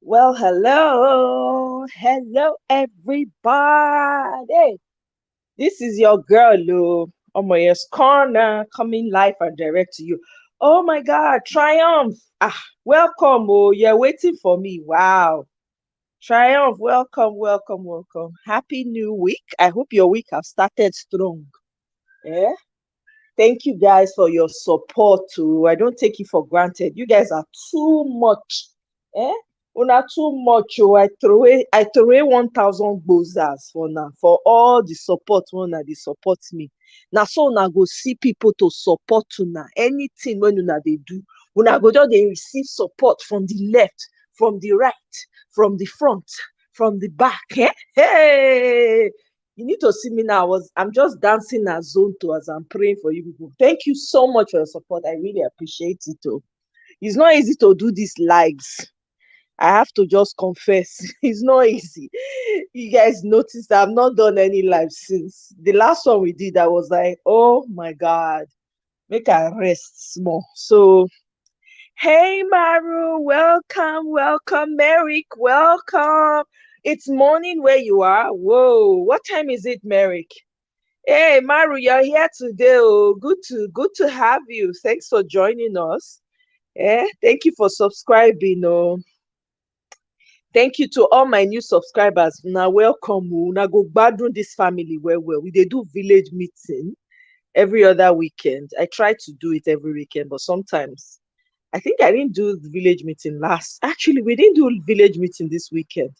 Well, hello, everybody. This is your girl, Lou. Omoye's Corner, coming live and direct to you. Oh my God, Triumph! Welcome. Oh, you're waiting for me. Wow, Triumph, welcome. Happy new week. I hope your week has started strong. Yeah. Thank you guys for your support too. I don't take it for granted. You guys are too much. Eh? Una too much. Oh, I throw away 1,000 bozas for now for all the support una they support me. Now so una go see people to support una. Anything when una they do, una go just they receive support from the left, from the right, from the front, from the back. Eh? Hey, you need to see me now. I'm just dancing as zonto as I'm praying for you people. Thank you so much for your support. I really appreciate it. Oh. It's not easy to do these lives. I have to just confess. It's not easy. You guys noticed that I've not done any live since the last one we did. I was like, oh my God, make I rest small. So hey Maru, welcome. Merrick, welcome. It's morning where you are. Whoa, what time is it, Merrick? Hey, Maru, you're here today. Oh, good to have you. Thanks for joining us. Thank you for subscribing. Oh, thank you to all my new subscribers. Now, welcome. Oh. Now, go gbadun this family well. We dey do village meeting every other weekend. I try to do it every weekend, but sometimes I think I didn't do the village meeting last. Actually, we didn't do village meeting this weekend.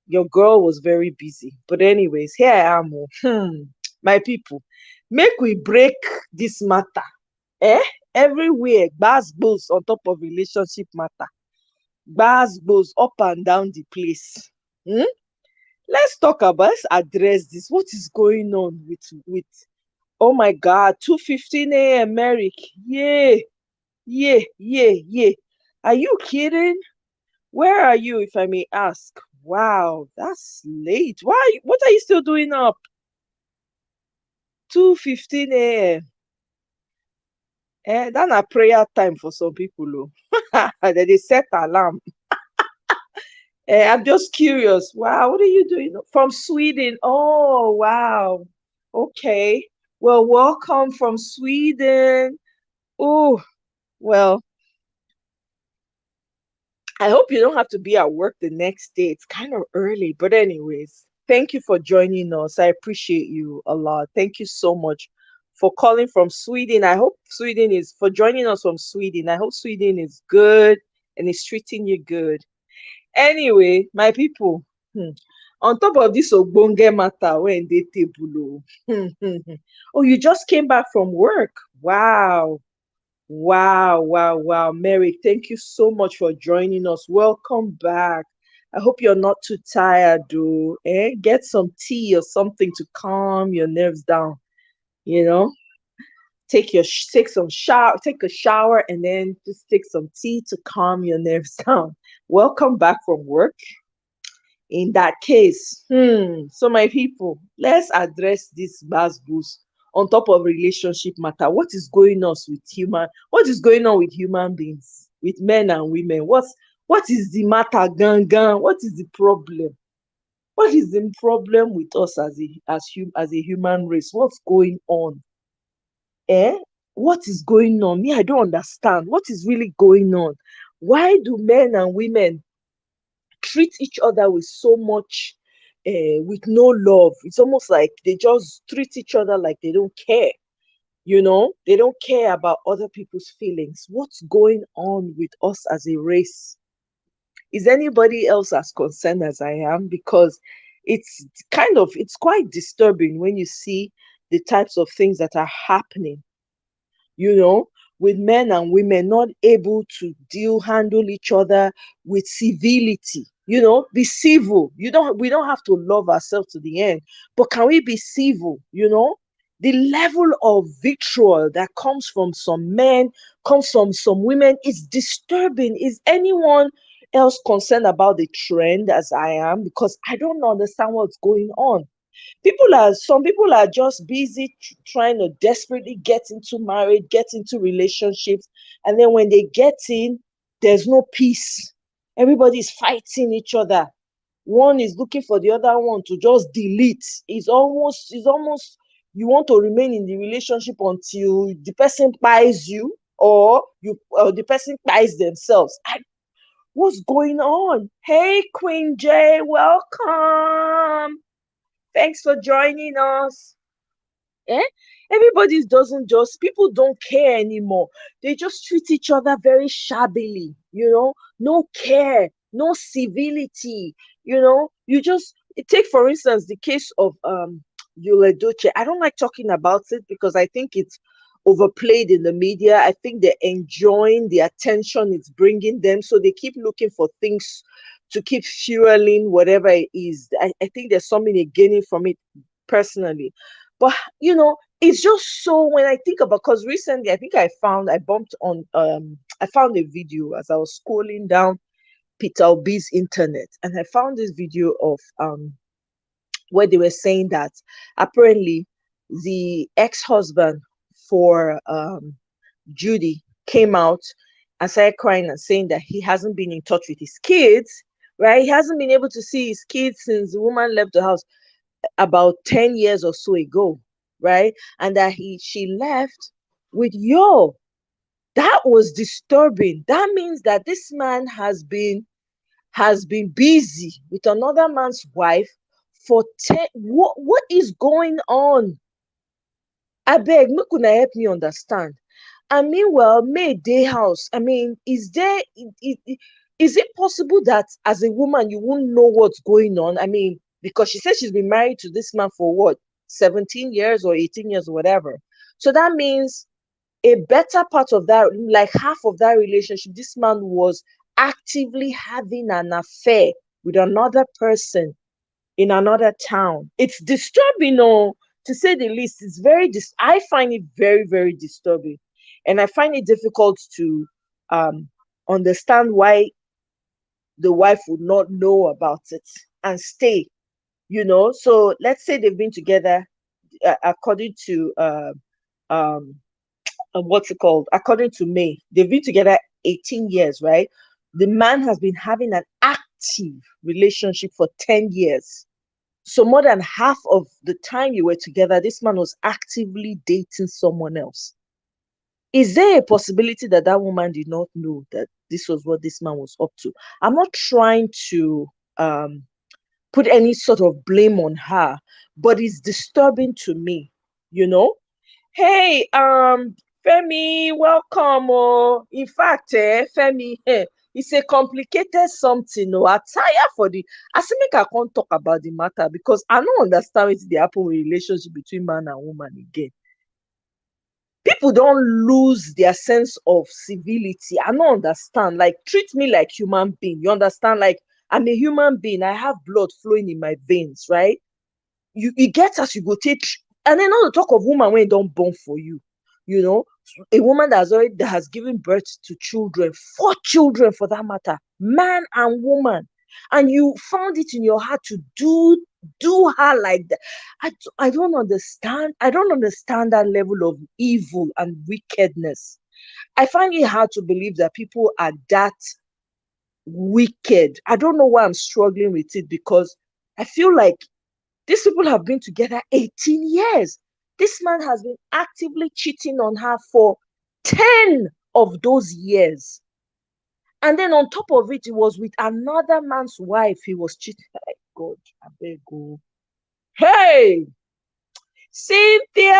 Your girl was very busy. But anyways, here I am. Oh. My people, make we break this matter. Eh? Everywhere, gbas on top of relationship matter. Gbas up and down the place. Hmm? Let's talk about, let's address this. What is going on with oh my God, 2:15 a.m. Merrick. Yeah. Are you kidding? Where are you, if I may ask? Wow, that's late. What are you still doing up? 2:15 a.m. That's a prayer time for some people. Oh. They set alarm. I'm just curious. Wow, what are you doing? From Sweden. Oh, wow. Okay. Well, welcome from Sweden. Oh, well, I hope you don't have to be at work the next day. It's kind of early, but anyways, thank you for joining us. I appreciate you a lot. Thank you so much for calling from Sweden. I hope Sweden is for joining us from Sweden. I hope Sweden is good and is treating you good. Anyway, my people, on top of this ogbonge matter when they table. Oh, you just came back from work. Wow. Wow. Mary, thank you so much for joining us. Welcome back. I hope you're not too tired, though. Get some tea or something to calm your nerves down. You know, take a shower, and then just take some tea to calm your nerves down. Welcome back from work. In that case, so my people, let's address this boost on top of relationship matter. What is going on with human beings, with men and women? What is the matter, gang? What is the problem? What is the problem with us as a human race? What's going on? What is going on? Me, I don't understand. What is really going on? Why do men and women treat each other with so much with no love? It's almost like they just treat each other like they don't care. They don't care about other people's feelings. What's going on with us as a race? Is anybody else as concerned as I am? Because it's quite disturbing when you see the types of things that are happening, you know, with men and women not able to handle each other with civility. Be civil. We don't have to love ourselves to the end, but can we be civil? The level of vitriol that comes from some men, comes from some women, is disturbing. Is anyone else concerned about the trend as I am? Because I don't understand what's going on. Some people are just busy trying to desperately get into marriage, get into relationships, and then when they get in, there's no peace. Everybody's fighting each other. One is looking for the other one to just delete. It's almost you want to remain in the relationship until the person buys you, or the person buys themselves. What's going on? Hey, Queen J, welcome. Thanks for joining us. Eh? Everybody doesn't just, people don't care anymore. They just treat each other very shabbily, no care, no civility, you just take, for instance, the case of Yuledoche. I don't like talking about it because I think it's overplayed in the media. I think they're enjoying the attention it's bringing them, so they keep looking for things to keep fueling whatever it is. I think there's something they're gaining from it personally. But it's just so, when I think about, because recently I think I found a video as I was scrolling down Peter Obi's internet, and I found this video of where they were saying that apparently the ex-husband for Judy came out and started crying and saying that he hasn't been in touch with his kids, right? He hasn't been able to see his kids since the woman left the house about 10 years or so ago, right? And that she left with yo. That was disturbing. That means that this man has been busy with another man's wife for 10. What is going on? I beg, make una help me understand. And meanwhile, May Day House, I mean, is it possible that as a woman you won't know what's going on? I mean, because she says she's been married to this man for what, 17 years or 18 years or whatever. So that means a better part of that, like half of that relationship, this man was actively having an affair with another person in another town. It's disturbing, to say the least. It's I find it very, very disturbing. And I find it difficult to understand why the wife would not know about it and stay. So let's say they've been together, according to what's it called? According to May, they've been together 18 years, right? The man has been having an active relationship for 10 years. So more than half of the time you were together, this man was actively dating someone else. Is there a possibility that that woman did not know that this was what this man was up to? I'm not trying to put any sort of blame on her, but it's disturbing to me, you know? Hey, Femi, welcome. Oh, in fact, Femi, it's a complicated something. Oh, I tire for the. I say make I can't talk about the matter because I don't understand what the happen with relationship between man and woman again. People don't lose their sense of civility. I don't understand. Like, treat me like human being. You understand? Like, I'm a human being. I have blood flowing in my veins, right? You get as you go take, and then not to talk of woman when it don't born for you. A woman that has given birth to children, 4 children for that matter, man and woman, and you found it in your heart to do her like that. I don't understand. I don't understand that level of evil and wickedness. I find it hard to believe that people are that wicked. I don't know why I'm struggling with it, because I feel like these people have been together 18 years. This man has been actively cheating on her for 10 of those years. And then on top of it, he was with another man's wife. He was cheating. Hey, God, I beg you. Hey, Cynthia!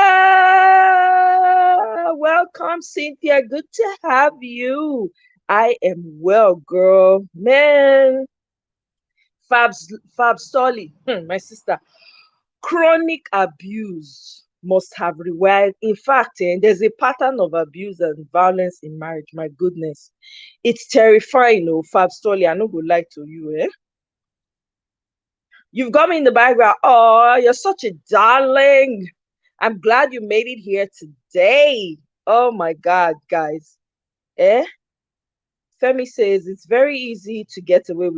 Welcome, Cynthia. Good to have you. I am well, girl. Man, Fab Solly, my sister. Chronic abuse must have rewired. In fact, there's a pattern of abuse and violence in marriage. My goodness, it's terrifying. Oh, Fab Story, I no go lie to you. You've got me in the background. Oh, you're such a darling. I'm glad you made it here today. Oh my God, guys. Femi says it's very easy to get away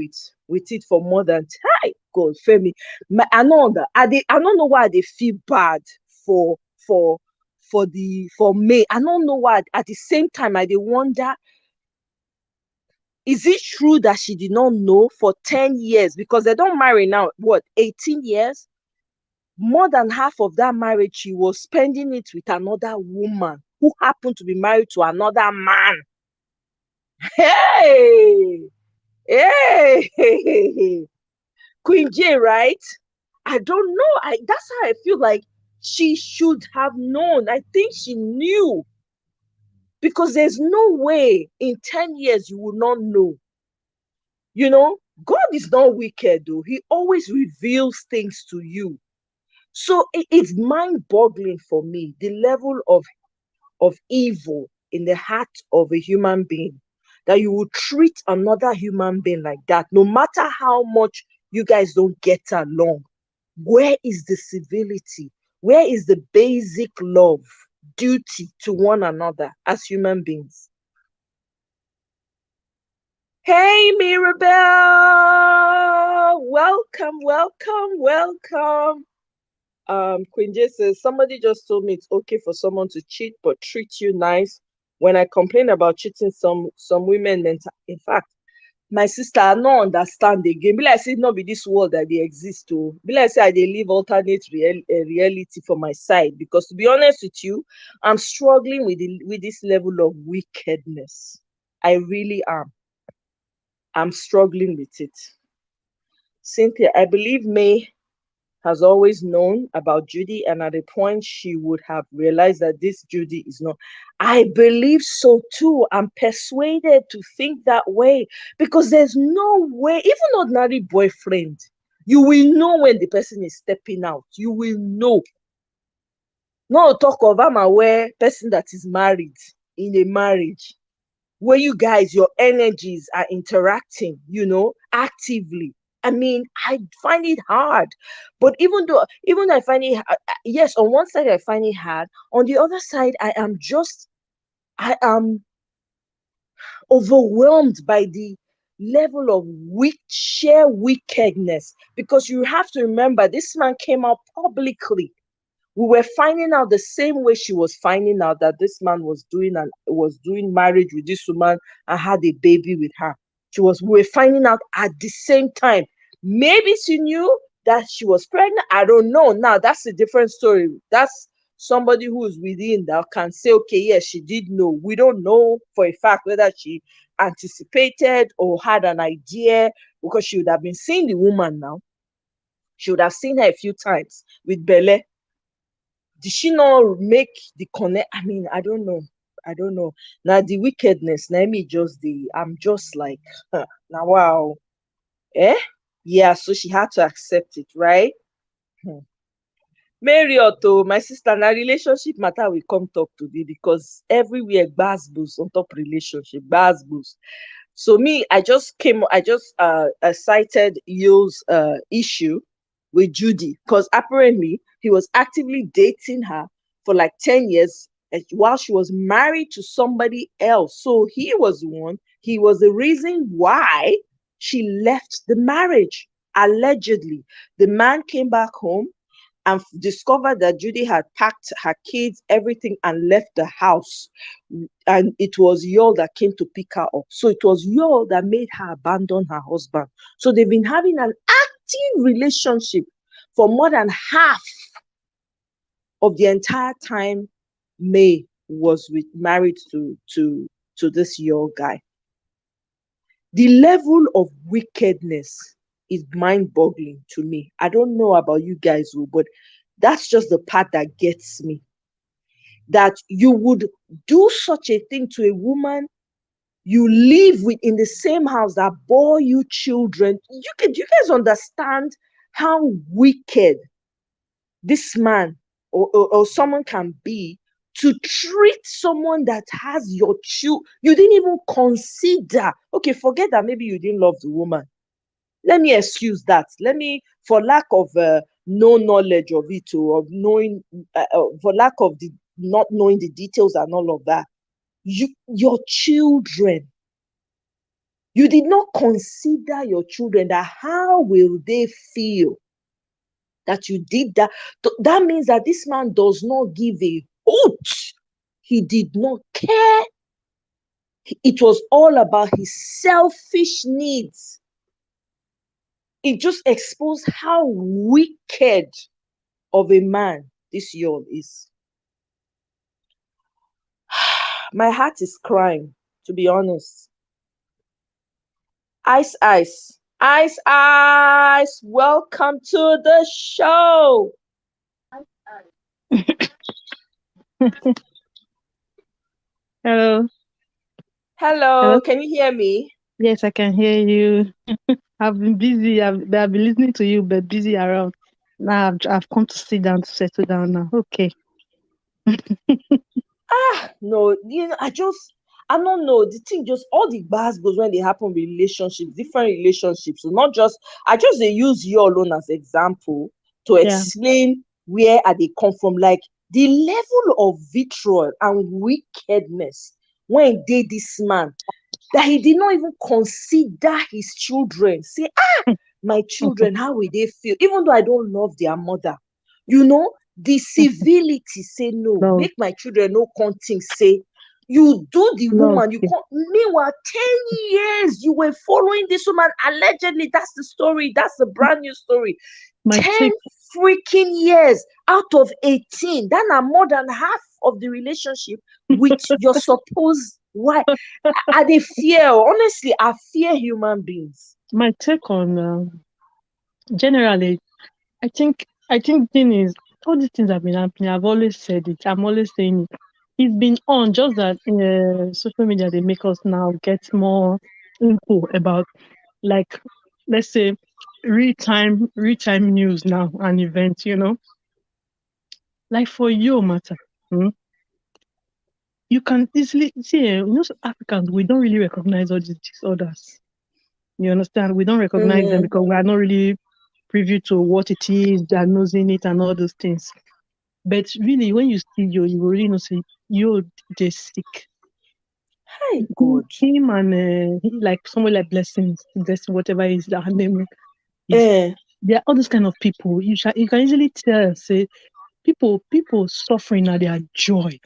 with it for more than time. God, Femi, I know that I don't know why they feel bad for for for May. I don't know why. At the same time, I they wonder, Is it true that she did not know for 10 years? Because they don't marry now, what, 18 years? More than half of that marriage, she was spending it with another woman who happened to be married to another man. Hey, hey, Queen J, right? I don't know. That's how I feel like she should have known. I think she knew because there's no way in 10 years you will not know. You know, God is not wicked though. He always reveals things to you. So it's mind-boggling for me, the level of evil in the heart of a human being, that you would treat another human being like that, no matter how much you guys don't get along. Where is the civility? Where is the basic love, duty to one another as human beings? Hey, Mirabelle! Welcome, welcome, welcome. Queen J says, somebody just told me it's okay for someone to cheat but treat you nice. When I complain about cheating, some women, in fact, my sister, I no understand again. Be like say no be this world that they exist to. Be like say I dey live alternate reality for my side, because to be honest with you, I'm struggling with this level of wickedness. I really am. I'm struggling with it. Cynthia, I believe May has always known about Judy, and at a point she would have realized that this Judy is not. I believe so too. I'm persuaded to think that way, because there's no way, even ordinary boyfriend, you will know when the person is stepping out. You will know. No talk of I'm aware person that is married in a marriage where you guys, your energies are interacting, actively. I mean, I find it hard. But even I find it, yes, on one side, I find it hard. On the other side, I am overwhelmed by the level of sheer wickedness. Because you have to remember, this man came out publicly. We were finding out the same way she was finding out that this man was doing marriage with this woman and had a baby with her. We were finding out at the same time. Maybe she knew that she was pregnant. I don't know. Now that's a different story. That's somebody who is within that can say, okay, yes, she did know. We don't know for a fact whether she anticipated or had an idea, because she would have been seeing the woman now. She would have seen her a few times with Bele. Did she not make the connect? I mean, I don't know. I don't know. Now the wickedness, let me just I'm just like, huh, now wow. Eh? Yeah, so she had to accept it, right? Hmm. Mary Otto, my sister, na relationship matter we come talk today, because everywhere gbasgbos on top relationship, gbasgbos. So me, I just cited Yo's issue with Judy, because apparently he was actively dating her for like 10 years while she was married to somebody else. So he was the reason why she left the marriage. Allegedly, the man came back home and discovered that Judy had packed her kids, everything, and left the house. And it was Yul that came to pick her up. So it was Yul that made her abandon her husband. So they've been having an active relationship for more than half of the entire time May was married to this Yul guy. The level of wickedness is mind-boggling to me. I don't know about you guys, but that's just the part that gets me. That you would do such a thing to a woman you live with in the same house, that bore you children. You guys understand how wicked this man or someone can be, to treat someone that has your child. You didn't even consider. Okay, forget that maybe you didn't love the woman. Let me excuse that. For lack of no knowledge of it, or of knowing, for lack of the not knowing the details and all of that, your children, you did not consider your children, that how will they feel that you did that. That means that this man does not give a hoot. He did not care. It was all about his selfish needs. It just exposed how wicked of a man this Yul is. My heart is crying, to be honest. Ice, ice, ice, ice. Welcome to the show. Hello. Hello. Hello, can you hear me? Yes, I can hear you. I've been busy. I've been listening to you, but busy around. Now I've come to sit down to settle down now. Okay. No, I don't know. The thing just all the bars goes when they happen relationships, different relationships. So not just I just they use you alone as example to Yeah. explain where are they come from. Like the level of vitriol and wickedness when they this man that he did not even consider his children. Say, my children, how will they feel? Even though I don't love their mother, the civility say no, Love. make my children no come think say you do the Love. woman, you can't. Meanwhile, 10 years you were following this woman. Allegedly, that's the story, that's the brand new story. My 10 take. freaking years out of 18. That are more than half of the relationship with your supposed wife. I they fear, honestly, I fear human beings. My take on generally. I think thing is all these things have been happening. I've always said it. I'm always saying it. It's been on just that social media they make us now get more info about like let's say real time news now and events. Like for your matter. Hmm, you can easily see, Africans, we don't really recognize all these disorders. You understand? We don't recognize them Mm-hmm. because we are not really privy to what it is, diagnosing it, and all those things. But really, when you see you will really know, say, you're just sick. Hi, Him, God. him and like someone like Blessing, whatever is that her name is. Eh. There are all those kind of people. You can easily tell, say, people suffering at their joy.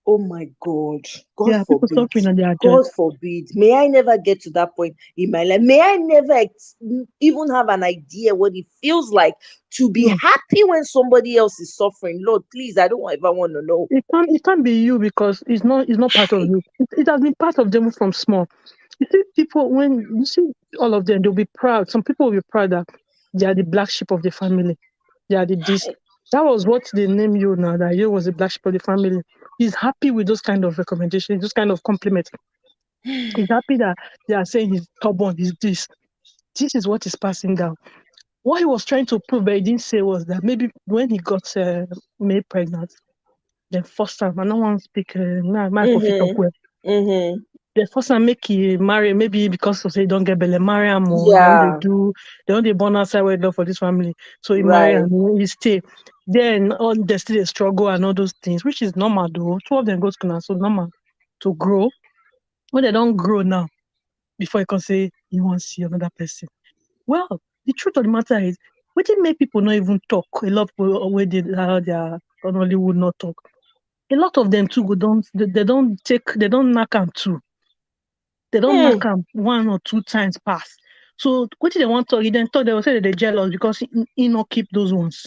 Oh my God. God Yeah, people forbid. suffering at their joy. God forbid. May I never get to that point in my life. May I never even have an idea what it feels like to be Hmm. happy when somebody else is suffering. Lord, please, I don't ever want to know. It can't be you because it's not part of Hi. you. It has been part of them from small. You see, people when you see all of them, they'll be proud. Some people will be proud that they are the black sheep of the family. They are the this. Hi. That was what they named you now. That you was the black sheep of the family. He's happy with those kind of recommendations, those kind of compliments. He's happy that they are saying he's stubborn. He's this. This is what is passing down. What he was trying to prove, but he didn't say was that maybe when he got made pregnant, the first time, I don't want to speak my for fit talk Mm-hmm. well. Mm-hmm. The first time make he marry, maybe because of say he don't get belly, marry him more. Yeah. They don't they born outside wedlock for this family. So he marry Right. and he stay. Then on they still a struggle and all those things, which is normal though. Two of them go to school now, so normal to grow. When they don't grow now, before you can say you want to see another person. Well, the truth of the matter is, what did make people not even talk? A lot of people where they are on Hollywood not talk. A lot of them too go don't they don't knock am too. They don't knock Hmm. am one or two times pass. So what they want to talk, then talk they will say that they're jealous because he not keep those ones.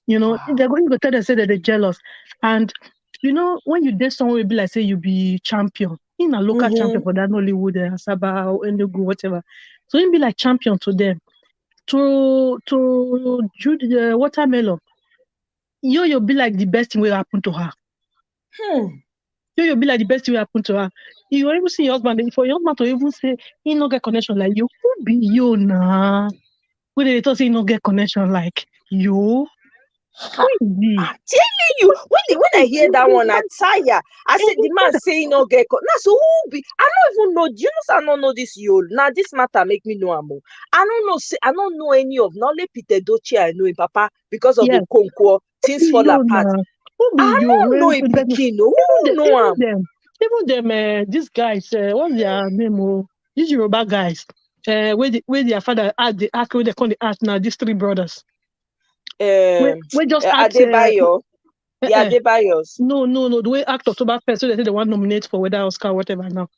They're Wow. going to tell them say that they're jealous. And when you date someone will be like say you be champion. In a local champion Mm-hmm. for that Nollywood, Asaba or Enugu, whatever. So he be like champion to them. To Jude watermelon. You'll be like the best thing will happen to her. Hmm. You'll be like the best thing will happen to her. You will even see your husband, for your husband to even say he no get connection like you, who be you nah? When they talk say he no get connection like you, who is he? I'm telling you, when I hear that one, I tire. I said the man saying no get now. So who be? I don't even know. Do you know? I don't know this Yul. Now this matter make me know amo. I don't know. Say I don't know any of. Not only Peter Doche I know him, Papa, because of Yes, Okonkwo. who Things be fall you apart. nah? Who be I you? don't know a pikin. Who know him? Even them, these guys, what's their name? Oh, these Yoruba guys, where their father act the act, where they call the act now. These three brothers, we just act. Adebayo, Uh, the uh, Adebayos. no, the way act October 1st, so they say they want nominate for whether Oscar or whatever now.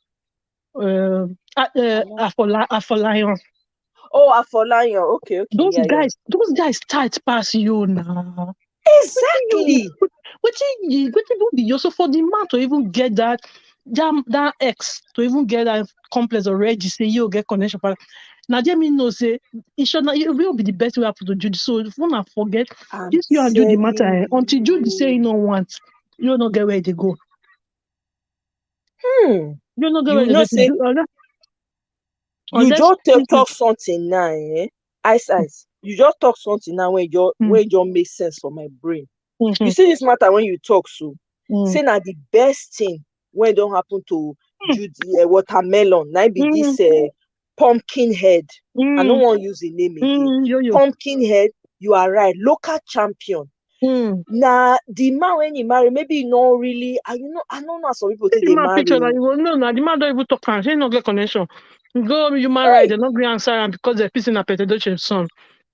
uh, Afolayan. Oh, Afolayan. Okay, okay, Those yeah, yeah. guys, those guys tight pass you now. Exactly. Wetin even be you? So for the man to even get that ex to even get that complex already, say you get connection. Now let me know say it will be the best way happen to Judy. So if you not forget I'm this you and Judy matter telling until Judy say you you. don't want, you don't get where they go. Hmm. You don't get where You they know, go. say you Unless just talk something now, eh? Ice. You just talk something now mm, when it just makes sense for my brain. You mm, see this matter when you talk so. mm, Say na the best thing when it don't happen to mm, Judy watermelon. Now be mm, this pumpkin head. I don't mm, want to use the name again. yo. Pumpkin head, you are right. Local champion. Mm. Now the man when he marry, maybe he not really. I don't know how some people See think the they man marry. picture that Oh. you go, no, no, the man don't even talk am. Say no get connection. Go human right, Hey, they not gree answer am because they're pissing a Petedoche son.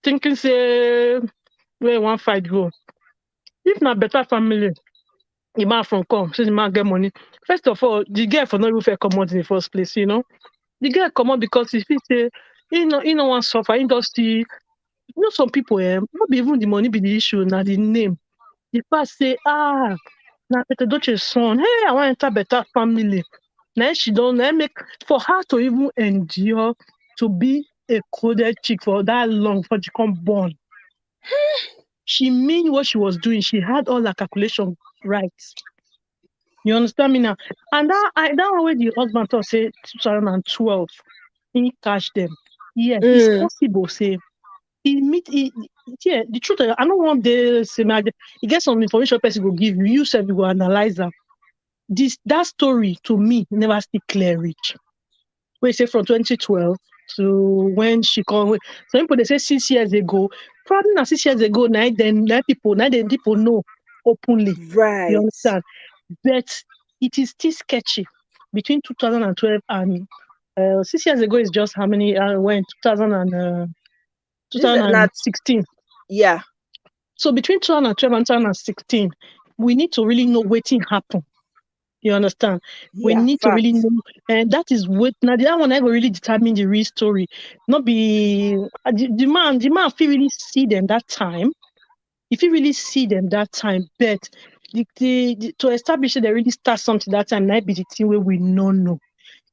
Thinking say where one fight go. If na better family, the man from come, say the man get money. First of all, the girl for not even fair come out in the first place, you know. The girl come out because if he say he no want suffer, he just see you know some people not be even the money be the issue, na the name. The fact say, na Petedoche son, hey, I want enter better family. Now she don't now make for her to even endure to be a coded chick for that long before she come born. She mean what she was doing. She had all her calculation right. You understand me now? And that one where the husband thought say 2012, he catch them. Yes, it's mm, possible. Say he meet yeah, the truth. I don't want this. You get some information person will give you. You said you go analyze them. That story to me never still clear reach. We say from 2012 to when she come. Some people they say 6 years ago. Probably not 6 years ago. Now then people know openly. You right. understand? But it is still sketchy between 2012 and 6 years ago is just how many? When 2000 and This is not 2016. yeah, So between 2012 and 2016, we need to really know what happened. You understand? We yeah, need to really fact. know, and that is what now that one I go really determine the real story. Not be the man feel really see them that time. If you really see them that time, but to establish that they really start something that time, might be the thing where we no know.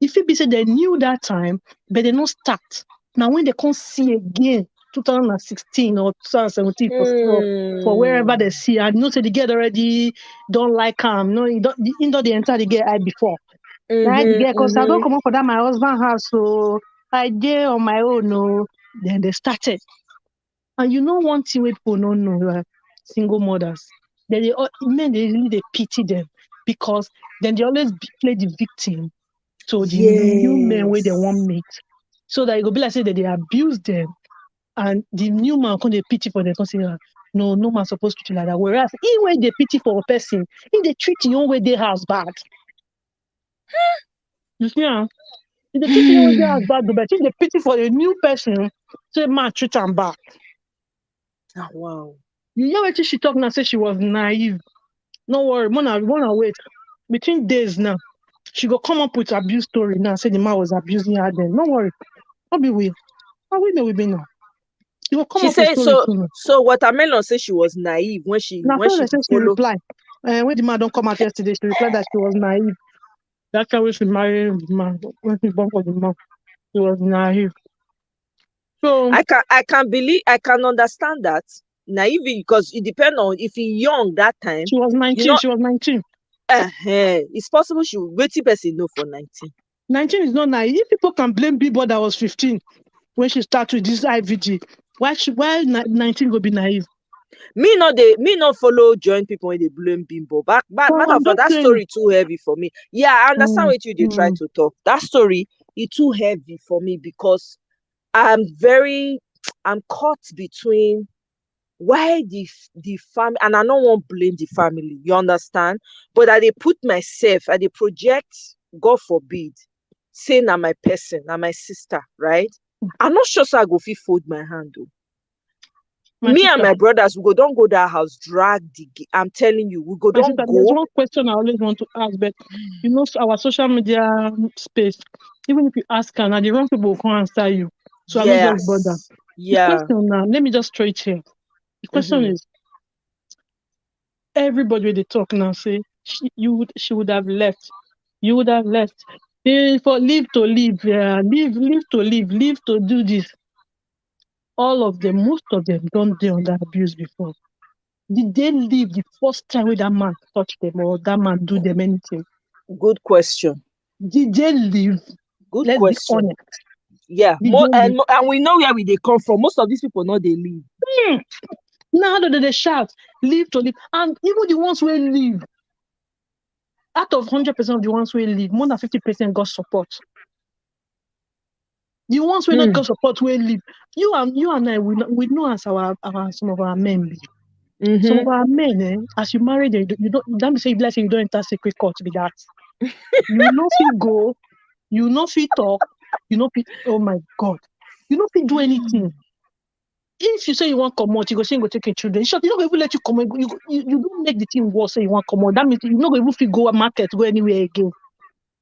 If it be say they knew that time, but they not start. Now when they can't see again, 2016 or 2017 for wherever Hmm. they see, I know say the girl already don't like him. No, he don't the enter the girl eye before. Right? The Mm-hmm. girl, cause I don't Mm-hmm. come up for that my husband house, so I did on my own. No, then they started. And you know one thing where people don't know, single mothers. Men they really they pity them because then they always play the victim to the new men where they want Yes. meet. So that it will be like say that they abuse them and the new man can they pity for them because say, no, no man supposed to treat you like that. Whereas even when they pity for a person, if they treat your own way they house bad. You see, if they treat your own way they house Hmm. bad, but if they pity for a new person, say man treat them bad. Ah, wow. You know what she talk now, say she was naive. No worry, wanna wait. Between days now, she go come up with abuse story now, say the man was abusing her then. No worry. Not be we. How we may we be now? You will come She up with said story so. soon. So watermelon said she was naive Now, when so she they say she follow. reply. When the man don't come out yesterday, she replied that she was naive. That's how she married the man. When she born for the man, she was naive. So I can understand that naive because it depends on if he young that time. she was You 19. know, She was 19. it's possible she waiting person know for 19. 19 is not naive. If people can blame people that was 15 when she started with this IVG, why 19 will be naive? Me not follow join people when they blame bimbo. Well, Matter of I'm fact, just that saying. story too heavy for me. Yeah, I understand Mm, what you they try mm, to talk. That story is too heavy for me because I'm very I'm caught between why the family, and I don't want blame the family, you understand, but I they put myself, I they project, God forbid, say na my person, na my sister, right? I'm not sure, so I go fit fold my hand though. My Me and sister, my brothers, we go don't go that house, drag I'm telling you, we go my don't sister, there's go. one question I always want to ask, but our social media space, even if you ask her, now the wrong people will come answer you. So I don't just bother. Yes. The Yeah. question now, let me just throw it here. The question Mm-hmm. is, everybody when they talk now say she would have left. You would have left. For live to live, live to live to do this. All of them, most of them don't they under abuse before. Did they leave the first time when that man touched them or that man do them anything? Good question. Did they leave? Good Let's be question. honest. Yeah. Did they leave? And we know where they come from. Most of these people know they leave. Hmm. Now that they shout, leave to live. And even the ones who leave, out of 100% of the ones who leave, more than 50% got support. The ones who not Hmm. got support will leave. You and I, we know as our some of our men be. Some of Mm-hmm. our men, as you marry, you don't say blessing, you don't enter secret court be that. You know if you go, you know if you talk, you know if oh my God. You know if you do anything. If you say you want come out, you go say you go take your children. Short, you not even let you come out. You don't make the thing worse. Say you want come out. That means you not even fit go market, go anywhere again.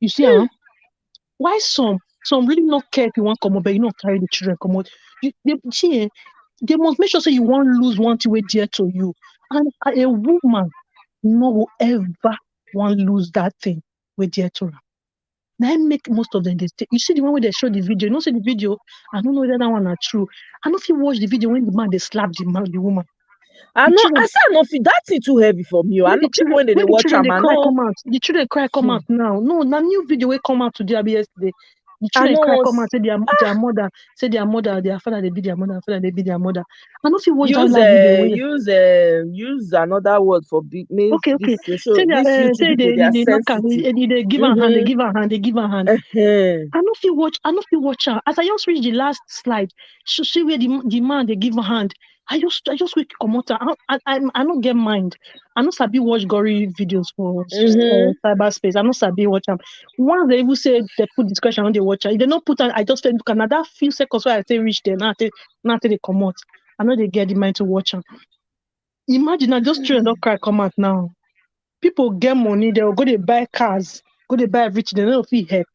You see, why some really not care if you want come out, but you not carry the children come out. They must make sure say you won't lose one thing way dear to you. And a woman no will ever want lose that thing with dear to her. Now make most of them they stay. You see the one where they show the video. You know see the video. I don't know whether that one are true. I don't know if you watch the video when the man they slap the woman. I The know I children, say I no fit that thing too heavy for me. I know even when they when the watch children am, they I cry know come out. The children cry come out now. No, na new video will come out today yesterday. The I children know cry come once out say their mother, their father they be their mother, father they be their mother. I don't know if you watch that use last video use another word for big make okay. this so this YouTube Say people they are they knock am, sensitive. they give her hand, they Mm-hmm. give her hand, they give her hand. Uh-huh. I know if you watch her. As I just reach the last slide, see where the man they give her hand. I just quick come out. I don't get mind. I know sabi watch gory videos for Mm-hmm. cyberspace. I know sabi watch them. Once they even say they put discussion on the watcher, if they not put on, I just look another few seconds where I say reach there. Now they come out. I know they get the mind to watch them. Imagine I just children don't cry come out now. People get money, they'll go to buy cars, go to buy everything, they don't feel help.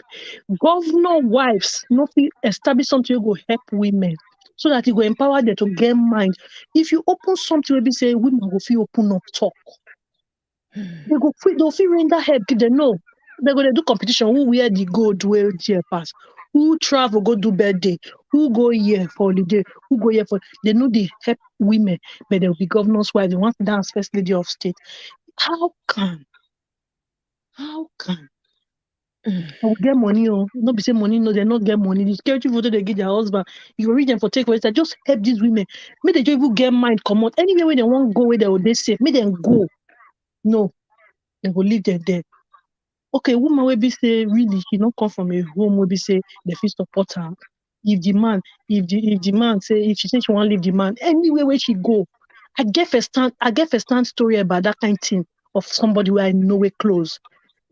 Governor wives no fit establish something wey go help women so that it go empower them to get mind. If you open something wey be say women go fit open up talk, they'll fit render help give them. No, they go dey do competition who wear the gold wey dear pass, who travel go do birthday, who go here for holiday, who go here for they know they help women, but they'll be governors wives. They want to dance first lady of state. How can how can I will get money, oh, not be say money, no, they not get money. The security voter they give their husband, you read them for take away. Just help these women. Make they just even get mind come out. Anywhere where they want go, where they will they safe. Make them go. No, they will leave them there. Okay, woman will be say really she not come from a home will be say they feel support her. If the man, if the man say if she say she want leave the man, anywhere where she go, I get first stand story about that kind of thing of somebody where I know we close.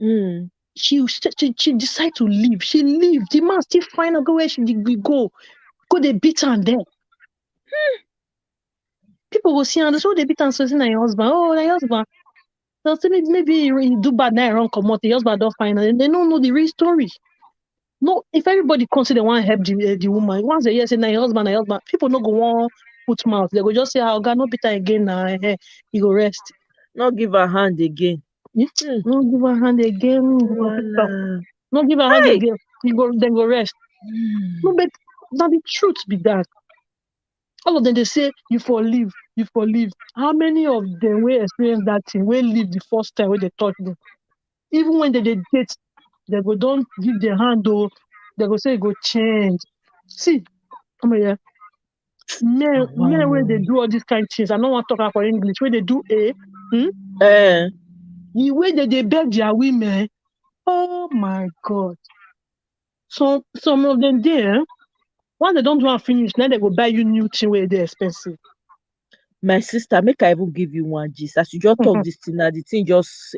Mm. She decide to leave. She leave. The man still find out go where she did go. Go they beat her and there. People will see her. So they beat her and say, "Na your husband." Oh, na your husband. They'll say maybe he do bad now wrong come out. The husband don't find her. And they don't know the real story. No, if everybody consider want help the woman, once they hear say na your husband, na your husband, people no go want put mouth. They go just say, "Oh God, no beat her again now. He go rest." Not give her hand again. Yeah? Hmm. No give her hand again. Voila. No give her hand Hey. again. Then go rest. No, but now the truth be that. All of them they say you for leave, you for leave. How many of them will experience that thing? Will leave the first time when they touch them? Even when they date, they go don't give their hand though. They go say it go change. See, come here. Men when they Wow. do all these kind of things, I don't want to talk about English. When they do hmm? Eh. The way that they beg their women, oh my God. So some of them there, once they don't do and finish, then they go buy you new thing where they expensive. My sister, make I even give you one gist. As you just talk this thing now, the thing just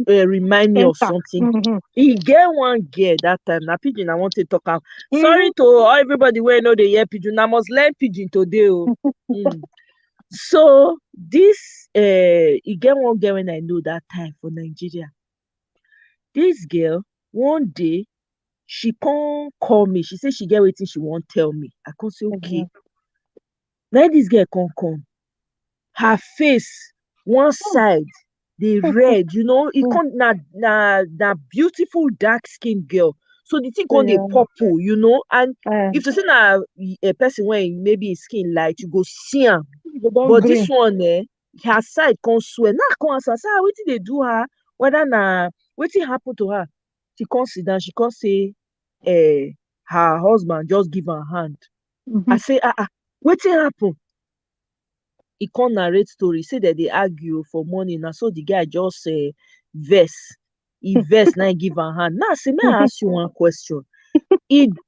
remind me of Enter. something. E get one girl that time. Na pidgin I want to talk am. Sorry to all everybody wey no dey hear pidgin. I must learn pidgin today o. Mm. So this e get one girl when I know that time for Nigeria. This girl one day she come call me. She say she get wetin she wan tell me. I come say okay. Na this girl come. Her face one side dey red, e come na beautiful dark skin girl. So the thing come dey purple, and if to say na a person wey maybe him skin light, you go see am. But this Green. one her side come swell. Now I come ask her, say wetin dey do her? Whether na wetin happen to her? She come sit down, she come say her husband just give her hand. I say wetin happen? E come narrate story say dem dey argue for morning, na so the guy just vex. E vex na im give am hand. Now say may I ask you one question?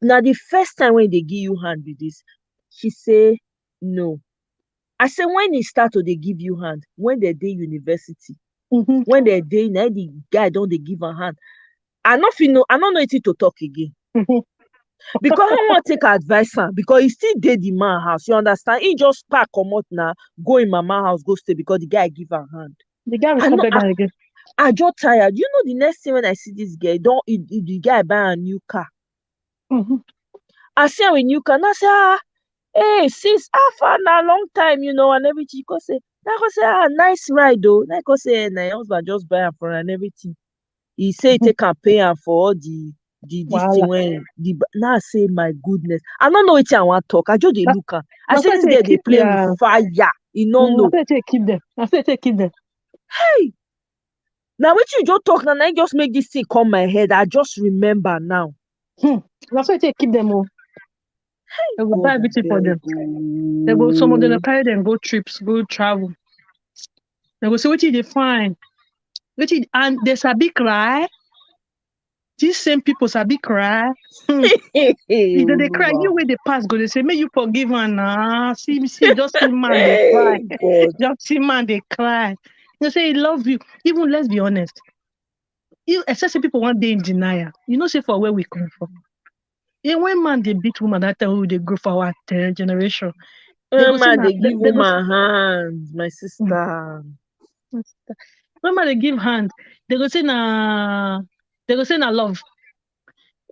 Na the first time wey e dey give you hand be this? She say no. I say when e start to dey give you hand? When dem dey university. When dem dey na the guy don dey give am hand. I no know wetin to talk again. Because I wan take advice am, because e still dey the man house, you understand? He just pack comot na go im mama house go stay because the guy give am hand. The guy will come back again. I just tired. You know the next thing when I see this girl, the guy buy a new car. I see am with new car. Now I say hey sis, how far na long time, and everything. Go say nice ride though. Now go say na your husband just buy am for her and everything. He say he take am pay am for all the this thing when now I say my goodness. I don't know wetin I want talk. I just dey look am. I say this girl dey play with fire. You no know. I say keep them. Hey, now wetin you just talk now, I just make this thing come my head. I just remember now. That's why I keep them all. They will buy everything for them. They go, some of them carry them, go trips, go travel. They go say, what they find? And they sabi cry. These same people sabi cry. If they cry, you way they pass, go they say, may you forgive her now. See, just see man they cry. Just see man they cry. They say he love you. Even let's be honest. Especially people one day in denial. You know, say for where we come from. Yeah, when man they beat woman, that time we they go for our generation. Man, they give woman hands, my sister. When man they give hand, they go say na love.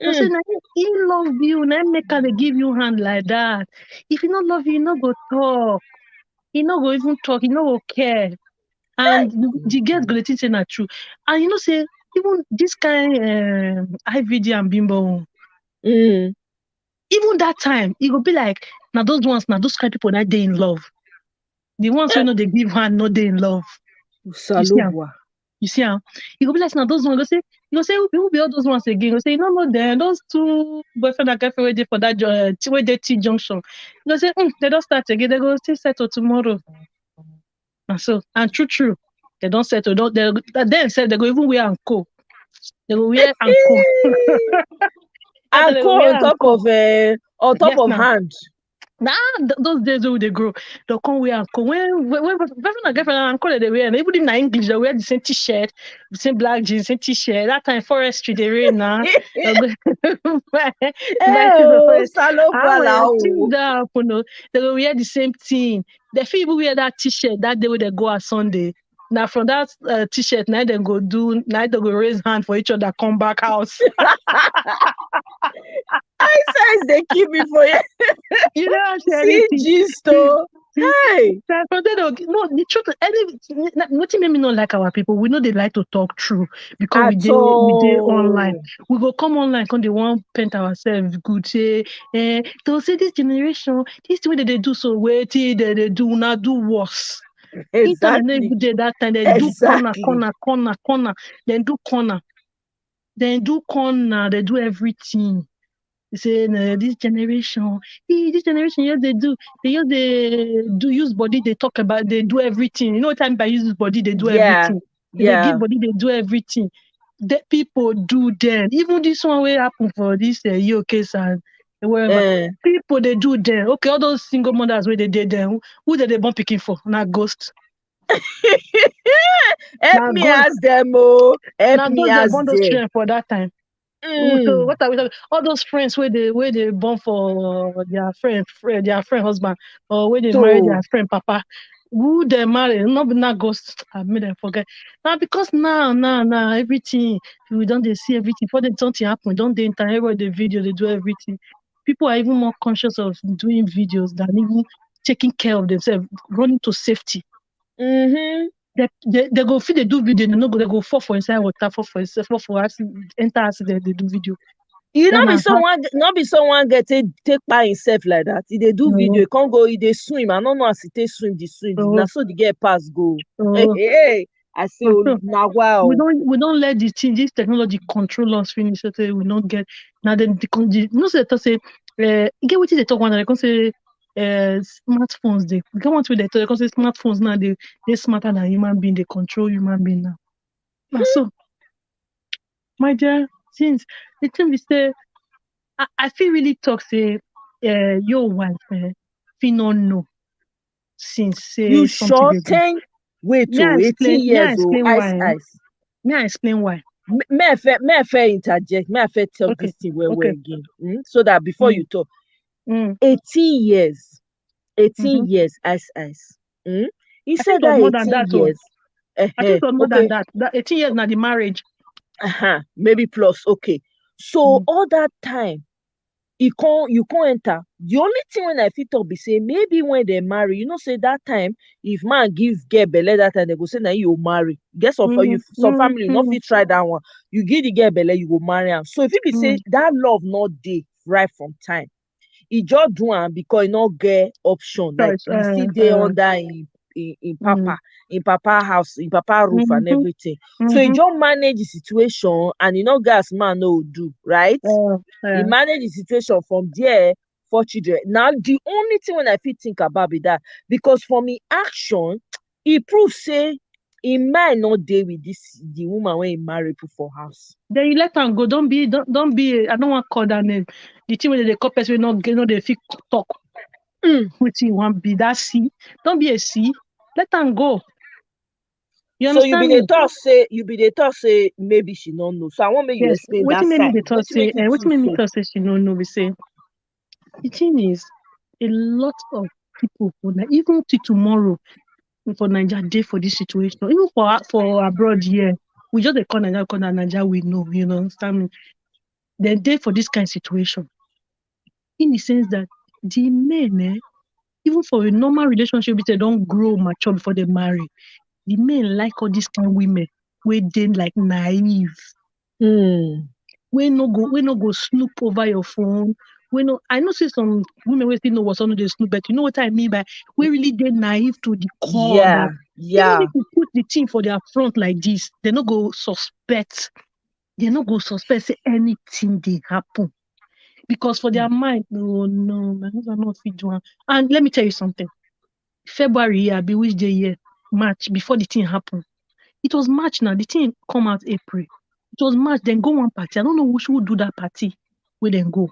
They say na he love you, na make her they give you hand like that. If he not love you, he not go talk. He not go even talk. He not go care. And the girls go think say na true. And you know say even this kind IVD and bimbo. Even that time, it go be like now those kind of people that they in love. The ones who know they give hand, not they in love. You see how? You go be like now those ones. You say who be all those ones again? You say you don't know them. Those two boyfriend and girlfriend waiting for that where they T junction. You say they don't start again. They go still settle tomorrow. And true, they don't settle. Then said they go even wear anko. They go wear anko. Anko on top of hand. Nah, those days when they grow, they'll come wear anko. When boyfriend and girlfriend and anko they wear, and even in English they wear the same t-shirt, the same black jeans, same t-shirt. That time forestry they wear now. They go wear the same thing. They feel even wear that t-shirt that day when they go on Sunday. Now from that t-shirt, now they go raise hand for each other, come back house. I says they keep me for you. You know, see gist though. Hey. No, the truth. Nothing made me not like our people. We know they like to talk true because we did online. We go come online because they want paint ourselves good. Say, they'll say this generation, this way that they do so waiting, they do not do worse. Exactly. That time they do corner. Then do corner. They do everything. They say this generation, yes, they do. They use body, they talk about, they do everything. You know, time by use body, they do everything. They give body, they do everything. The people do then. Even this one will happen for this case and wherever. Eh. People they do there. Okay, all those single mothers where they did there, who they born picking for? Not ghost. Help Now me ghost. ask them, oh. Help Now me ghost they ask born those them. children for that time. So Mm. what are we talking? All those friends where they born for their friend husband, or where they marry So, their friend papa. Who they marry? Not ghost. I made them forget. Now because now everything we don't they see everything. Before they something happen, don't they enter everybody the video, they do everything. People are even more conscious of doing videos than even taking care of themselves, running to safety. mm-hmm. They go fit they do video, they go fall for inside water, fall for inside, fall for accident, enter accident, they do video. You Then I have not be someone get take by himself like that. He dey do video, no, he can't go, he dey swim. I don't know as he take swim, the swim. Na so so the girl pass go. Hey, so hey, hey. I say, oh, so na we wow. don't let this technology control us finish. So say we don't get now then no say to say get what they talk one they can say smartphones they get one way they talk they can say smartphones now they smarter than human being, they control human being now. Now so my dear, since the thing we say I feel really talk say your wife feel not know since You say something sure they do. 10 wait May I oh, 18 explain? May I years old, explain ice why? ice. May I explain why? May I fair interject, may I fair talk Okay, this thing well okay. again. So that before Mm, you talk, mm, 18 years, 18 mm-hmm. years, ice. I think Inside it was that more than 18 that. Oh, years, I think it was more than okay, that. That 18 years now the marriage. maybe plus, okay. So Mm, all that time, you can't enter. The only thing when I fit talk be say maybe when they marry, say that time if man give girl belle that time they go say na you marry. Get some for you, mm, some mm, family no mm, fit try that one. You give the girl belle, you go marry am. So if it be say mm. that love not dey right from time, e just do am because e no get option, like Choice. e still dey under im Mm, papa house, im papa roof and mm-hmm, everything. So e mm-hmm. just manage the situation and e no get as man no go do, right? He Yeah. manage the situation from there. 4 children. Now the only thing when I fit think about be that because for me action, e prove say im mind no dey with this the woman wey he marry put for house. Then you let am go. Don't be. I don't want to call that name. The thing where they call person not get no they fit talk. Which you want be that C. Don't be a C. Let am go. You So understand me? you be dey talk say maybe she no know. So I want make you Yes. explain that Wetin make me side. dey talk Wetin say? make you Wetin feel make me so? talk say she no know? We say the thing is, a lot of people for even till tomorrow for Naija dey for this situation. Even for abroad here, we just dey call Naija we know. You know, understand me? They dey for this kind of situation. In the sense that the men, even for a normal relationship, if they don't grow mature before they marry, the men like all these kind of women wey dey like naive. We no go snoop over your phone. We no, I know say some women wey still know what's on the snoop, but you know what I mean by we really dey naive to the core Yeah, that even yeah. if you put the thing for their front like this, they no go suspect. They no go suspect say anything dey happen because for their mind, no, my husband not fit do am. And let me tell you something. February here, be which day here, March before the thing happen. It was March now. The thing come out April. It was March. Then go one party. I don't know who do that party. Where then go.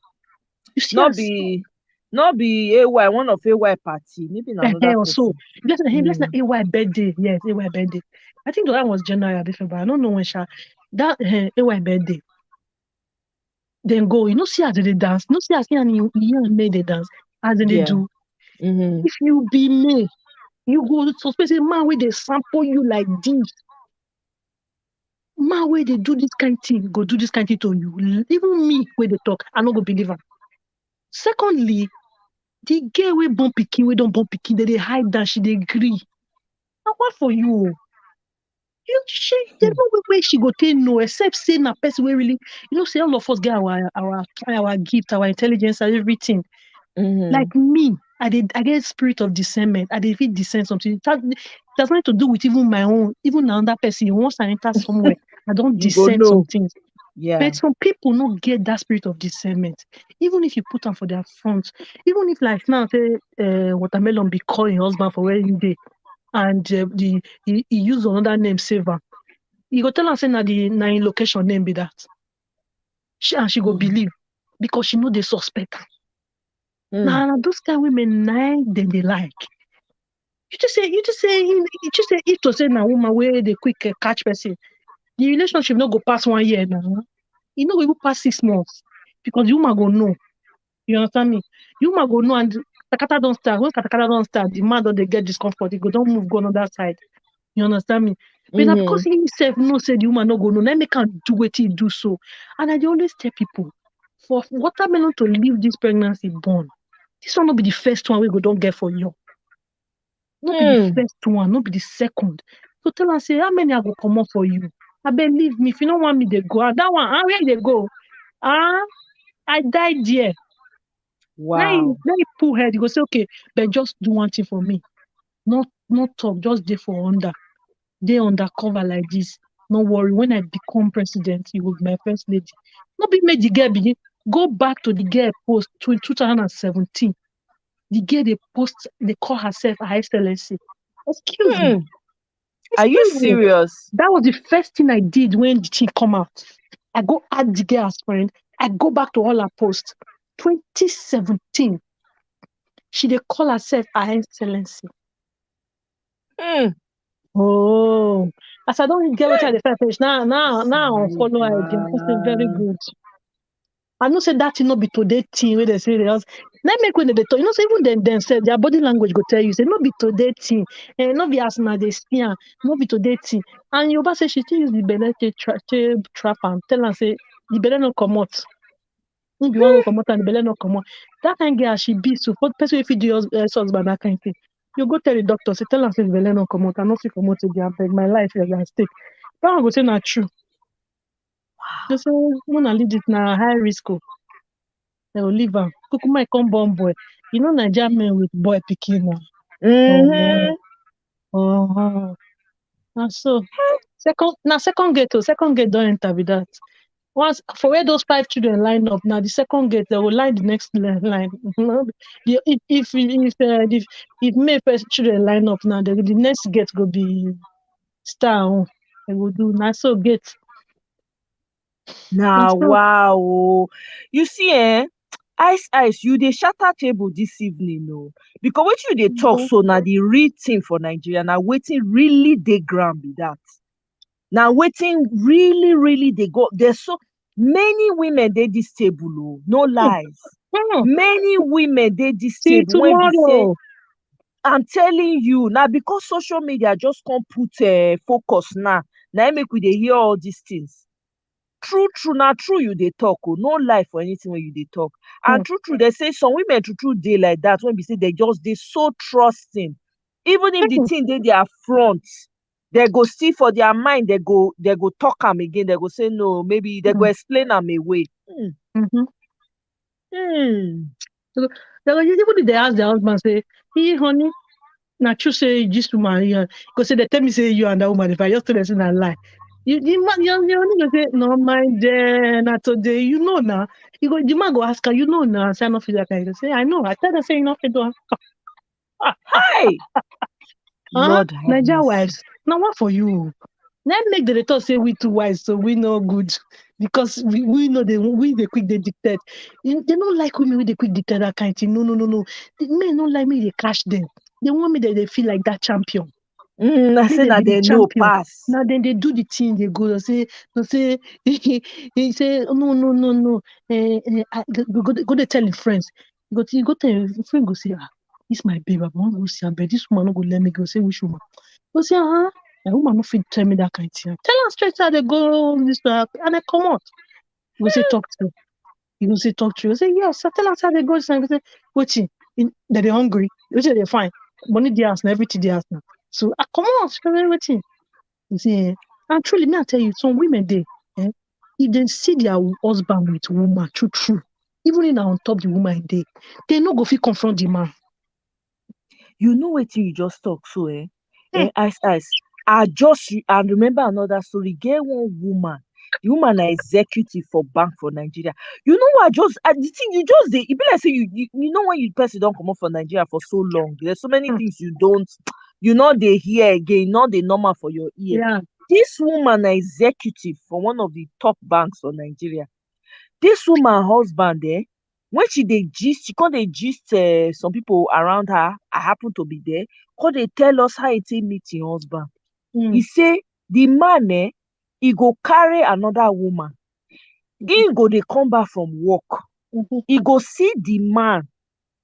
You see Not us be not be AY, one of AY party. Maybe na another or so. person. That's him. That's not Mm. AY birthday. Yes, AY birthday. I think that was January or February. I don't know when. That AY birthday. Then go. You know, see as they dance. You know, see as you made they dance. As they Yeah. do. Mm-hmm. If you be me, you go suspect say man where they sample you like this. Man where they do this kind of thing, go do this kind of thing to you. Even me where they talk, I not go believe am. Secondly, the girl wey born pikin wey don born pikin, they hide that she dey gree. Na what for you? They Hmm. no way wey she go take know except say na person wey really, say all of us get our gift, our intelligence and everything. Mm-hmm. Like me, I get spirit of discernment. I dey fit discern something. It has nothing to do with even my own, even another person. Once I enter somewhere, I don't You go discern some know. things. Yeah. But some people no get that spirit of discernment. Even if you put them for their front, even if like now say watermelon be calling husband for where you dey, and he use another name save am, you go tell her say na im location name be that. And she go Hmm. believe because she know they suspect am. Mm. Now those kind of women nine then they like. You just say if to say na woman where they quick catch person, the relationship no go pass 1 year now. E no go even pass 6 months because the woman go know. You understand me? The woman go know and katakata don't start. When katakata don't start, the man don't they get discomfort. He go don't move, go on that side. You understand me? But now because Mm-hmm. he himself no say the woman no go know, let me can do what he do so. And I dey always tell people for watermelon to leave this pregnancy born, this one no be the first one we go don't get for you. No be the Mm. first one, no be the second. So tell her say how many I go come up for you. I believe me, if you don't want me, they go. And that one, where they go? Ah, I died there. Wow. Now he pull head, he go say, okay, but just do one thing for me. Not talk, just dey for under. Dey undercover like this. No worry, when I become president, you will be my first lady. No be make the girl begin. Go back to the girl post to 2017. The girl they post, they call herself Her Excellency. Excuse me. Mm. Are you Excuse me. serious? That was the first thing I did when the thing come out. I go add the girl as friend. I go back to all her posts. 2017, she dey call herself Her Excellency. Mm. Oh, as I don't get what I dey finish. Now I follow her again. I say very Saliva. good. I know say that thing no be today thing where they say they just let make when they talk. You know, say even then say their body language go tell you say no be today thing, and no be as na they see am, no be today thing. And Yoruba say she still use the belle take trap am, tell am say the belle no comot. If you want to comot and the belle no comot. That kind girl as she be so for person if you do your husband that kind thing. You go tell the doctor, say tell am say the belle no comot, I no fit comot again, abeg my life is at stake. That one go say na true. They say una leave this na high risk. Oh. They will leave am. Kukuma come born boy. You know Naija men with boy pikin now. Oh, Mm-hmm. oh, and so second gate oh, second gate don't enter with that. Once for where those 5 children line up now, the second gate they will line the next line. If May first children line up now, the next gate go be star. Oh. They will do now so gate. And Now, so wow. Oh. You see, ice, you dey shatter table this evening, no. Because what you dey talk mhm, so now the real thing for Nigeria now waiting really dey ground be that. Now waiting really they go. There's so many women dey this table, oh, no mm, lies. mm, Many women dey this till table when be say tomorrow. I'm telling you now because social media just come put focus now. Now make we dey hear all these things. True na true you dey talk oh, no lie for anything when you dey talk. And Mm, true they say some women true dey like that when be say they just dey so trusting. Even if the mm, thing dey their front, they go still for their mind they go talk am again. They go say no, maybe they go mm, explain am away. Mm. mhm. Mm. So even if they ask their husband, say, hey, honey, na true say this woman here. Because say they tell me say you and that woman, if I just tell them say na lie. You only go say, no, my dear, not today. You know now. You go, the man go ask her, you know now. Say, I not feel like I say, I know. I tell them say you not feel do am. Hey, Huh? Lord have Niger mercy. wives. Now what for you? Let make the talk say we too wise, so we no good. Because we know they quick they dictate. They don't like women with the quick dictate that kind of thing. No. The men don't like me, they cash them. They want me that they feel like that champion. I Make say them na be the they know champion. pass. Now then they do the thing, they say, he say, oh, no. Go they tell his friends. Go tell your friend, go say, this my baby, I want to go see her, but this woman no go let me go say which woman. Go say, my woman no fit tell me that kind of thing. Tell her straight how they go this way, and I come out. You go say talk to you. You go say talk to you. Say yes. I tell her how they go. So I go say, waiting. That they hungry. You say they fine. Money they ask now, everything they ask now. So I come out. She say waiting. You see, and truly, me I tell you, some women they, if they see their husband with woman, true. Even in on top the woman they no go fit confront the man. You know wetin you just talk so Hmm, ice I remember another story. Get one woman, the woman na executive for bank for Nigeria. You know what? Just the thing you just dey e be like say you know when you person don comot for Nigeria for so long, there's so many hmm, things you don't you no dey hear again, no dey normal for your ear. yeah. This woman na executive for one of the top banks for Nigeria. This woman husband When she come dey gist some people around her. I happen to be there. Come dey tell us how e take meet im husband. He say the man he go carry another woman. He go dey come back from work. He go see the man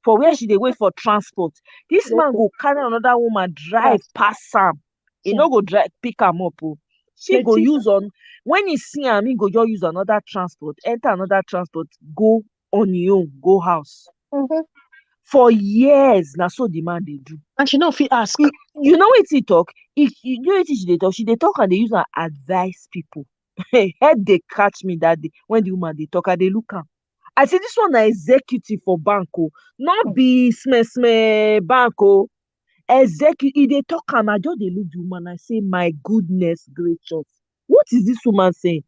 for where she dey wait for transport. This man go carry another woman drive pass am. He no go drive pick am up o. She go use on when he see am, he go just use another transport, enter another transport, go on him own, go house. For years, na so the man dey do. And she no fit ask. You know wetin he talk? You know wetin she dey talk? She dey talk and dey use am advise people. Head dey catch me that day when the woman dey talk. I dey look am. I say this one na executive for bank o, not be small bank o. Executive, e dey talk am. I just dey look the woman. I say, my goodness gracious, what is this woman saying?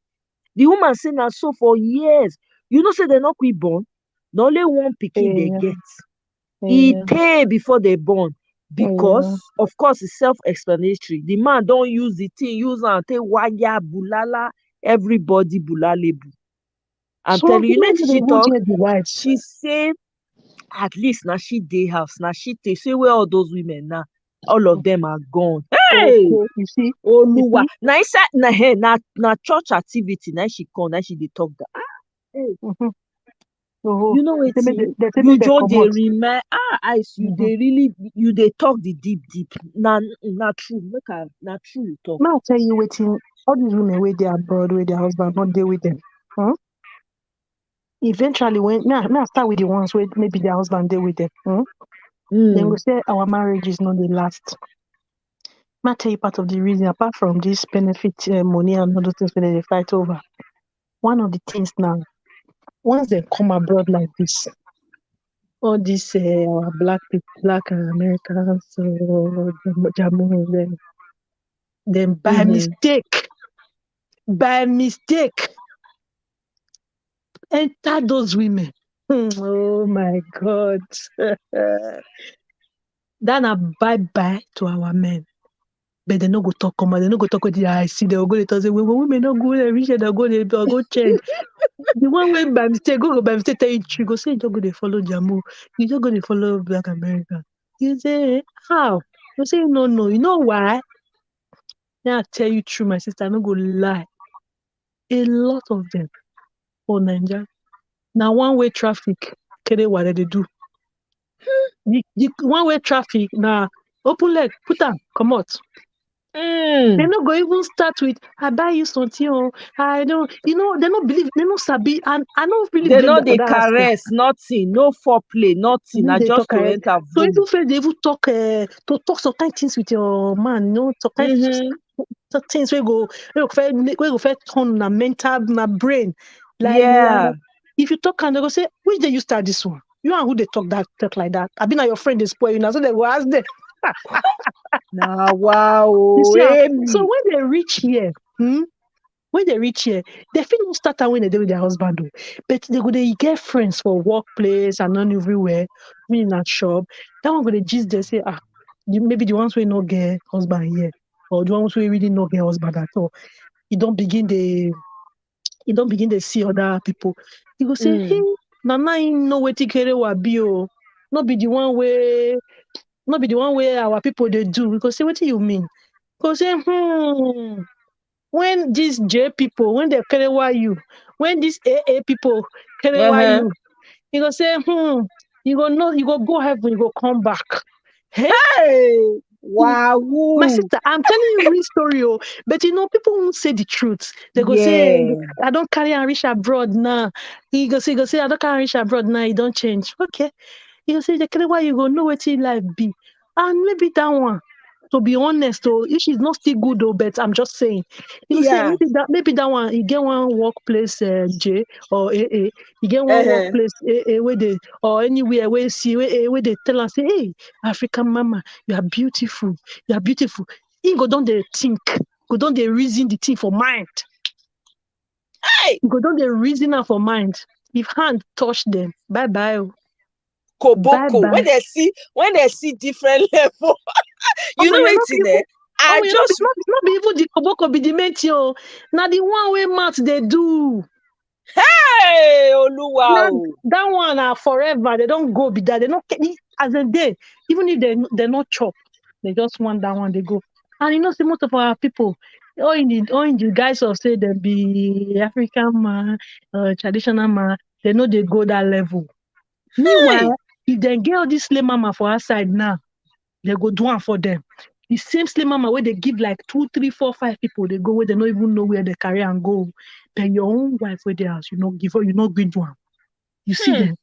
The woman say na so for years. You know say dem no quick born. Na only one pikin dey get. E tey before they born because of course it's self-explanatory. The man don use the thing, use am take wire bulala everybody bulalebu. I'm telling you, she talk. She say at least now she dey house. Now she take say where all those women now, all of them are gone. Hey, you see, Oluwa. Now inside na church activity. Now she come. Now she dey talk that. Hey. You know wetin? You just dey remind eyes. You dey really you talk the deep. Na true. Na true you talk. Now I tell you wetin. All these women wey dey abroad, wey their husband not dey with them. Eventually, when I start with the ones where maybe their husband dey with them. Then go say our marriage is not the last. May I tell you part of the reason, apart from this benefit money and other things that they fight over. One of the things now, once they come abroad like this, all these our black people, black Americans, Jamus, then by mistake, enter those women. Oh my God. Then a bye-bye to our men. But they no go talk, they no go talk with the I see they go to talk, say, when women not go, they reach, they go change. The one way by mistake, go by mistake, tell you go say, you just go to follow Jamu, you just go to follow Black America. You say, how? You say, no, you know why? Now I tell you true, my sister, I'm not go lie. A lot of them for Nigeria. Now one-way traffic, what they do. The one-way traffic, now open leg, put them, come out. They not go even start with, I buy you something, I don't, they don't believe, they don't sabi, and I don't really they blame know them. They caress, nothing, no foreplay, nothing. I just to enter. So even if they even talk to talk some kind things with your man, some things we go first turn na mental, na brain. Like if you talk and they go say, which day you start this one? You and who they talk like that? I been your friend is spoil you now, so they go ask them. Nah, wow. So when they reach here, they feel no start when they do with their husband, but they get friends for workplace and not everywhere, in that shop. That one go they gist, they say, maybe the ones who not get husband here, or the ones who really not get husband at all. You don't begin to see other people. You go say, hey, Nana, you know what will be, not be the one way our people they do. Because say, what do you mean? Because say, when these J people, when they carry you, when these AA people carry you, you go say, you go heaven, you go come back. Hey, wow. My sister, I'm telling you a real story, but people won't say the truth. They go say, I don't carry and reach abroad now. He go say, I don't carry and reach abroad now, it don't change. Okay. He go say, the carry you go know what your life be. And maybe that one, to be honest, if she's not still good, but I'm just saying. You say maybe that one, you get one workplace J or AA, you get one workplace AA where they or anywhere where you see where they tell us, say, hey, African mama, you are beautiful. You go down the think, go down the reason the thing for mind. Hey, go down the reason for mind. If hand touch them, bye. Koboko. Bye. When they see different level, you know what's in there. Not be even the koboko be the main thing. Now the one way math they do. Hey, Oluwa Now o. that one are forever. They don't go be that. They not as a day. Even if they're not chop, they just want that one. They go. And see most of our people, all in the guys of say they be African man, traditional man. They know they go that level. Hey. Meanwhile, if they get all this slave mama for outside now, they go do one for them. The same slave mama where they give like 2, 3, 4, 5 people, they go where they don't even know where they carry and go. But your own wife where they house, give her, you not good one. You see Hmm. them.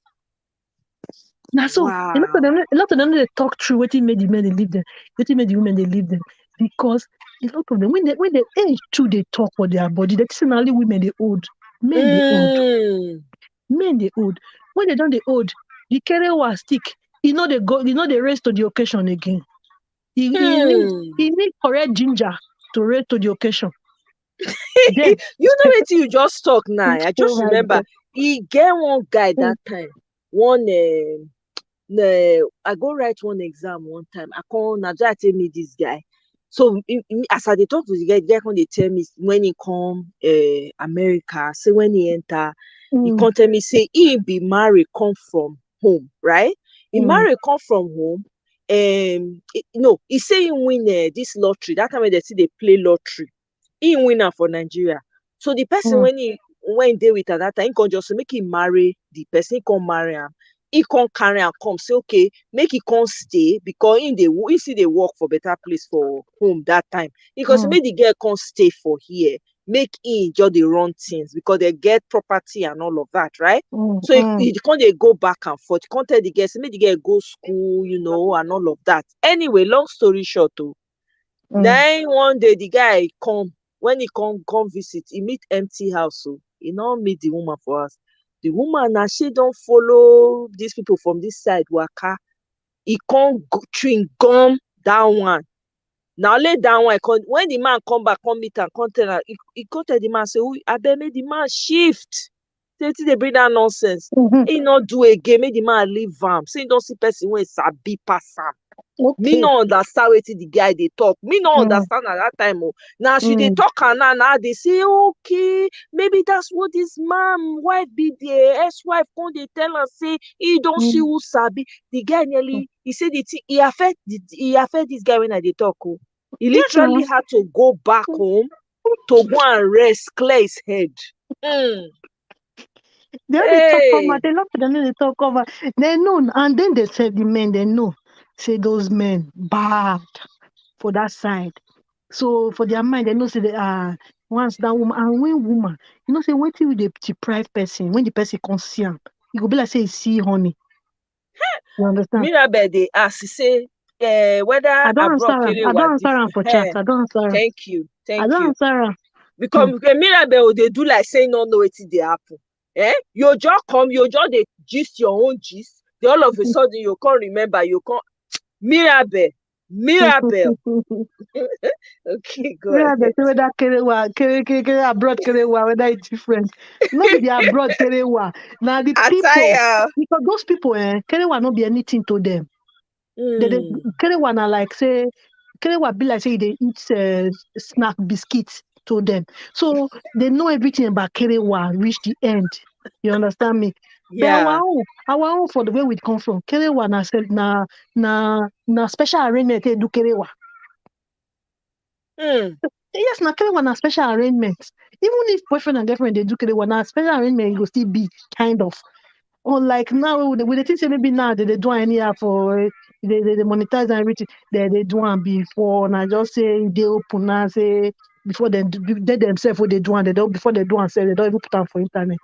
Now so Wow. a lot of them they talk through what made the men they leave them, what made the women they leave them. Because a lot of them when they age too, they talk for their body. That's only women they old. Men they old. Hmm. Men they old. When they don't they old, the carry stick. They go, they raise to the occasion again. He need Hmm. he need correct ginger to raise to the occasion. Then You know what you just talk now? I oh just my remember god. he get one guy Mm, that time. One I go write one exam one time. I call Naja tell me this guy. So as I dey talk to the guy come dey tell me when he come America, say when he enter, he mm, come tell me say he be married come from home, right? He mm, married come from home. No, he say he win this lottery. That time when they see they play lottery, he win am for Nigeria. So the person mm, when he dey with am that time, he come just say make he marry the person, he come marry am. He come carry am come say okay make he come stay because he still dey work for better place for home that time. He go say mm, make the girl come stay for here, make he just dey run things because they get property and all of that, right? mm, So mm, he come dey go back and forth. He come tell the girl say make the girl go school, and all of that. Anyway, long story short o, mm. na one day the guy come. When he come visit, he meet empty house o. He no meet the woman for house. The woman na she don follow these people from this side waka. He come chewing gum that one. Na only that one he come. When the man come back come meet am come tell am, he come tell the man say abeg make the man shift. Say wetin dey bring that nonsense. Mhm. He no do again, make the man leave am. Say he don see person wey sabi pass am. Me Okay. no understand wetin the guy dey talk. Me no Mm, understand at that time o. Na as you dey mm, talk am now I dey say okay maybe that's what this man wife be the ex-wife come dey tell am say he don see mm, who sabi. The guy mm. nearly he say the thing e affect this guy when I dey talk o. He Yes, literally now. had to go back home to go and rest, clear his head. um They only talk over. Hey. They love them. They talk over. They know, and then they say the men. They know. Say those men bad for that side. So for their mind, they know say they are once that woman and when woman, say when till the deprive person, when the person can see him, it go be like say he see honey. You understand? Mirabel dey ask say whether I don't answer abroad her. kele I was don't answer her for chat. different. I don't answer her. Thank you, I thank don't you. answer her. Because Hmm. Mirabel dey do like say e no know wetin dey happen. You just come, you just dey gist your own gist, then all of a sudden you come remember, you come Mirabel, Mirabel. Okay, go Yeah, they ahead. say whether Kerewa abroad Kerewa, whether it's different. Not be the abroad Kerewa. Now the people, Attire. because those people, Kerewa not be anything to them. They um Kerewa na like say Kerewa be like say they eat snack biscuits to them. So they know everything about Kerewa reach the end. You understand me? But yeah. our own for the way we come from, Kerewa na special arrangement they do Kerewa. um Yes, na Kerewa na special arrangement. Even if boyfriend and girlfriend they do Kerewa, na special arrangement it go still be kind of. Unlike now, with the things say maybe now they do anyhow for they monetize and everything. They do one before. And I just say they open now say before they themselves what they do and they don't before they do and say they don't even put them for internet.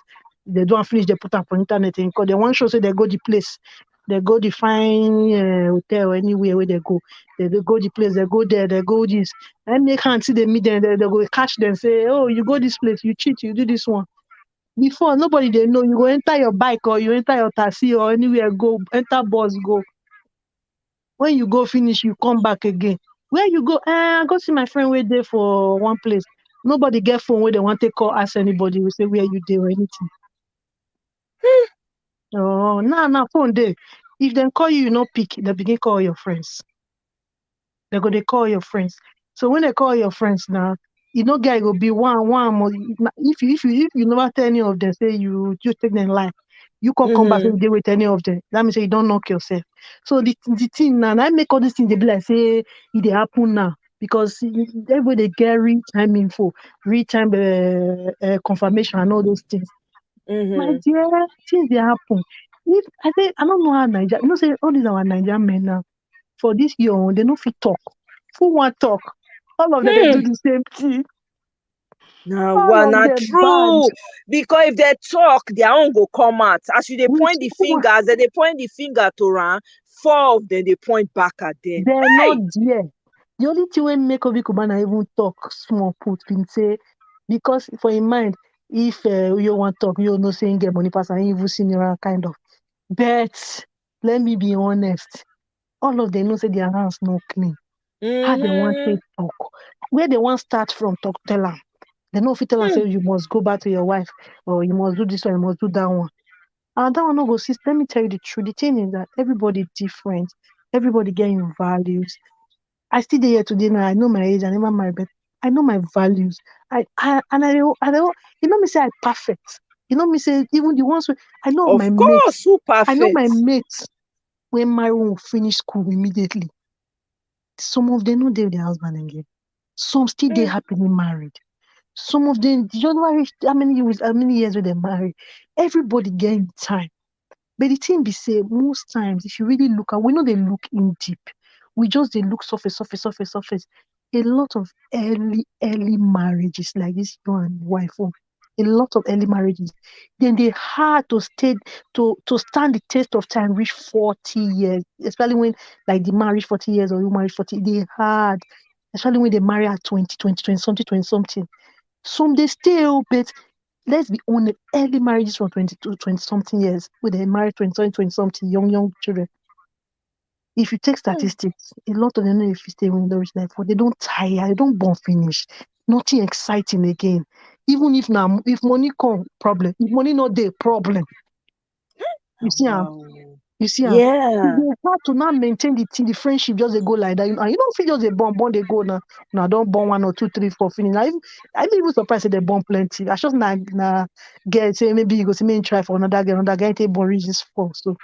They don't finish they put them for internet because they want show say they go the place. They go the fine hotel anywhere where they go. They go the place, they go there, they go this. And they can't see they meet them, they go catch them, say, oh, you go this place, you cheat, you do this one. Before nobody they know you go enter your bike or you enter your taxi or anywhere go enter bus go. When you go finish, you come back again. Where you go? Go see my friend wait there for one place. Nobody get phone where they want to call ask anybody. We say where you there or anything. Oh, nah, phone there. If they call you, you not pick. They begin call your friends. They go they call your friends. So when they call your friends now, You know, guy go be one more. If you never tell any of them, say you take them life, you can come back Mm-hmm. and deal with any of them. That means say you don't knock yourself. So the thing now, I make all these things they be like say it dey happen now because everybody they get real time info, real time confirmation and all those things. My Mm-hmm. dear, things they happen. If I say I don't know how Niger, you know say all these our Nigerian men now for this year they no fit talk. Who want talk? All of them they do Hmm. the same thing. Now, All well, of na them bad. true. Because if they talk, their own go come out. As you they Which point the one? fingers, they point the finger to Ram. Four of them they point back at them. They're not Hey. there. The only thing when make Obi Kubana even talk small put been say because for in mind if you want talk you know saying get money pass and even senior kind of. But let me be honest, all of them know say their hands no clean. How they want Mm-hmm. to talk, where they want start from talk tell them. They know if you tell them Hmm. say you must go back to your wife or you must do this or you must do that one. And that one no go sis. Let me tell you the truth. The thing is that everybody different. Everybody getting values. I still dey here today now. I know my age. I never married, but I know my values. I you know me say I perfect. You know me say even the ones I know Of my mates. course, who I know my perfect? mates when my own finish school immediately. Some of them no dey with their husband again. Some still dey Hmm. happily married. Some of them you don't know how many years with they married. Everybody getting time. But the thing be say most times if you really look at we know they look in deep. We just they look surface. A lot of early marriages like this you and wife oh, a lot of early marriages. Then they hard to stay to stand the test of time reach 40 years, especially when like the marriage 40 years or you marriage 40, they hard, especially when they marry at 20 something, 20 something. Some they stay, oh, but let's be honest, early marriages from 22, 20 something years, where they marry 20 something, young children. If you take Hmm. statistics, a lot of them know if you stay when they reach like four, they don't tire, they don't born finish. Nothing exciting again. Even if now, if money come, problem. If money not there, problem. You Ah, see, wow. you see, it's Yeah. dey hard to now maintain the thing, the friendship just dey go like that. And you don't feel just a born they go now. Now don't born one or two, three, four finish. I'm even surprised that they born plenty. I just na get say maybe you go see me try for another guy take born reach this four. So,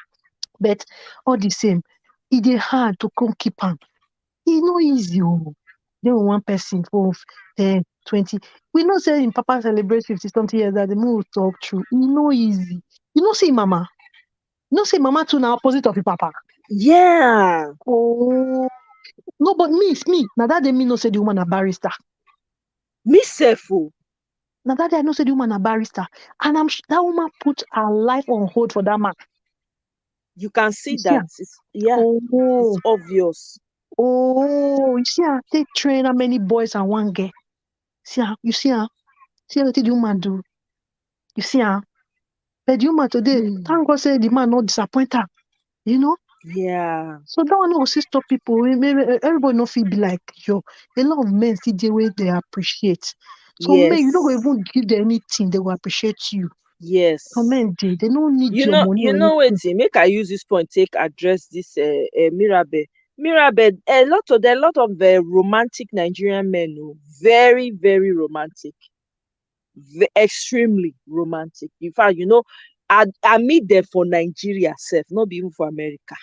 but all the same, it dey hard to come keep am. E no easy oh. Then one person for 10, 20. We know say in Papa celebrate 50 something years that the move talk true. E no easy. You know see mama. You know say mama too na opposite of your papa. Yeah. Oh, no, but me. Now that day me no say the woman a barrister. Me self, oh, Now that day I know say the woman a barrister, and that woman put her life on hold for that man. you can You see see that. her? Yeah, it's Oh, obvious. you see her? They train how many boys and one girl. See her? You see her? See what the woman do? You see her? But the woman today, Hmm. thank God say the man not disappoint her. You know? Yeah. So that one also stop people. Maybe everybody not feel be like yo. A lot of men see the way they appreciate. Some men you don't Yes. even give them anything, they will appreciate you. Some Yes. men they don't need your money You or know anything. wetin, make I use this point take address this Mirabe. Mirabe, a lot of romantic Nigerian men oh, very, very romantic. Extremely romantic. In fact, I meet them for Nigeria sef, not be even for America.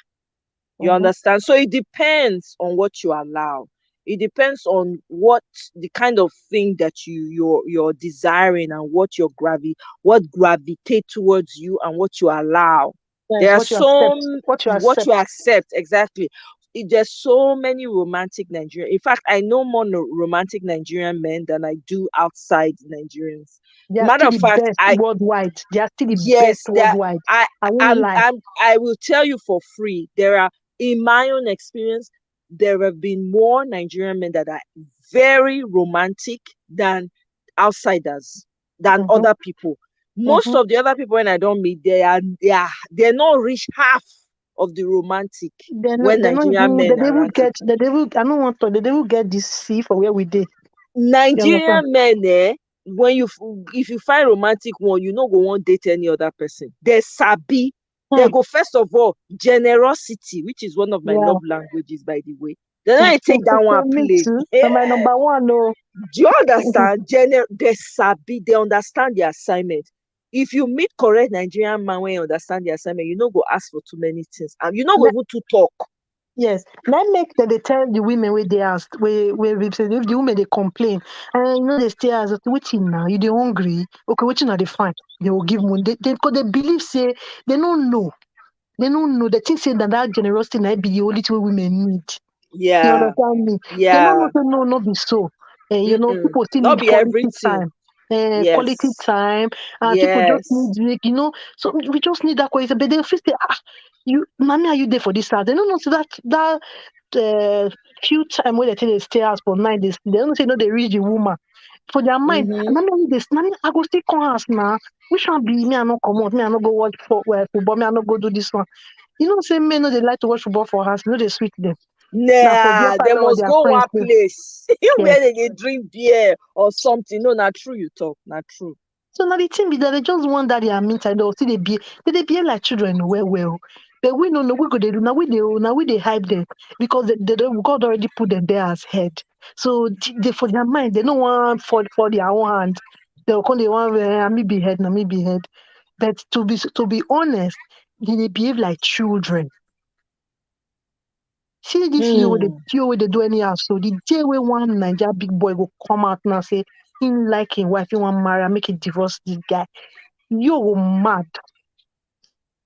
You Uh-huh. understand? So it depends on what you allow. It depends on what the kind of thing that you're desiring and what gravitate towards you and what you allow. Yes, There are what you accept. some What you what accept. you accept exactly. There's so many romantic Nigerian. In fact, I know more romantic Nigerian men than I do outside Nigerians. They are Matter still of the fact, best worldwide. They are still the best yes, that worldwide. I I won't lie. I will tell you for free. There are, in my own experience, there have been more Nigerian men that are very romantic than outsiders, than Mm-hmm, other people. Most mm-hmm. of the other people when I don't meet, they're not reach half of the romantic when They not Nigerian even men are romantic. they devil I don't want to they devil get this fee for where we did. You understand? Nigerian men, when if you find romantic one, you no go wan date any other person. They sabi. They Hmm. go first of all generosity, which is one of my Yeah. love languages, by the way. They don't take that one Me play. too. Yeah. My number one, no. Do you understand? They sabi, they understand the assignment. If you meet correct Nigerian man when you understand the assignment, you no go ask for too many things. And you no go even to talk. Yes, now make that they tell the women where they ask, where we say if the women they complain, and they stay as waiting now, you they hungry, okay, waiting are they fine, they will give money. Because they believe say they don't know, they think say that generosity might be the only thing women need. You Yeah. understand me? They don't know Yeah. say no, not be so. Mm-mm. People still Not need be everything. quality Yes. time, and people just Yes. need like, so we just need that quality. But they feel say, you, mommy, are you there for this house? They don't know so that few time when they tell they stay house for 9 days, they don't say no, they reach the woman. For their mind, Mm-hmm. mommy, are you this? Mommy, I go still come house now. Which one be me? I no come out. Me, I no go watch football. Me, I no go do this one. Say men no, they like to watch football for house. No, they sweet them. Now for their Nah, they partner or must their go friends, one place yes. where they drink beer or something. No, not true. You talk, not true. So now the thing be that they just want that they are mean time. They see they behave like children well. But we don't know we go they do now we they hype them because God already put them there as head. So they for their mind they don't want for their own hand. They'll call they want me be head, now me be head. But to be honest, they behave like children. See this Hmm. year where they do anyhow. So the day where one Niger big boy will come out now say him like him wife, he want marry, and make it divorce this guy. You go mad.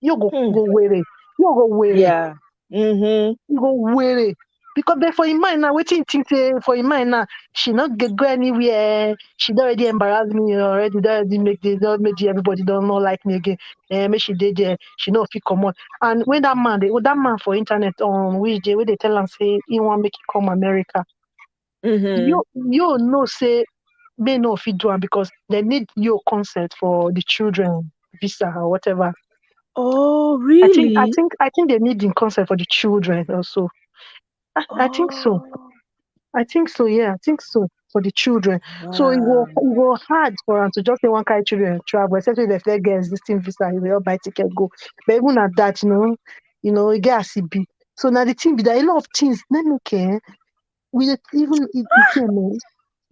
You Hmm. go wear it. You go wear it. Yeah. Mm-hmm. You go wear it. Because then for in mind now, waiting think say for in mind now, she not go anywhere. She don't already embarrass me already. Don't already make everybody don't not like me again. Make she did there. She no fit come on. And when that man for internet on which day where they tell am say he want make it come America. Mm-hmm. You know say may no fit do am because they need your consent for the children visa or whatever. Oh, I think I really? think I think they need the consent for the children also. I think so. Oh, I think so. Yeah, I think so for the children. So wow. it go hard for them to just say one kind of children travel, especially if they get existing visa, they all buy ticket go. But even at that, it get as it be. So now the thing be that a lot of things. Let me care. We even if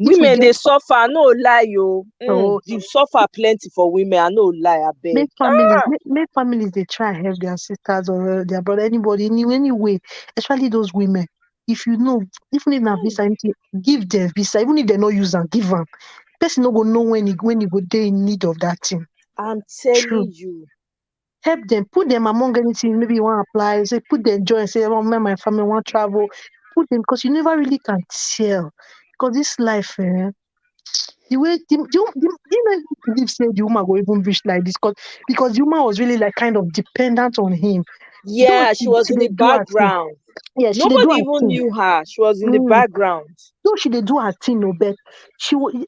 if we Women get they suffer, no lie, yo. oh You suffer plenty for women. I no lie, I beg. make families they try and help their sisters or their brother, anybody, any way, especially those women. If you know, even if na visa, empty, give them visa, even if they no use them, give them. Person no go know when he go dey in need of that thing. I'm True. telling you. Help them, put them among anything. Maybe you want to apply, say put them join, say, oh, my family want travel. Put them because you never really can tell. Because this life, the way the man believe say the woman go even reach like this because the woman was really like kind of dependent on him. Though Yeah, she was she in the dey do her thing. background. Yes, she dey do Nobody her even thing. knew her. She was in the Mm. background. Though she dey do her thing, no, but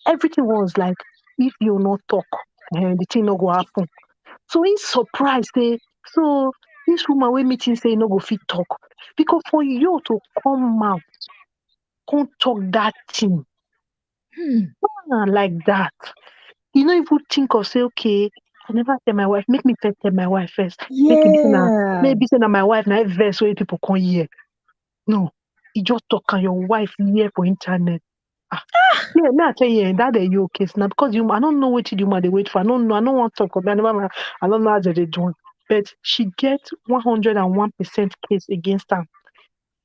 everything was like if you not talk, the thing no go happen. So he's surprised, so this woman wey meeting say no go fit talk because for you to come out, come talk that thing Hmm. like that. You know, if you think of say, okay, I never tell my wife, make me first tell my wife first. Make it be say na Yeah. maybe say na my wife na verse where people come hear. No, you just talk and your wife hear for internet. Ah, yeah, me I tell you, that day you okay now because you I don't know what you man they wait for. I don't know, I don't want to talk about I don't know how they do. But she get 101% case against her.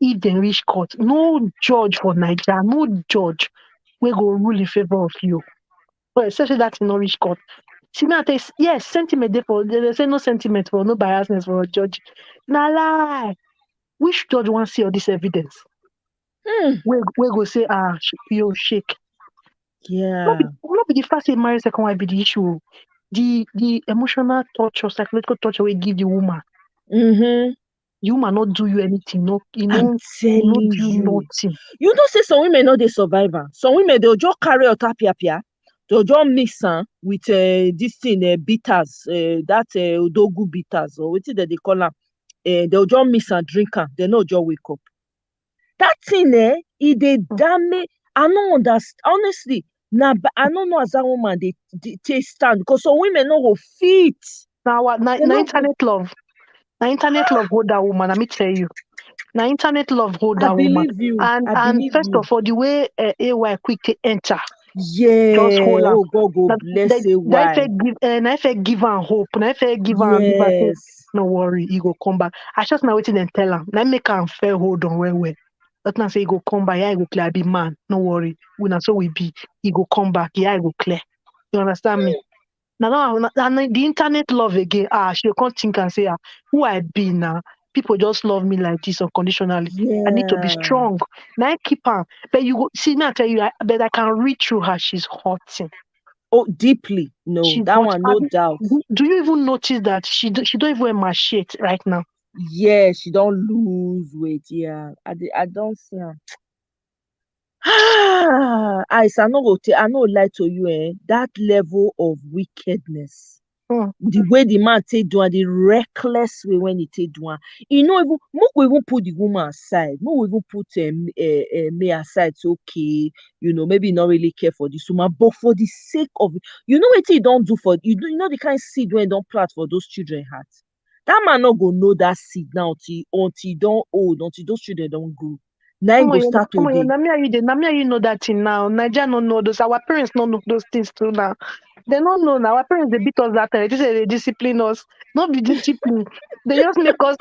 If they reach court, no judge for Nigeria, no judge will go rule in favor of you. But especially that in no reach court. See, me, I tell you, yes, sentiment there for they say no sentiment for no biasness for a judge. Na lie. Which judge want see all this evidence? Hmm. We go say you shake. Yeah. Not be the first say marriage second wife be the issue. The emotional torture, psychological torture we give the woman. Mm-hmm. The woman not do you anything. No, I'm you not telling do you. nothing. You know, say some women know they survive am. Some women they'll just carry out tapia. They'll just mix with this thing bitters, that odogu bitters or what they call them. They'll just mix and drink am. They no just wake up. That thing it dey damage. I no understand. Honestly, I no know as that woman they take stand because some women no go fit. Now what? They Na no go. internet love. Na internet love hold that woman. Let me tell you. Now internet love hold I that woman. believe you. I And believe first you. of all, the way AY quick to enter, just hold Yeah. her. Oh, God go That bless you. if I Why? give and if I give her hope, and if I give her say, Yes. no worry, he go come back. I just now waiting and tell her. Now make her fair hold on where. Let now say he go come back, yeah, he go clear, be man. No worry. We not so we be. He go come back, yeah, he go clear. You understand me? Now, the internet love again. She can't think and say, who I be now? People just love me like this unconditionally. I need to be Yeah. strong. Now I keep her. But you go, see me, I tell you, but I can read through her. She's hurting. Oh, deeply. No, She's that hot. one, no doubt. Do you even notice that she don't even wear my shit right now? Yeah, she don't lose weight. Yeah. I don't see her. I no go I no lie to you, that level of wickedness. Hmm. The way the man take do am, the reckless way when he take do am, e no even make we even put the woman aside, make we even put me aside say okay, maybe e no really care for this woman, but for the sake of wetin e don do for you know the kind seed wey e don plant for those children heart. That man no go know that seed now until e don old, until those children don grow, na im go start to dey. Na me and you know that thing now. Nigeria no know those. Our parents don't know those things too now. They don't know now. Our parents they beat us that time. They say they discipline us. Not be discipline. They just make us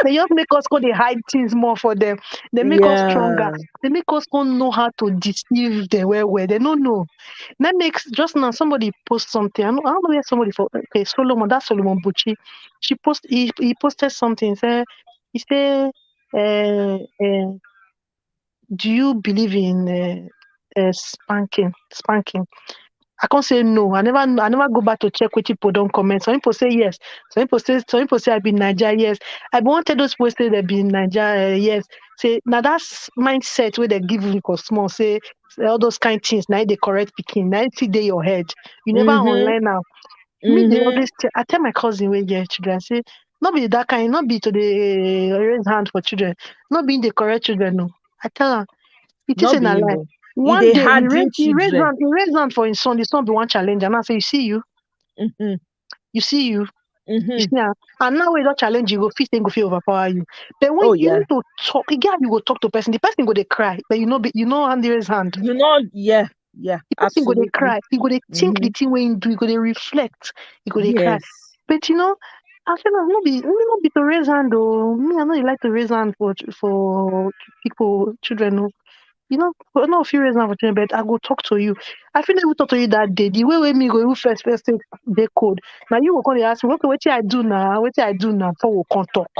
go they hide things more for them. They make us stronger. Yeah. They make us don't know how to deceive the where they don't know. That makes just now somebody post something. I don't know where somebody for okay, Solomon, that's Solomon Bucci. He posted something, say he say do you believe in spanking? I can't say no. I never go back to check which people don't comment. Some people say yes. Some people say I be in Nigeria, yes. I wanted those people say they be in Nigeria, yes. Say now that's mindset where they give you for small. Say all those kind of things. Now they correct picking. Now it's in your head. You never Mhm. online now. Me they Mhm. always I tell my cousin when get children, I say not be that kind, not be to the raise hand for children, not being the correct children. No, I tell her it No isn't be a him lie. o. E One dey day harden children. he raised hand for his son. The son be one challenge, and I say, Mhm. you see you Mhm. see am. And now we don't challenge you, go fit then go fit overpower you. But when Oh you yeah. need to talk, again you go talk to person. The person go they cry, but hand raise hand. Yeah, yeah, The person go they absolutely. cry. He go they think the Mhm. thing when he do. He go they reflect. He go they cry. Yes. But I feel like not be to raise hand though. Me, I know you like to raise hand for people, children. No. But not a few reasons for children, but I go talk to you. I feel like we talk to you that day. The way me go you first take the code. Now you will come and ask me, okay, what I do now, before we can talk.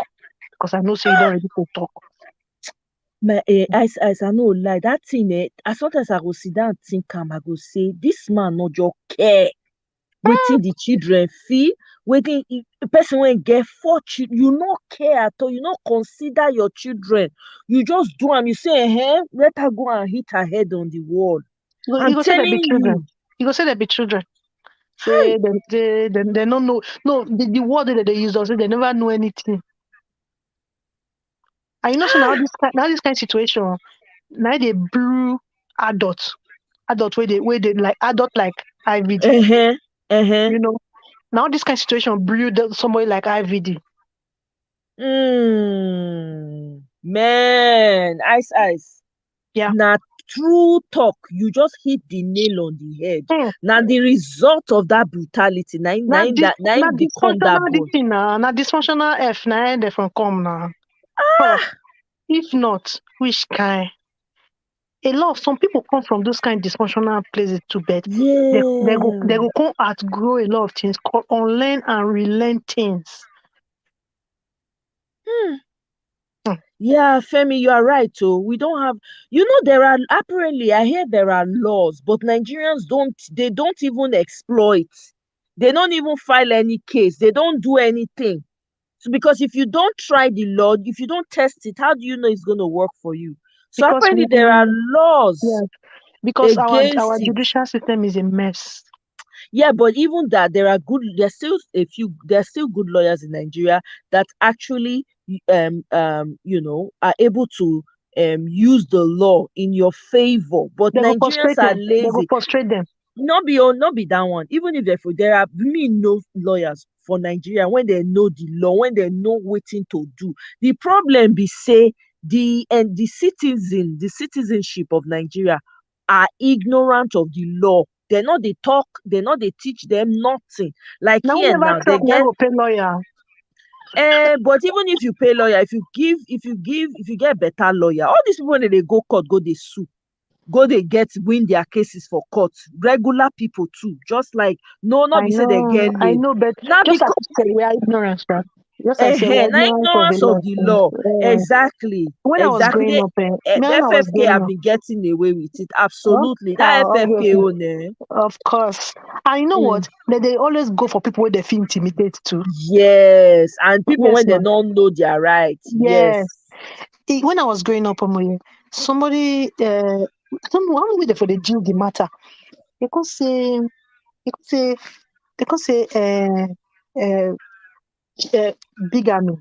Because I know say you don't ready to talk. As I no lie, that thing as sometimes I go sit down think am, I go say this man no just care wetin the children feel, wetin person wey get 4 children, you no care at all, you no consider your children, you just do am, you say let her go and hit her head on the wall. You I'm go say they be telling children. you. You go say they be children. Hi. Say they don't know. No, the word that they use also they never know anything. And so now this kind of situation, now they brew adults. Adult where they like adult like IVD. Uh-huh. Uh-huh. You know. Now this kind of situation brewed somebody like IVD. Man, ice. Yeah. Na true talk, you just hit the nail on the head. Hmm. Na the result of that brutality, na Na im become that dysfunctional this boy. thing na dysfunctional F na they from come now. Oh, if not, which kind? A lot of some people come from those kind of dysfunctional places to bed. They go Yeah. come outgrow a lot of things, unlearn and relearn things. Hmm. Hmm. Yeah, Femi, you are right. Oh, we don't have, there are apparently, I hear there are laws, but Nigerians they don't even exploit. They don't even file any case. They don't do anything. So, because if you don't try the law, if you don't test it, how do you know it's going to work for you? So Because apparently there are yeah, laws because our against it. judicial system is a mess. Yeah, but even that, there's still good lawyers in Nigeria that actually are able to use the law in your favor. But They go Nigerians frustrate are them. They go lazy. frustrate them Not be that one. Even if there are me no lawyers for Nigeria when they know the law, when they know wetin to do. The problem be say the citizenship of Nigeria are ignorant of the law. They no dey talk, they no dey teach them nothing. Like Now we here never now, tell they me I get go pay lawyer. but even if you pay lawyer, if you get better lawyer, all these people when they go court, go they sue, go they get win their cases for court. Regular people too, just like no, not be say they get I lane. know, but Now just like because you said, we are ignorant, right? Just like I said, we are na ignorant of a ignorance lot of of the things. law. Exactly, When I was exactly. growing up, me when I was FFK growing have up, been getting away with it. oh, Absolutely, that FFK obviously, own eh? of course. And you know Mm, what? They always go for people where they feel intimidate too. yes, and people Yes, when they man. don't know their rights. Yes. Yes. When I was growing up, somebody, I don't know how many for the deal the matter. They could say, they could say, they could say, uh, bigamy.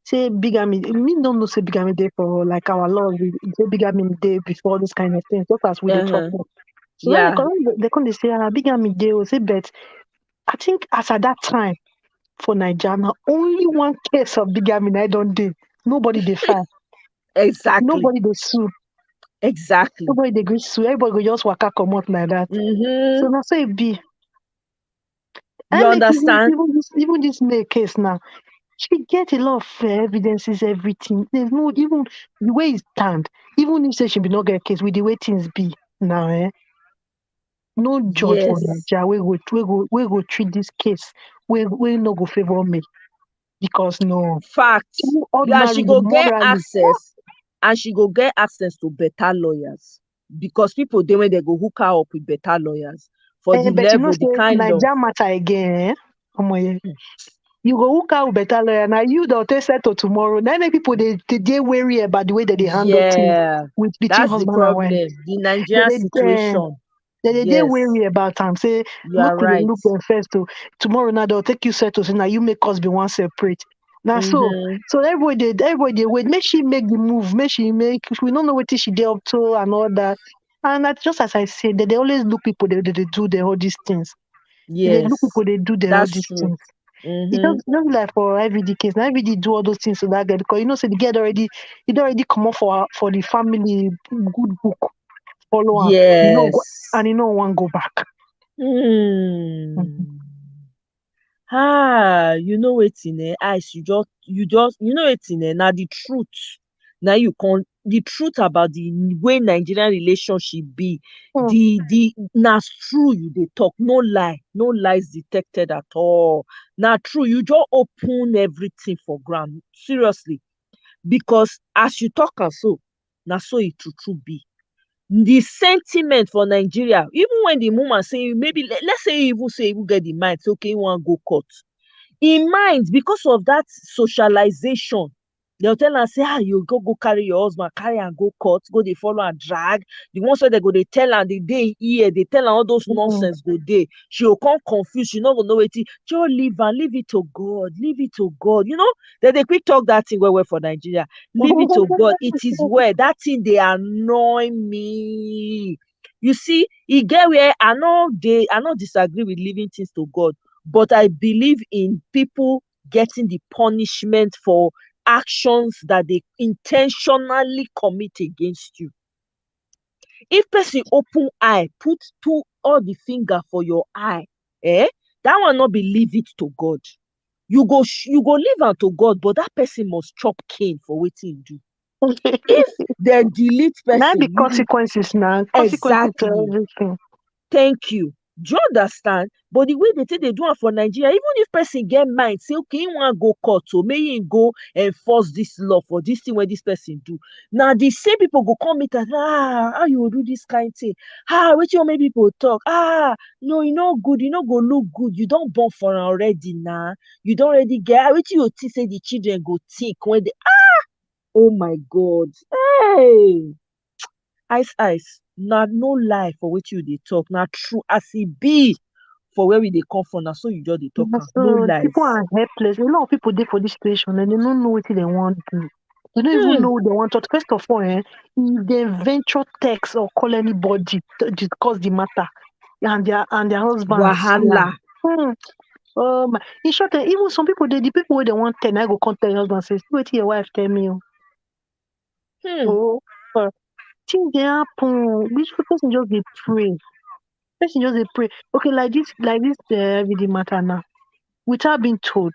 Say bigamy. Me don't know say bigamy day for like our laws. We say bigamy day before this kind of things. Just as we they talk. Uh-huh. Now. So now Yeah. they come they say bigamy day. We say but I think as at that time for Nigeria, now only one case of bigamy I don't do. Nobody they file. Exactly. Nobody they sue. Exactly. Nobody they agree sue. Everybody go just waka come out like that. So Mm-hmm. now say it be. I You make understand? even this May case now. She get a lot of evidences, everything. There's no even the way it stand. Even if say she be not get case with the way things be now, no judge for Yes. Nigeria we go treat this case we no go favor me because no Facts. even Yeah, she ordinarily go get morally access, and she go get access to better lawyers, because people dey when they go hook her up with better lawyers for the but you know level, the say kind of Nigeria matter again omo you go hook out better lawyer now you don't take settle tomorrow now make people they wary about the way that they handle things yeah, with between that's the husband and wife problem. The they Nigerian they situation. they Yes, worry about am say you make are we dey right. look dem first o tomorrow now they'll take you settle say na you make us be one separate na Mm-hmm. so everybody dey wait make she make the move make she make we no know wetin she dey up to and all that and that just as I say they dey always look people they do the all these things they dey look Yes, people they do the all that's these true. things it Mm-hmm. just like for IVD case na IVD do all those things to that girl because you know say the girl already it already comot for the family good book follow am you know go Yes. and you no wan go back. Mhm. Hmm. You know wetin eyes, you know wetin na the truth. Na you con the truth about the way Nigerian relationship be. Mm. The na true you dey talk, no lie, no lies detected at all. Na true, you just open everything for ground, seriously, because as you talk am so, na so e true true be. The sentiment for Nigeria, even when the woman say maybe let's say even say even get the mind say okay, you wan go court, in mind because of that socialization, they'll tell am say you go carry your husband, carry am go court, go dey follow am drag. The ones wey dey go dey tell am, the dey ear dey tell am all those Mm. nonsense go dey, she go come confuse, she no go know wetin. Just leave am, leave it to God, leave it to God, dem dey quick talk that thing well well for Nigeria. Leave it to God, it is well. That thing dey annoy me. You see, e get where I no disagree with leaving things to God, but I believe in people getting the punishment for actions that they intentionally commit against you. If person open eye, put all the finger for your eye, that one no be leave it to God. You go leave am to God, but that person must chop cane for wetin e do. If dem delete Now person, be consequences now. Consequences to exactly. everything. Thank you. Do you understand? But the way they take dey do am for Nigeria, even if person get mind say okay, he wan go court o, make him go enforce this law for this thing wey this person do. Na the same people go come meet am, how you go do this kind thing? Wetin you wan make people talk? No, e no good, e no go look good. You don born for am already na. You don already get wetin you think say the children go think when they oh my God. Hey! Ice na no lie for wetin you dey talk, na true as e be for where we dey come from, na so you just dey talk Yeah, am, no so people lies. are helpless. A lot of people there for this situation and they don't know what they want to do. They don't even um know what they want to. First of all, if they venture text or call anybody to discuss the matter and their husband see Wahala. am. Hmm. Oh my. In short, even some people, the people where they want 10, I go contact your husband and say, see what your wife tell me. Oh." Hmm. Oh, uh, things dey happen. Which person just dey pray. Person just dey pray. Okay, like this everyday matter now, without being told.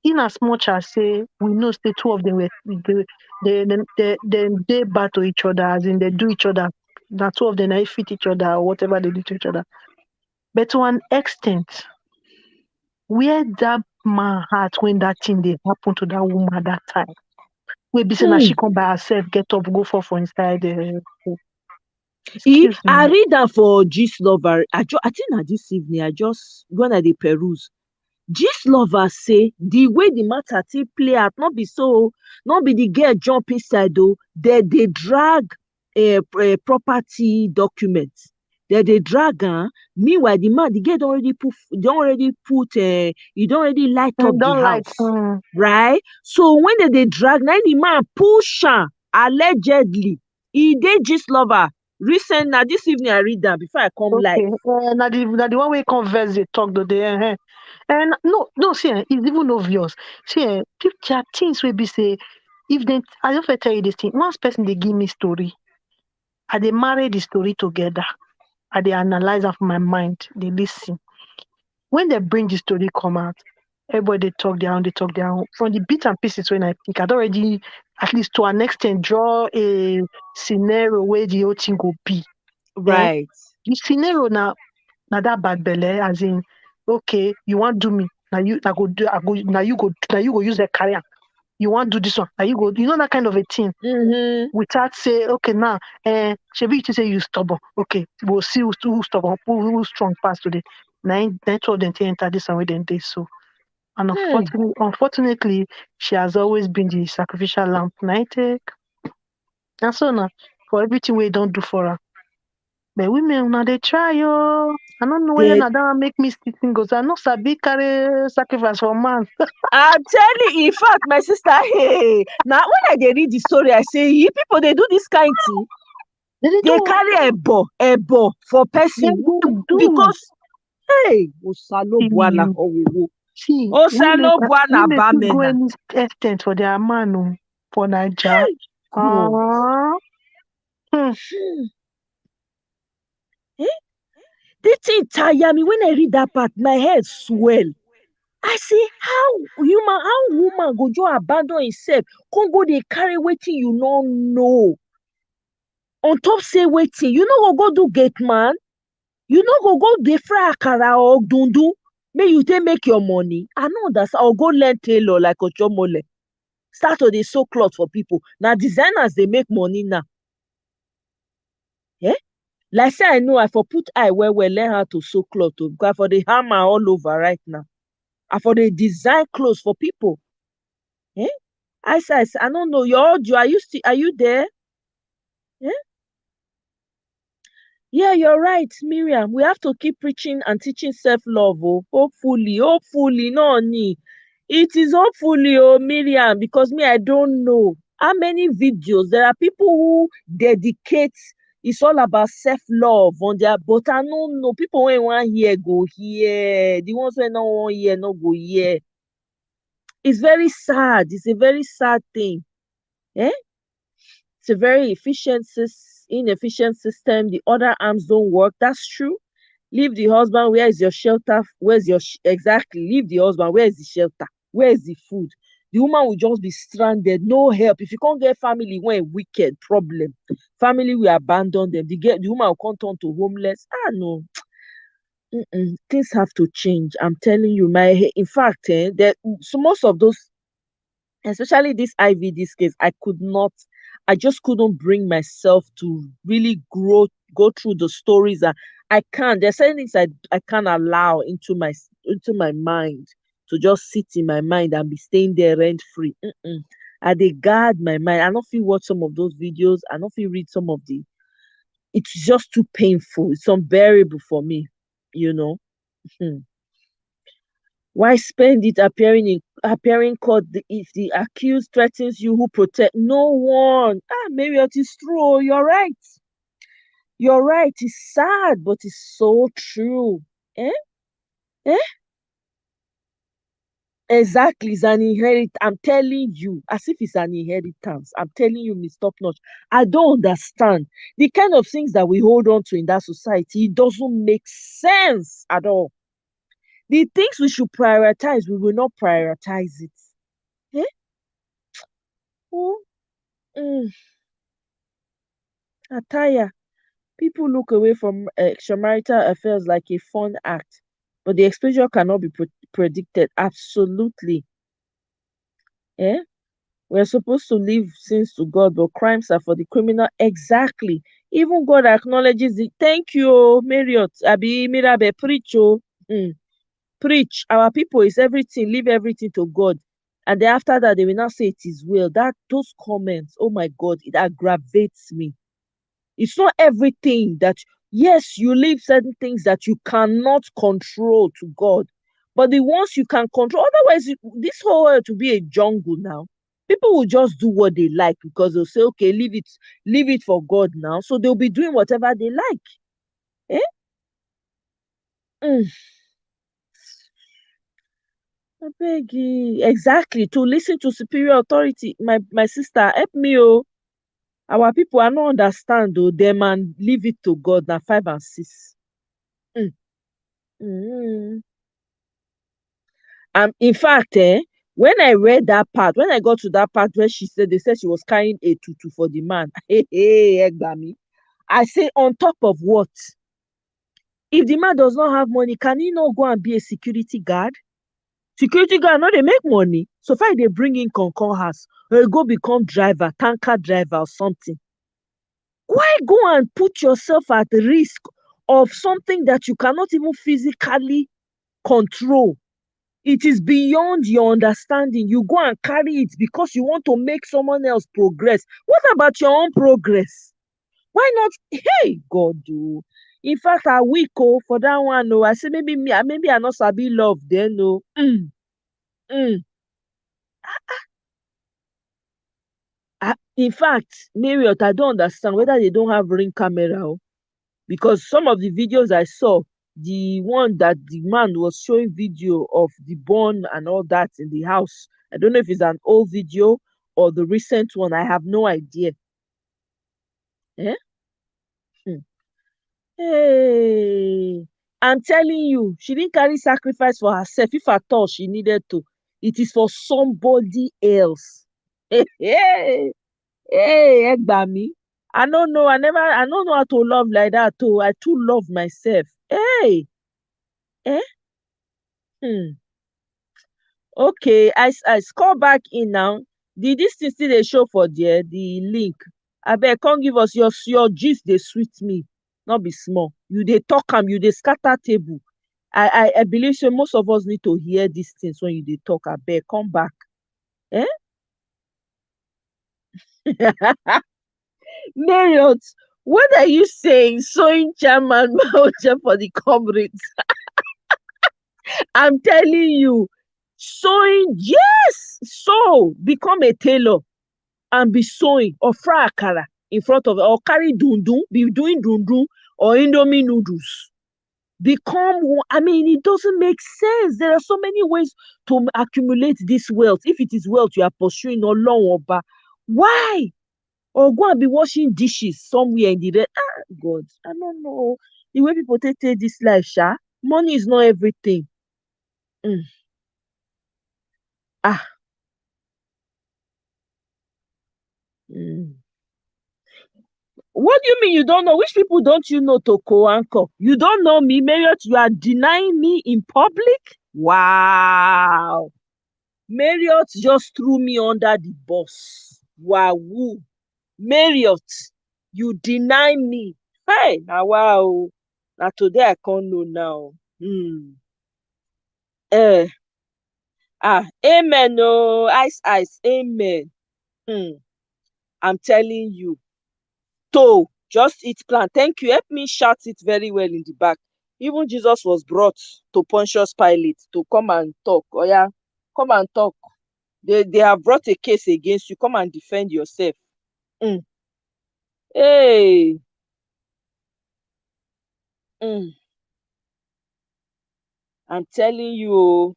In as much as say we know say two of them were they bad to each other, as in they do each other. That two of them they fit each other or whatever they do to each other. But to an extent, where that man heart when that thing they happen to that woman at that time. We be saying that she Hmm. come by herself, get up, go for inside the If excuse I me. read that for Gist Lover, I think na this evening I just when I dey peruse. Gist Lover say the way the matter take play out not be so, not be the girl jump inside though. They drag a property documents. They drag am. Meanwhile, the girl don already put he don already light up And the don't like house, right? So when they drag, na the man push am allegedly. E dey Gist Lover recent na this evening I read am before I come live. okay. Now the one way converse they talk though they and no see it's even obvious. See there are things will be say if they I just tell you this thing. Once person they give me story, I they marry the story together. I they analyze am for my mind, they listen. When they bring the story come out, everybody they talk their own. From the bits and pieces when I think I'd already at least to an extent draw a scenario where the whole thing go be. Eh? Right. The scenario now that bad belly as in okay, you want do me. Now you I go do I go now you go use a carrier. You want do this one. Now you go you know that kind of a thing. Mm-hmm. Without say, okay now, Shebi you say you stubborn. Okay, we'll see who stubborn, who strong past today. Nine two of them take enter this and with them day so. And Hmm. unfortunately, she has always been the sacrificial lamb. Nine take. And so now, for everything we don't do for her. But women now they try yo. I don't know whether They now that make me still single. So I know sabi carry sacrifice for man. I'm telling you, in fact, my sister, hey, now when I dey read the story, I say, you people they do this kind thing. They dey They do. carry a ball for They person go do. because hey, Osalo Buana See, Owowo, see, Osalo Buana women still go Bamena. any extent for their man for Naija. Hey, God. Ah, hmm. Hmm. Eh? The thing tire me when I read that part, my head swell. I say, how woman go just abandon himself, come go dey carry wetin you no know. On top say wetin you no go do gate man, you no go dey fry akara or dundun make you take make your money. I no understand. Or go learn tailor like Ochomole, start to dey sew cloth for people. Na designers dey make money now. Eh? Like say I know I for put eye well well learn how to sew cloth o, because I for dey hammer all over right now. I for dey design clothes for people. Eh? I no know your audio, are you there? Eh? Yeah, you're right, Miriam. We have to keep preaching and teaching self-love. Oh, hopefully, no need. It is hopefully, oh, Miriam, because me, I don't know how many videos. There are people who dedicate. It's all about self-love on their, but I don't know. People when want hear go hear. The ones when no want hear no go hear. It's very sad. It's a very sad thing. Eh? It's a very inefficient system. The other arms don't work. That's true. Leave the husband. Where is your shelter? Where's your exactly? Leave the husband. Where is the shelter? Where is the food? The woman will just be stranded, no help. If you can't get family, when wicked problem, family will abandon them. The woman will come turn to homeless. Ah no, things have to change. I'm telling you, in fact, so most of those, especially this IVD's case, I just couldn't bring myself to really go through the stories. And I can't. There's certain things I can't allow into my mind to just sit in my mind and be staying there rent free. I dey guard my mind. I don't feel watch some of those videos. I don't feel read some of the. It's just too painful. It's unbearable for me. You know. Hmm. Why spend it appearing court if the accused threatens you? Who protect? No one. Ah, Marriott is true. Oh, you're right. You're right. It's sad, but it's so true. Eh? Eh? Exactly, it's an inherit. I'm telling you, as if it's an inheritance. I'm telling you, Miss Top Notch. I don't understand the kind of things that we hold on to in that society. It doesn't make sense at all. The things we should prioritize, we will not prioritize it. Eh? Oh, mm, attire. People look away from extramarital affairs like a fun act, but the exposure cannot be predicted. Absolutely. Eh? We're supposed to leave sins to God, but crimes are for the criminal. Exactly. Even God acknowledges it. Thank you, oh, Marriott. Abi Mirabe, preach, oh. Mm. Preach. Our people is everything. Leave everything to God. And then after that, they will not say it is well. Those comments, oh my God, it aggravates me. It's not everything that, yes, you leave certain things that you cannot control to God, but the ones you can control. Otherwise, this whole world will be a jungle now. People will just do what they like because they'll say, okay, leave it for God now. So they'll be doing whatever they like. Eh? Mm, I beg you. Exactly. To listen to superior authority. My sister, help me, oh. Our people are not understand though. Them and leave it to God now 5 and 6. Mm. Mm. In fact, when I read that part, when I got to that part where they said she was carrying a tutu for the man, hey, hey, Egbami, I say, on top of what? If the man does not have money, can he not go and be a security guard? Security guard, no, they make money. So far, they bring in concon house, or go become driver, tanker driver or something. Why go and put yourself at risk of something that you cannot even physically control? It is beyond your understanding. You go and carry it because you want to make someone else progress. What about your own progress? Why not? Hey, God, do. In fact, I weak for that one. No, I say maybe I not sabi love then. No. Mm. In fact, Marriott, I don't understand whether they don't have ring camera. Because some of the videos I saw, the one that the man was showing video of the born and all that in the house. I don't know if it's an old video or the recent one. I have no idea. Eh? Hmm. Hey, I'm telling you, she didn't carry sacrifice for herself. If at all she needed to, it is for somebody else. Hey, hey, hey, Egbami. I don't know. I don't know how to love like that too. I too love myself. Hey, eh? Hmm. Okay, I scroll back in now. This thing still dey show for there, the link. Abeg come give us your gist dey sweet me, no be small. You dey talk am, you dey scatter table. I believe say most of us need to hear these things when you dey talk. Abeg come back. Eh? Marriott, what are you saying? Sewing chairman voucher for the comrades. I'm telling you, sewing, yes, so become a tailor and be sewing or fry akara in front of or carry dundun, be doing dundun or indomie noodles. Become one. I mean, it doesn't make sense. There are so many ways to accumulate this wealth. If it is wealth you are pursuing or long or bad, why? Or go and be washing dishes somewhere in the God, I don't know. The way people take this life, sha, money is not everything. Mm. Ah. Mm. What do you mean you don't know? Which people don't you know to co-anchor? You don't know me, Marriott. You are denying me in public? Wow. Marriott just threw me under the bus. Wow. Marriott, you deny me. Hey, now wow. Now today I can't know now. Hmm. Eh. Amen. Oh, ice. Amen. Hmm. I'm telling you. To just eat plant. Thank you. Help me shout it very well in the back. Even Jesus was brought to Pontius Pilate to come and talk. Oh yeah, come and talk. They have brought a case against you. Come and defend yourself. Mm. Hey. Mm. I'm telling you. Oh,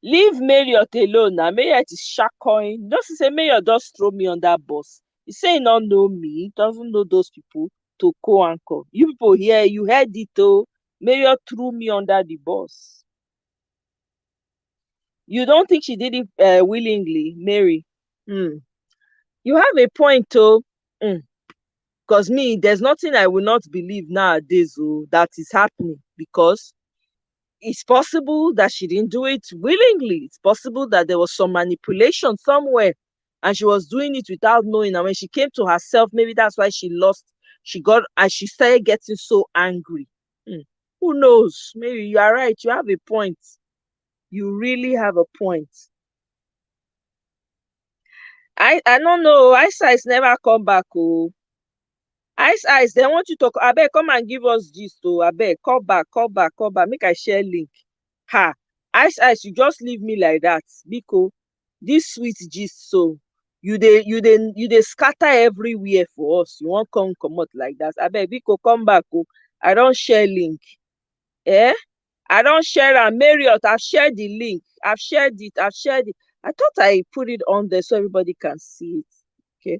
Leave Marriott alone now. Marriott is shackling. Just say Marriott just throw me on that bus. He say he not know me. He doesn't know those people to co-anchor. You people here, you heard it oh. Marriott threw me under the bus. You don't think she did it willingly, Mary? Hmm. You have a point oh. Because me, there's nothing I will not believe nowadays oh, that is happening because it's possible that she didn't do it willingly. It's possible that there was some manipulation somewhere and she was doing it without knowing. And when she came to herself, maybe that's why she lost. She got and she started getting so angry. Hmm. Who knows? Maybe you are right. You have a point. You really have a point. I don't know. Eyesight never come back. Oh, eyes. They want you to. Abeg, come and give us gist. Oh, abeg, call back, call back, call back. Make I share link. Ha! Ice, you just leave me like that biko this sweet gist so you dey scatter everywhere for us. You wan come comot like that. Abeg biko come back oh. I don share link. I don share am. Marriott, I've shared the link. I've shared it. I thought I put it on there so everybody can see it.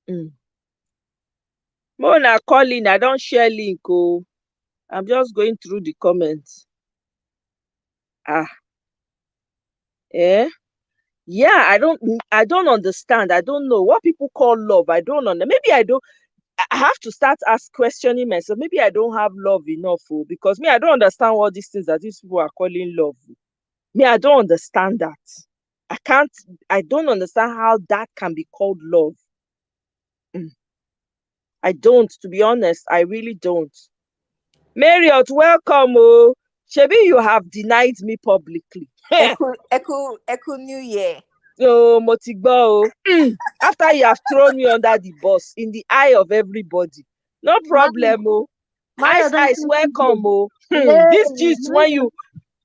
Okay. More una call in. I don share link oh. I'm just going through the comments. Ah. eh Yeah, I don't understand. I don't know what people call love. I don't know. Maybe I don't. I have to start questioning myself. Maybe I don't have love enough, oh, because me, I don't understand what these things that these people are calling love. Me, I don't understand that. I can't. I don't understand how that can be called love. Mm, I don't. To be honest, I really don't. Marriott, welcome. Oh, Shebi, you have denied me publicly. Echo New Year. So mo ti gbọ́ o. After you have thrown me under the bus in the eye of everybody, no problem o. Ice, welcome o. This gist when you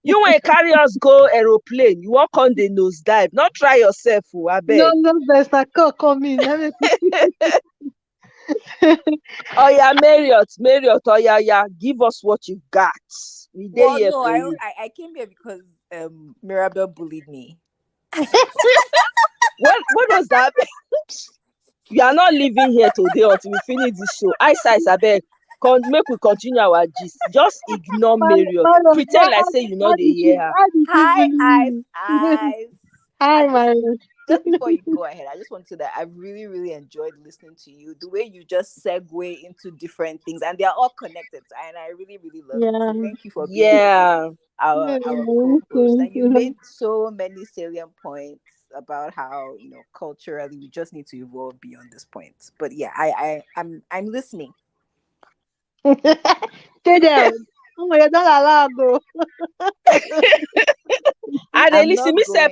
wan carry us go aeroplane, you wan come dey nose dive. No try yourself o, abeg. No, there's a call coming. Oya Marriott, oya, give us what you got. We dey here for you. I came here because Mirabel bullied me. What does that mean? You are not leaving here today until we finish this show. Ice, abeg, make we continue our gist. Just ignore Marriott. Pretend like say you no dey hear her. Hi, Eyes. Hi, Marius. Just before you go ahead, I just want to say that I really, really enjoyed listening to you. The way you just segue into different things, and they are all connected, and I really, really love it. So thank you for being our co-host. And you made so many salient points about how culturally we just need to evolve beyond this point. But yeah, I'm listening. Stay there. Oh my God, not allowed though. I dey listen me sef.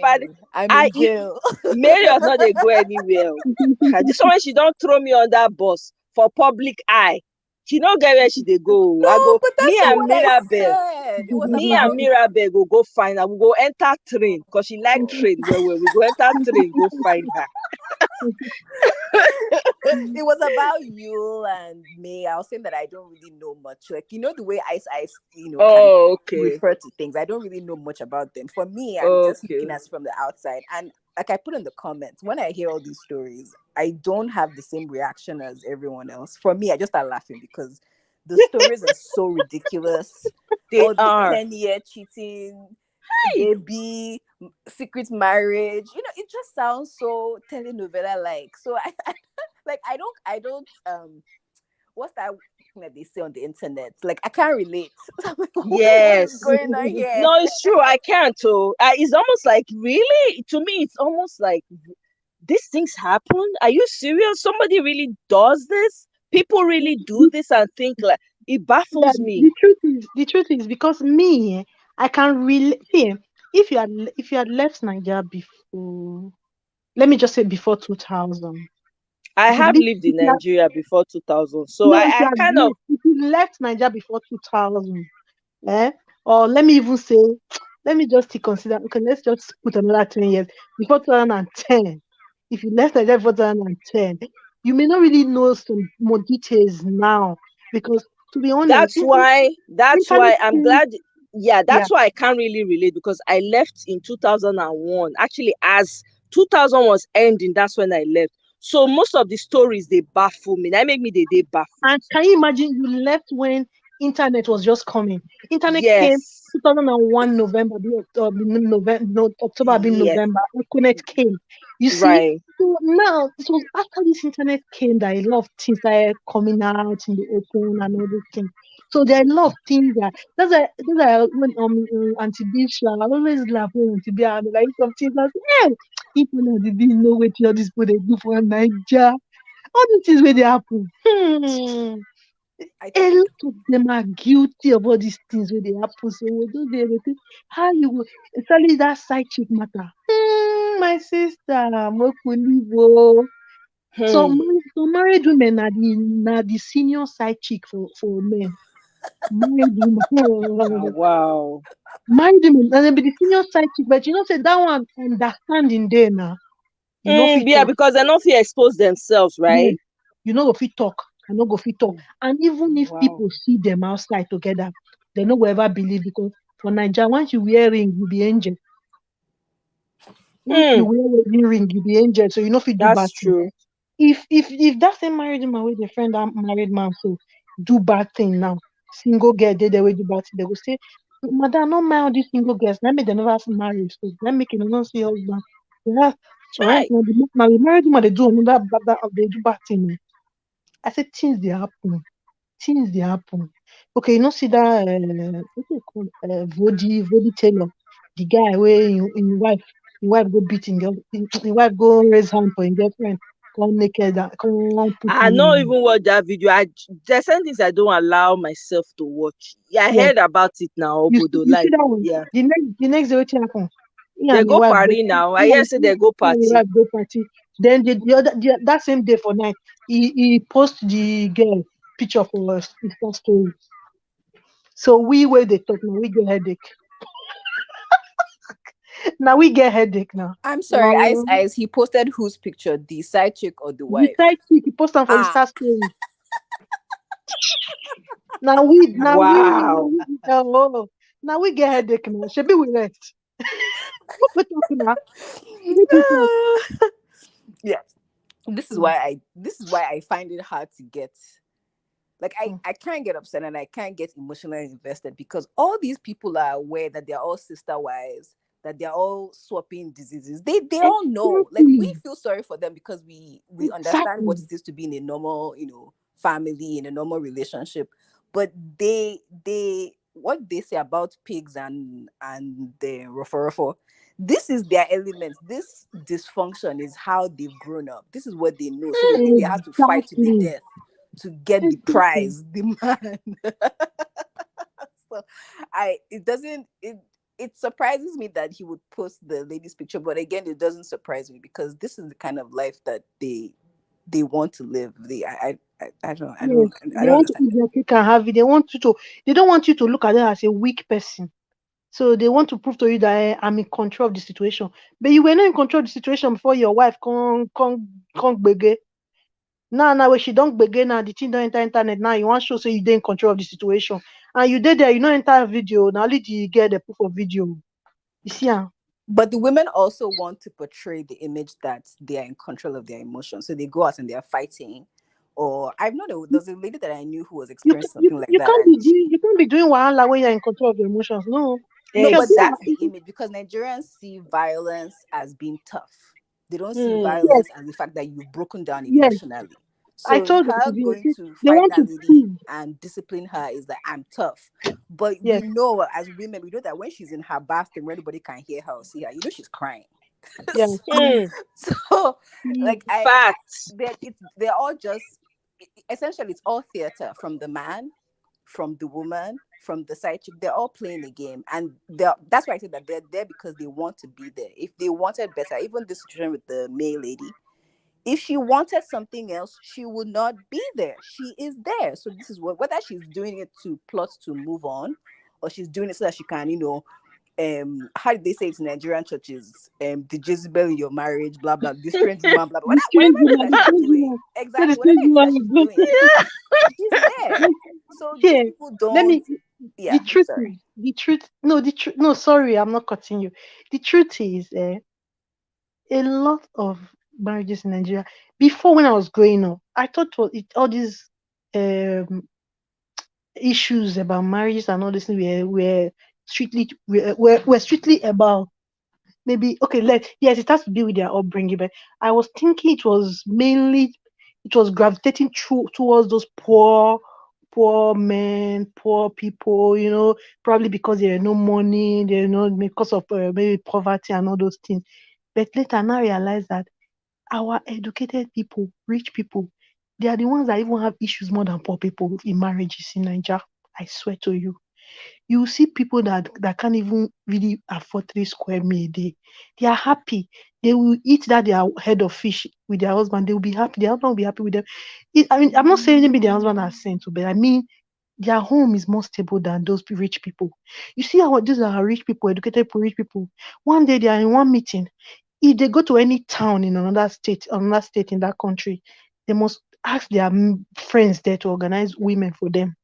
I'm in jail. Marriott no dey go anywhere. This one she don throw me under bus for public eye. She no get where she dey go. No, but that's not what I said. Me and Mirabel go find her. We go enter train because she like train well. We go enter train, go find her. It was about you and me. I was saying that I don't really know much. Like, the way Ice, can refer to things. I don't really know much about them. For me, I'm just looking at it from the outside. And like I put in the comments, when I hear all these stories, I don't have the same reaction as everyone else. For me, I just start laughing because the stories are so ridiculous. They are. 10-year cheating, baby, secret marriage. It just sounds so telenovela like. So I don't what's that thing that they say on the internet? Like, I can't relate. Yes. What's going on here? No, it's true. I can't. It's almost like, really, to me, it's almost like these things happen. Are you serious? Somebody really does this? People really do this and think like it baffles me. The truth is because me, I can really if you had left Nigeria before, let me just say before 2000. I have lived in Nigeria before 2000, so I kind of. If you left Nigeria before 2000, or let me even say, let me just consider. Okay, let's just put another 10 years before 2010. If you left Nigeria before 2010, you may not really know some more details now because, to be honest, That's why I'm glad. Yeah, that's why I can't really relate, because I left in 2001. Actually, as 2000 was ending, that's when I left. So most of the stories, they baffle me. That make me they baffle. And can you imagine you left when internet was just coming? Internet came Yes. 2001 November, October being Yes. November. Econet came. You see, Right. so now it was after this internet came that a lot of things started coming out in the open and all these things. So there are a lot of things that's why when Auntie Bisha, I always laugh when Auntie Bisha like some things like, hey, internet didn't know what all these people they do for Nigeria. All these things where they happen. I A think lot of them are guilty of all these things where they happen. So we don't be able to how you go, especially that side chick matter. My sister, Mokulivo. Hmm. Some married women are the senior side chick for men. Married women. Wow. Married women, and then be the senior side chick, but you know, say that one understanding there now. You know, fit Yeah, talk. because they don't feel expose themselves, Yeah, right? you know, go fit talk. I know go fit talk. And even if Wow. people see them outside together, they no go ever believe because for Nigeria, once you wear ring, you be angel. Once you Hmm. wear wedding ring, you be angel. So you know if you do That's bad thing. true. If that same married man with a friend that married man so do bad thing now, single girl they will do bad thing, they will say, Madam, not mind all these single girls. Let me they never marry. So let me can not see husband. Yeah, right Chai. now the married man they do another they do bad thing. I said things they happen. Things they happen. Okay, you know, see that what they call Vodi Taylor, the guy where in wife go beat in wife go raise hand for his girlfriend, come naked, come put I not in. even watch that video. There's some things I don't allow myself to watch. Yeah, I Yeah, heard about it now, Obodo. you see Like, that one. yeah, The next day, what happen? He they and his go wife go. party now. I He hear and, say he they go he and his party. wife go party. Then that same day for night, he post the girl picture for his Insta story. So we where they talk now, we get headache. Now we get headache now. I'm sorry, Wow. he posted whose picture, the side chick or the The wife? side chick, he post am for Ah, Insta story. Now Wow. oh, now we get headache now. Shebi we rest. What we talking now? Make we talk. yeah. Mm, This is why I find it hard to get, like, mm, I can't get upset and I can't get emotionally invested because all these people are aware that they're all sister wives, that they're all swapping diseases. They all know. Like, we exactly. feel sorry for them because we understand what Exactly. it is to be in a normal, family, in a normal relationship. But they what they say about pigs and the ruffle, this is their elements. This dysfunction is how they've grown up. This is what they know. So they think they have to fight to the Exactly. death to get the Exactly. prize, the man. So it doesn't it surprises me that he would post the lady's picture, but again, it doesn't surprise me because this is the kind of life that they want to live. Yes. I They don't want to understand eat it. their cake and have it. They don't want you to look at them as a weak person. So they want to prove to you that I'm in control of the situation. But you were not in control of the situation before your wife come gbege. Now when she don't begin now, the thing don't enter internet. Now you want to show say you dey in control of the situation. And you did there, you know enter video. Now only you get the proof of video. You see, But the women also want to portray the image that they are in control of their emotions. So they go out and they are fighting. Or I've known there's a lady that I knew who was experiencing something like you that, can't and be doing wahala when you're in control of your emotions. No. no, If you're but doing that's Exactly. the if, image because Nigerians see violence as being tough. They don't see Hmm. yes, violence as the fact that you've broken down yes. emotionally. I So told her you, going to they fight want that to lady prove. and discipline her is like, I'm tough. But we Yes, know as women, we know that when she's in her bathroom where nobody can hear her or see her, she's crying. yes. Hmm. So Mm, like Facts. they're all just essentially it's all theater from the man, from the woman, from the side chick. They're all playing a game, and that's why I said that they're there because they want to be there. If they wanted better, even this situation with the May lady, if she wanted something else, she would not be there. She is there. So this is whether she's doing it to plot to move on, or she's doing it so that she can, how did they say it in Nigerian churches? The Jezebel in your marriage, blah blah, the strange woman, blah blah. the Whatever strange it is woman, that the she's strange doing, woman. Say the exactly. Whatever strange it is woman that will she's go. doing, she's there. So these Here, people let don't. me Yeah, sorry. Sorry, I'm not cutting you. The truth is, a lot of marriages in Nigeria, before when I was growing up, I thought all these um, issues about marriages and all this were strictly about maybe okay. Yes, it has to do with their upbringing, but I was thinking it was gravitating towards those poor men, poor people, probably because there are no money, because of maybe poverty and all those things. But later now I realize that our educated people, rich people, they are the ones that even have issues more than poor people in marriages in Nigeria. I swear to you. You will see people that can't even really afford 3 square meal a day. They are happy. They will eat that their head of fish with their husband. They will be happy. Their husband will be happy with them. I mean, I'm not saying maybe their husband has sent to, but I mean their home is more stable than those rich people. You see how these are rich people, educated people, rich people. One day they are in one meeting. If they go to any town in another state in that country, they must ask their friends there to organize women for them.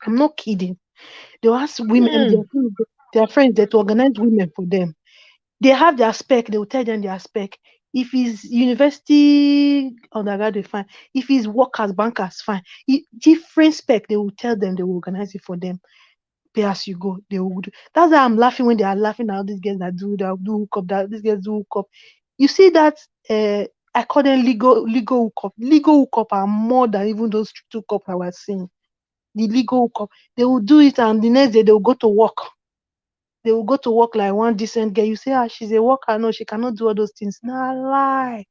I'm not kidding. They'll ask women, their friends there to organize women for them. They have their spec, they will tell them their spec. If it's university undergraduate, fine. If it's workers, bankers, fine. Different spec, they will tell them, they will organize it for them. Pay as you go, they will do. That's why I'm laughing when they are laughing at all these girls that do hook up, that these girls do hook up. You see that I call them legal hook up. Legal hook up are more than even those street hook up I was seeing. The legal hook up, they will do it and the next day they will go to work. They will go to work like one decent girl. You say, she's a worker. No, she cannot do all those things. Nah, lie.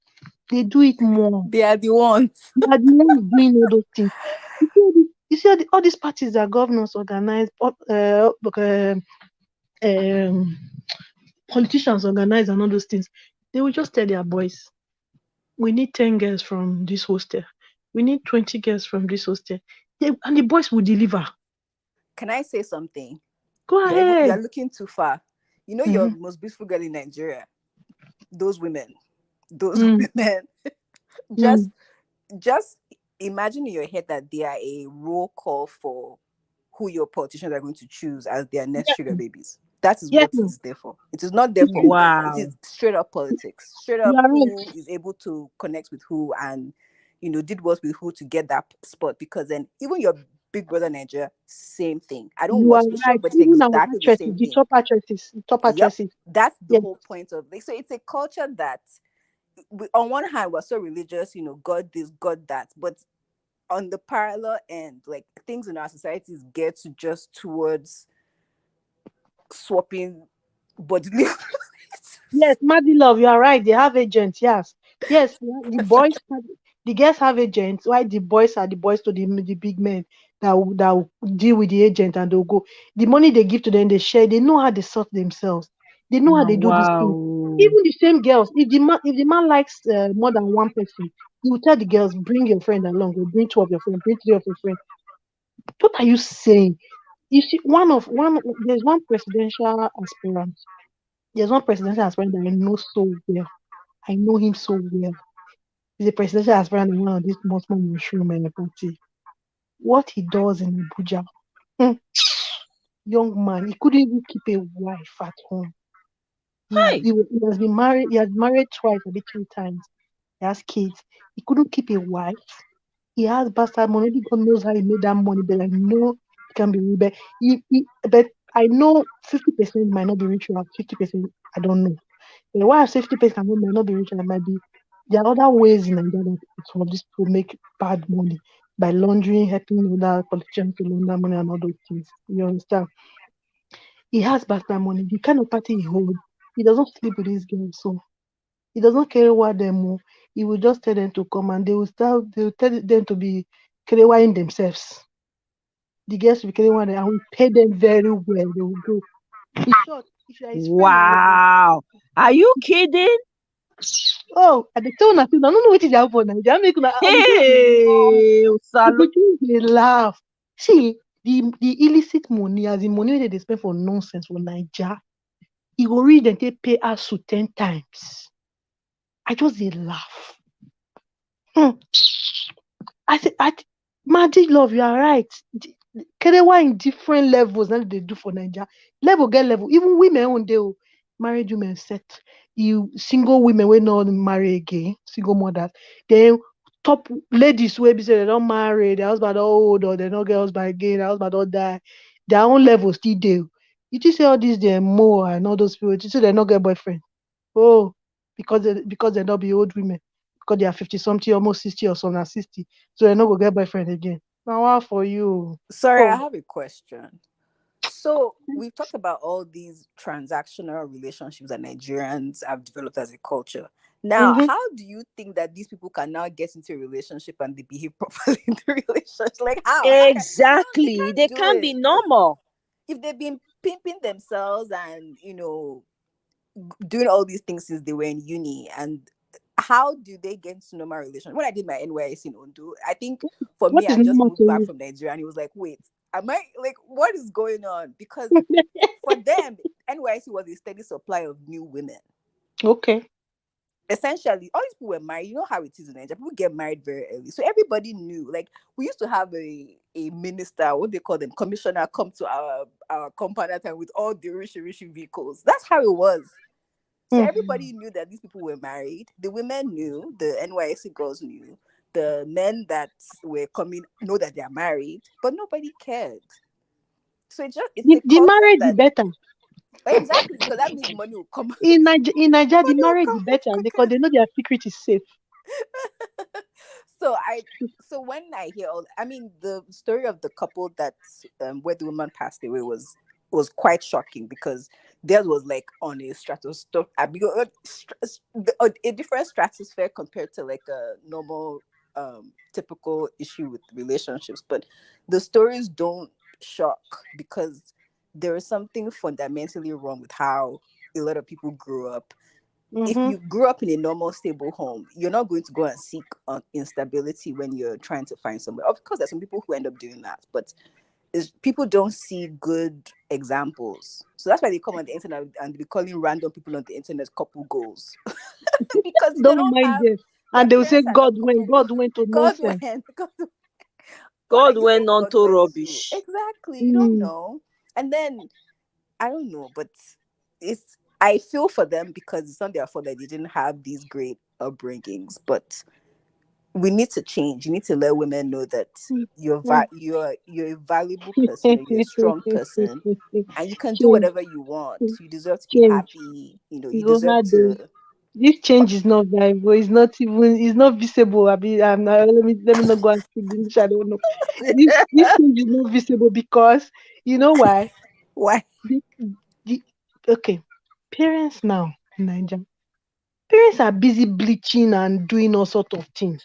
They do it more. They are the ones. They are the ones doing all those things. You see all these parties that governors organize, politicians organize and all those things. They will just tell their boys, we need 10 girls from this hostel. We need 20 girls from this hostel. And the boys will deliver. Can I say something? Go You ahead. are looking too far. You know, your most beautiful girl in Nigeria. Those women. Just imagine in your head that they are a roll call for who your politicians are going to choose as their next sugar babies. That is what it is there for. It is not there for Wow. It is straight up politics. Straight up who is able to connect with who and did what with who to get that spot. Because then even your big brother Nigeria, same thing. I don't watch the show, but it's exactly the same thing. Top actresses. That's the whole point of it. So it's a culture that on one hand we're so religious, God this, God that, but on the parallel end, like things in our societies get just towards swapping bodily. Yes, Maddy Love, you are right. They have agents. Yes, the girls have agents. Why the boys are the boys to the big men that will deal with the agent and they'll go. The money they give to them, they share. They know how they sort themselves. They know how they do this thing. Even the same girls. If the man likes more than one person, he will tell the girls, bring your friend along, or bring 2 of your friends, bring 3 of your friends. What are you saying? You see, there's one presidential aspirant. There's one presidential aspirant that I know so well. I know him so well. He's a presidential aspirant in one of these multiple mushroom and party. What he does in Abuja, young man, he couldn't even keep a wife at home. He has been married. He has married twice, maybe 3 times. He has kids. He couldn't keep a wife. He has bastard money. God knows how he made that money, but I know he can be real. But I know 50% might not be rich, or 50% I don't know. But why I say 50% might not be rich, and it might be there are other ways in Nigeria that some of these people make bad money by laundering, helping other politicians to launder money and all those things. You understand? He has bastard money. The kind of party he holds, he doesn't sleep with these girls, so he doesn't care what they move. He will just tell them to come and they will tell them to be KYing themselves. The girls will be KYing them and we pay them very well. They will go. In short, if you are his friend, Wow. Are you kidding? oh, at the tone I don't know what is out for now. They make Hey, they laugh. See, the illicit money, as the money they spend for nonsense for Nigeria, he will read and they pay us to 10 times. I just they laugh. I said, Magic Love, you are right. Kerewa in different levels than they do for Nigeria. Level get level. Even women on they married women set. You single women will not marry again, single mothers. Then top ladies will be say they don't marry, their husband old or they don't get husband again, their husband don't die. Their own level still do. You just say all these they more and all those people, you say they not get boyfriend. Oh, because they not be old women. Because they are 50 something, almost 60 or some are 60. So they not go get boyfriend again. Now what for you? Sorry, I Oh. have a question. So we've talked about all these transactional relationships that Nigerians have developed as a culture. Now, Mm-hmm. how do you think that these people can now get into a relationship and they behave properly in the relationship? Like how? They Exactly. can't They do can't be it. normal. If they've been pimping themselves and doing all these things since they were in uni, and how do they get into normal relation? When I did my NYS in Ondo, I think for What me, is I just normal moved back to from Nigeria and it was like, wait, am I like what is going on? Because you? for them, NYC was a steady supply of new women. Okay. Essentially, all these people were married. You know how it is in Nigeria. People get married very early. So everybody knew. Like we used to have a minister, what they call them, commissioner, come to our compound at time with all the rich vehicles. That's how it was. So Mm. everybody knew that these people were married. The women knew, the NYC girls knew, the men that were coming know that they are married, but nobody cared. So it's a The culture marriage the that better. exactly because that means money will come, In Nigeria, the money will marriage come the out better because quicker. they know their secret is safe. so I so when I hear all, I mean, the story of the couple that where the woman passed away was quite shocking because theirs was like on a stratosphere, a different stratosphere compared to like a normal typical issue with relationships. But the stories don't shock because there is something fundamentally wrong with how a lot of people grew up. If Mm-hmm. you grew up in a normal stable home, you're not going to go and seek instability when you're trying to find somewhere. Of course there's some people who end up doing that, but people don't see good examples, so that's why they come on the internet and be calling random people on the internet couple goals because they Don't don't mind have, them. their And they will say parents are not couple. God went to God nonsense. went. What are God you went saying on God to went to? rubbish. Exactly, you don't Mm. know. And then I don't know, but it's I feel for them because it's not their fault that they didn't have these great upbringings. But we need to change. You need to let women know that Mm. you're a valuable person, you're a strong person, and you can do Change, whatever you want. You deserve to be change. happy. You You deserve had the to. this change is not viable. It's not even. It's not visible. I mean, I'm not, let me not go and speak English. I don't know. This change is not visible because you know why? Why? The, the, okay, parents now in Nigeria, parents are busy bleaching and doing all sort of things.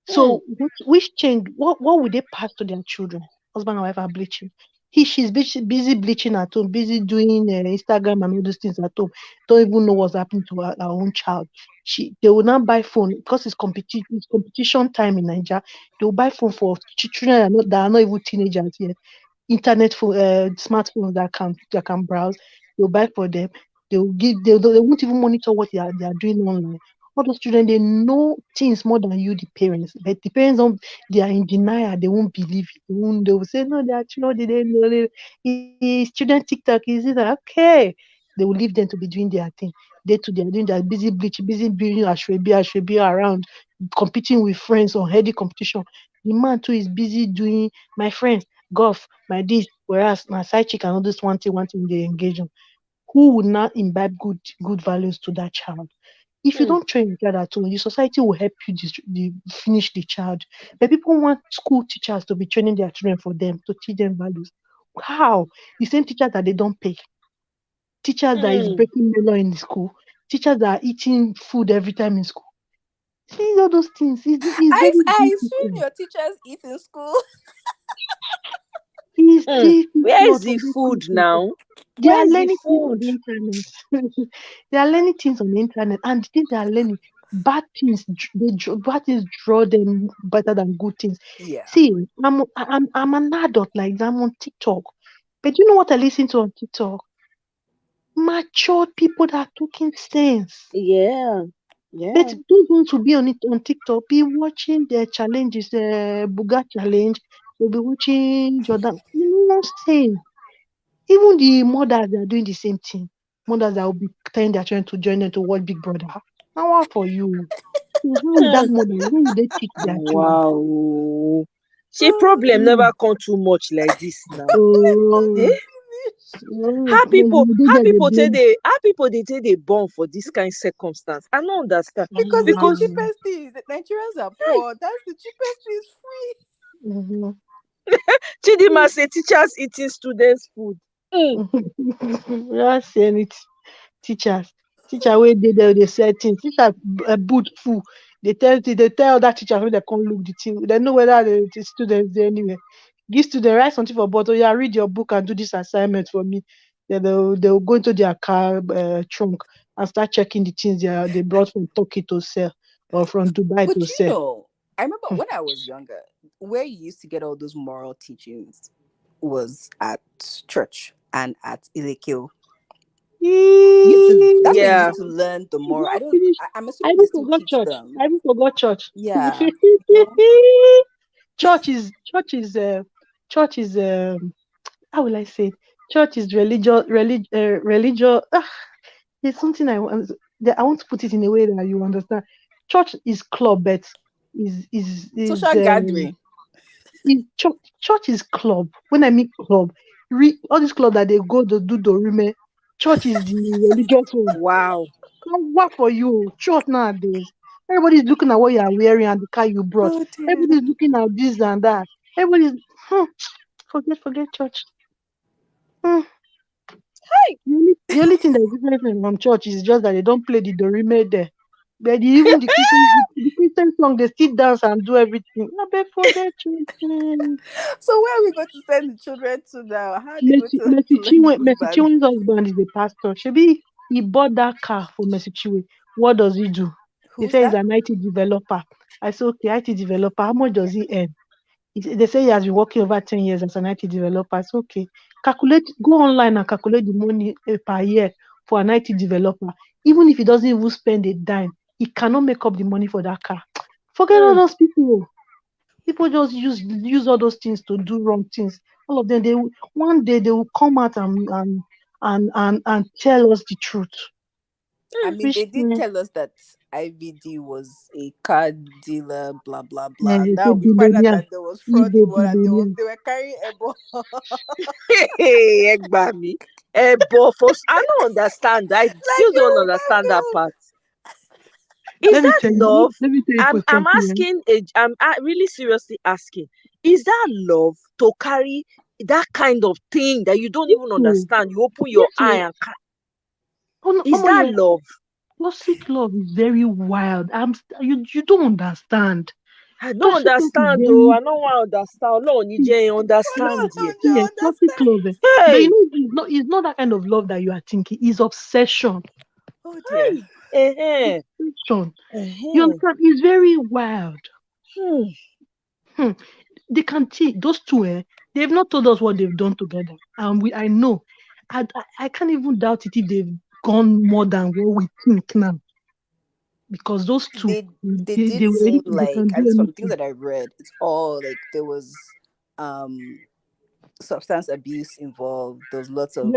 Hmm. So which change? What would they pass to their children? Husband and wife are bleaching. She's busy bleaching at home, busy doing Instagram and all those things at home. Don't even know what's happening to her own child. They will not buy phone because it's competition time in Nigeria. They will buy phone for children that are not even teenagers yet. Internet phone, smartphones that can browse. They'll buy for them. They won't even monitor what they are doing online. All those children, they know things more than you, the parents. But the parents don't, they are in denial, they won't believe it. They will say, no, they are children, they didn't know it's student TikTok, is it okay? They will leave them to be doing their thing. They too, they are doing their busy bleach, busy being ashwebi around, competing with friends on heady competition. The man too is busy doing my friends, golf, my this, whereas my side chick and all this one thing they engage on. Who would not imbibe good values to that child? If you Hmm. don't train your child at home, the society will help you finish the child. But people want school teachers to be training their children for them to teach them values. How? The same teachers that they don't pay, teachers that is Hmm. breaking the law in the school, teachers that are eating food every time in school. See all those things. It's very I assume difficult. your teachers eat in school. It's Hmm. Where is difficult for the these food people. now? They Where are is the learning things on food? the internet. They are learning things on the internet, and the things they are learning, bad things draw them better than good things. Yeah. See, I'm an adult like that. I'm on TikTok, but you know what I listen to on TikTok? Mature people that are talking sense. Yeah. But Yeah. those ones who be on TikTok be watching their challenges, the Buga challenge. They'll be watching Jordan. You know, same. Even the mothers, they are doing the same thing. Mothers that will be telling their children to join them to watch Big Brother. Now, what for you? So how is that mother? How will they teach their children? Wow. See, problem never come too much like this now. Eh? Oh, How people they take they born for this kind of circumstance? I don't understand. Because it's the Because cheapest thing. The Nigerians are poor. That's the cheapest thing. It's free. mm-hmm. Chidima say teachers eating students' food. That's it. Teacher wey dey there dey sell things. Teacher boot full. They tell that teacher when they come look the thing. They know whether the students there anywhere. Give student write something for bottle. Yeah, read your book and do this assignment for me. Then they'll go into their car trunk and start checking the things they brought from Turkey to sell or from Dubai But to you sell. know, I remember when I was younger, where you used to get all those moral teachings was at church and at Ilekio. That's where you used to learn the moral. I'm assuming they still teach them. I even forgot church. Yeah. Church is how will I say it? Church is religious. There's something I want to put it in a way that you understand. Church is club, but is social gathering. Church is club. When I mean club, all these clubs that they go to do dorime, church is the religious one. Wow. What for you? Church nowadays. Everybody's looking at what you are wearing and the car you brought. Everybody's looking at this and that. Everybody's forget church. Hey. The only thing that is different from church is just that they don't play the dorime there. But even the Christian song, they still dance and do everything. I bet forget church. So where are we going to send the children to now? How are they Mercy Chinwen's husband is a pastor. Shebi, he bought that car for Mercy Chinwe. What does he do? They say he's an IT developer. I said, okay, IT developer, how much does he earn? They say he has been working over 10 years as an IT developer. I said, okay, go online and calculate the money per year for an IT developer. Even if he doesn't even spend a dime, he cannot make up the money for that car. Forget all those people. People just use all those things to do wrong things. All of them, one day they will come out and tell us the truth. I mean, they did tell us that IVD was a car dealer, blah blah blah. Now we find out that there was fraud and they were carrying Ebo. Hey, Egbami. Ebo first. I don't understand. I still don't understand that part. Is that love? I'm asking. I'm really seriously asking. Is that love to carry that kind of thing that you don't even understand? You open your eye and is that love? Toxic love is very wild. You don't understand. I don't understand though. I don't want to understand. No, Nije understand here. Toxic love. Hey. But you know, it's not that kind of love that you are thinking. It's obsession. Oh dear. Obsession. You understand? It's very wild. They can teach those two. They've not told us what they've done together, and I know. I can't even doubt it if they've gone more than what we think now. Because those two, they did seem like, at least from things that I read, it's all like there was substance abuse involved. There was lots of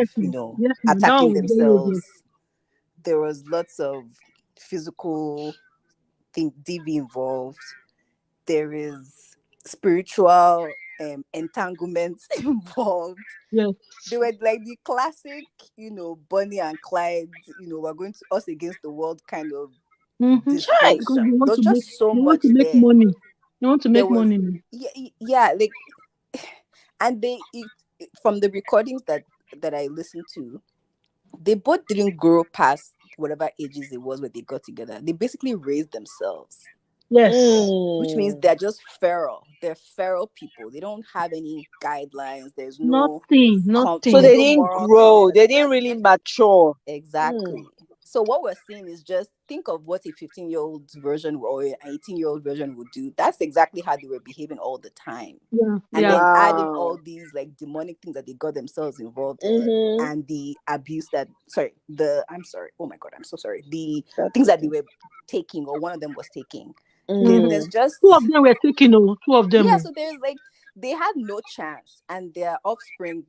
attacking themselves. There was lots of physical DV involved. There is spiritual entanglements involved. Yes. They were like the classic, Bonnie and Clyde, we're going to us against the world kind of dysfunction. There's just so much there. Money. They want to make money. Yeah, like, and from the recordings that I listened to, they both didn't grow past whatever ages it was when they got together. They basically raised themselves. Yes. Which means they're just feral. They're feral people. They don't have any guidelines. There's nothing. So they didn't grow. They didn't really mature. Exactly. So what we're seeing is just think of what a 15-year-old version or an 18-year-old version would do. That's exactly how they were behaving all the time. Yeah. And then adding all these like demonic things that they got themselves involved in, and the abuse oh my God, I'm so sorry. The things that they were taking, or one of them was taking. There's just two of them were taking. Two of them. Yeah, so there's like they had no chance, and their offspring,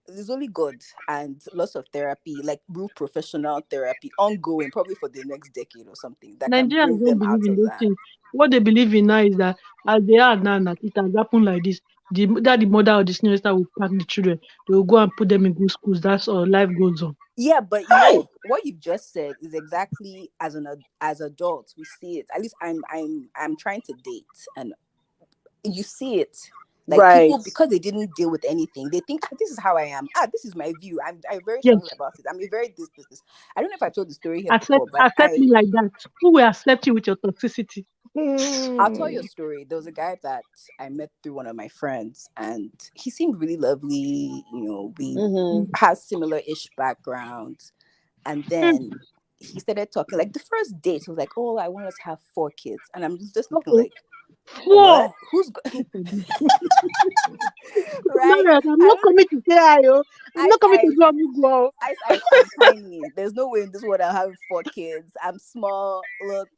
there's only God and lots of therapy, like real professional therapy, ongoing, probably for the next decade or something, that can Nigerians bring don't them believe out in of those that. things. What they believe in now is that as they are now, that it has happened like this. The mother or the senior sister will pack the children. They will go and put them in good schools. That's all. Life goes on. Yeah, but you know what you've just said is exactly, as adults we see it. At least I'm trying to date, and you see it. Like Right. people, because they didn't deal with anything, they think, "Ah, this is how I am. Ah, this is my view. I'm very Yes. strong about it. I'm a very this. I don't know if I told the story here Accept, before, but accept me like that. Who will accept you with your toxicity? I'll tell you a Hmm. story. There was a guy that I met through one of my friends, and he seemed really lovely. You know, we Mm-hmm. had similar-ish backgrounds, and then he started talking. Like the first date, he was like, "Oh, I want us to have 4 kids," and I'm just looking Uh-oh. like, "What? 4. Who's God forbid. right?" Married, I'm I not don't. coming to say hi, oh. I'm not Ice, coming to ice, do a mugu. ice. I'm tiny. There's no way in this world I'll have 4 kids. I'm small. Look.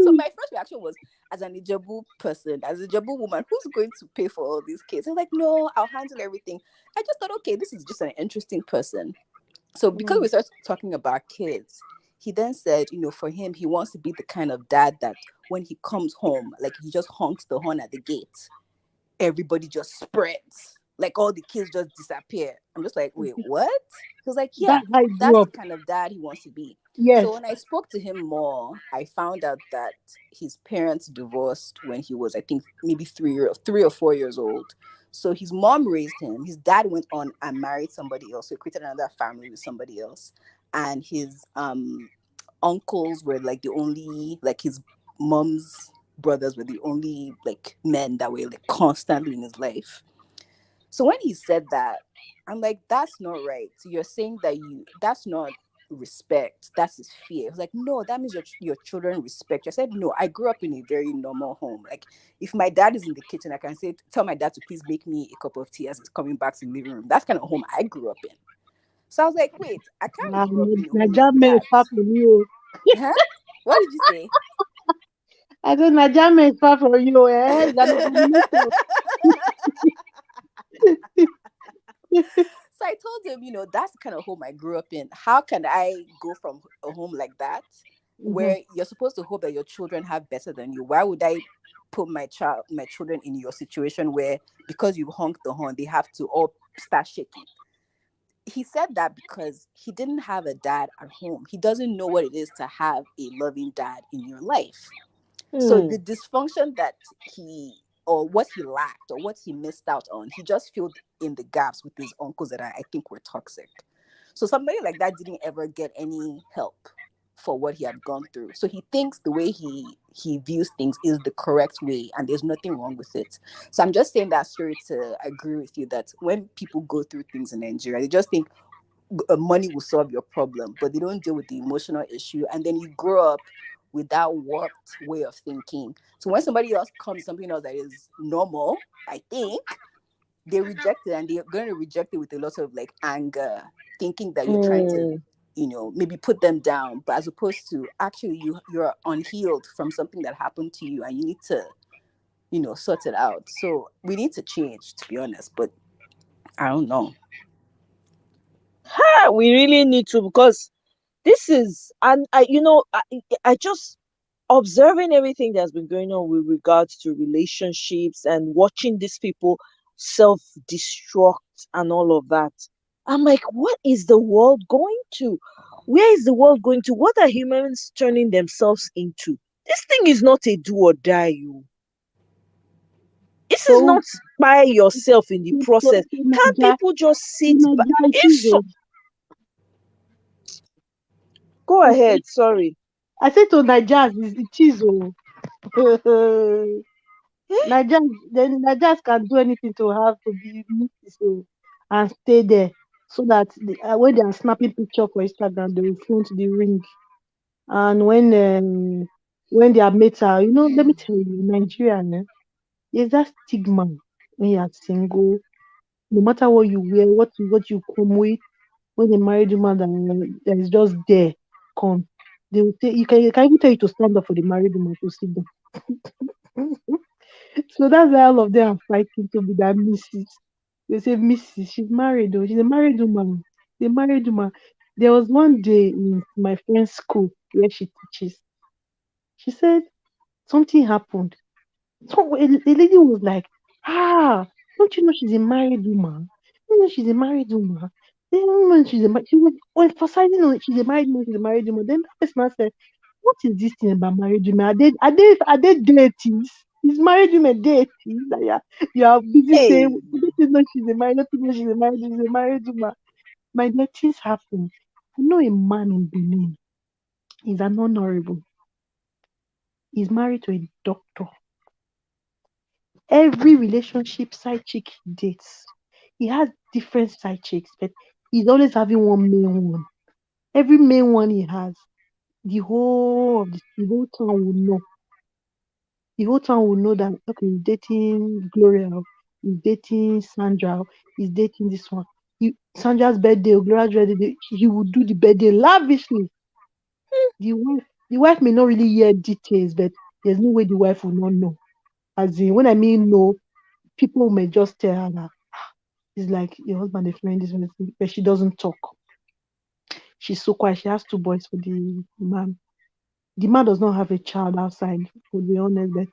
So my first reaction was, as an Ijebu person, as a Ijebu woman, who's going to pay for all these kids? I'm like, no, I'll handle everything. I just thought, okay, this is just an interesting person. So because we started talking about kids, he then said, for him, he wants to be the kind of dad that when he comes home, like he just honks the horn at the gate, everybody just spreads. Like all the kids just disappear. I'm just like, wait, what? He was like, yeah, That's how I that's grew the up. kind of dad he wants to be. Yes. So when I spoke to him more, I found out that his parents divorced when he was, I think, maybe 3 or 4 years old. So his mom raised him. His dad went on and married somebody else. So he created another family with somebody else. And his uncles were like the only, like his mom's brothers were the only like men that were like constantly in his life. So when he said that, I'm like, that's not right. So you're saying that that's not respect, that's his fear. It's like, no, that means your children respect you. I said, no, I grew up in a very normal home. Like if my dad is in the kitchen, I can say, tell my dad to please make me a cup of tea as he's coming back to the living room. That's kind of home I grew up in. So I was like, wait, I can't grow up in a home like Najame is that. far from you. Huh? What did you say? I said, Najame is far from you. Eh? It's an abomination. So I told him, that's the kind of home I grew up in. How can I go from a home like that, Mhm. where you're supposed to hope that your children have better than you? Why would I put my children in your situation where because you honk the horn, they have to all start shaking? He said that because he didn't have a dad at home. He doesn't know what it is to have a loving dad in your life. So Hmm. the dysfunction that he, or what he lacked, or what he missed out on, he just filled in the gaps with his uncles that I think were toxic. So somebody like that didn't ever get any help for what he had gone through. So he thinks the way he views things is the correct way, and there's nothing wrong with it. So I'm just saying that story to agree with you that when people go through things in Nigeria, they just think money will solve your problem, but they don't deal with the emotional issue. And then you grow up with that warped way of thinking. So when somebody else comes, something else that is normal, I think they reject it, and they're going to reject it with a lot of like anger, thinking that you're trying to, Hmm. maybe put them down, but as opposed to actually you're unhealed from something that happened to you, and you need to, sort it out. So we need to change, to be honest, but I don't know. Ha, we really need to, because this is, and I just observing everything that's been going on with regards to relationships and watching these people self-destruct and all of that. I'm like, what is the world going to? Where is the world going to? What are humans turning themselves into? This thing is not a do or die, you. This is So, not by yourself in the process. Can't Naija, people just sit back? it If is. so, go ahead. Sorry. I said to Naija, it is. Eh? Nigerians, then Nigerians can do anything to have to be mixed so and stay there so that when they are snapping picture for Instagram, they will front the ring. And when their mates are, let me tell you, Nigeria, there's that stigma when you are single, no matter what you wear, what you come with, when a married woman that is just there, come, they will say you can even tell you to stand up for the married woman to sit down. So that's why all of them are fighting to be that Mrs. They say Mrs. She's married though. She's a married woman. She's a married woman. There was one day in my friend's school where she teaches. She said something happened. So a lady was like, "Ah, don't you know she's a married woman? You know she's a married woman. You know she was emphasizing on she's a married woman, she's a married woman." Then that person now said, "What is this thing about married women? Are they deities? Is married women deities? That you are busy saying, Hey. don't you know she's a married, don't you know she's a married woman?" My dear, things happen. I know a man in Benin. He's an honorable. He's married to a doctor. Every relationship side chick he dates, he has different side chicks, but he's always having one main one. Every main one he has, the whole town will know. The whole town will know that okay, he's dating Gloria, he's dating Sandra, he's dating this one. Sandra's birthday, Gloria's birthday, he will do the birthday lavishly. The wife may not really hear details, but there's no way the wife will not know. As in, when I mean no, people may just tell her that it's like your husband, a friend, this one, but she doesn't talk. She's so quiet. She has two boys for the man. The man does not have a child outside, to be honest, but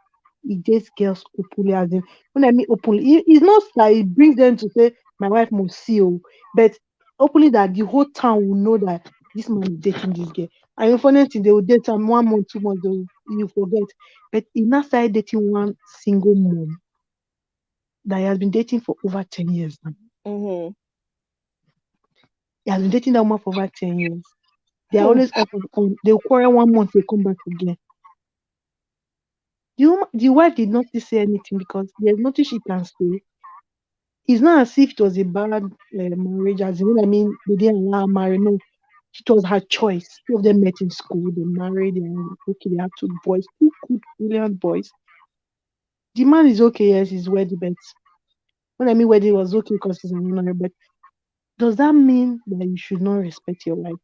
he dates girls openly. As in, when I mean openly, it's not like he brings them to say, my wife must see you, but openly that the whole town will know that this man is dating this girl. And unfortunately, they will date him 1 month, 2 months, you forget. But he now started dating one single mom that he has been dating for over 10 years now. Mm-hmm. He has been dating that woman for over 10 years. They're always off and on. They'll quarrel 1 month, they come back again. The wife did not say anything because there's nothing she can say. It's not as if it was a bad marriage, as in, when I mean, they didn't allow her marry. No, it was her choice. Two of them met in school, they married, and okay, they have two boys, two good, brilliant boys. The man is okay, yes, he's wedding, but when I mean wedding, was okay because he's an honor, but does that mean that you should not respect your wife?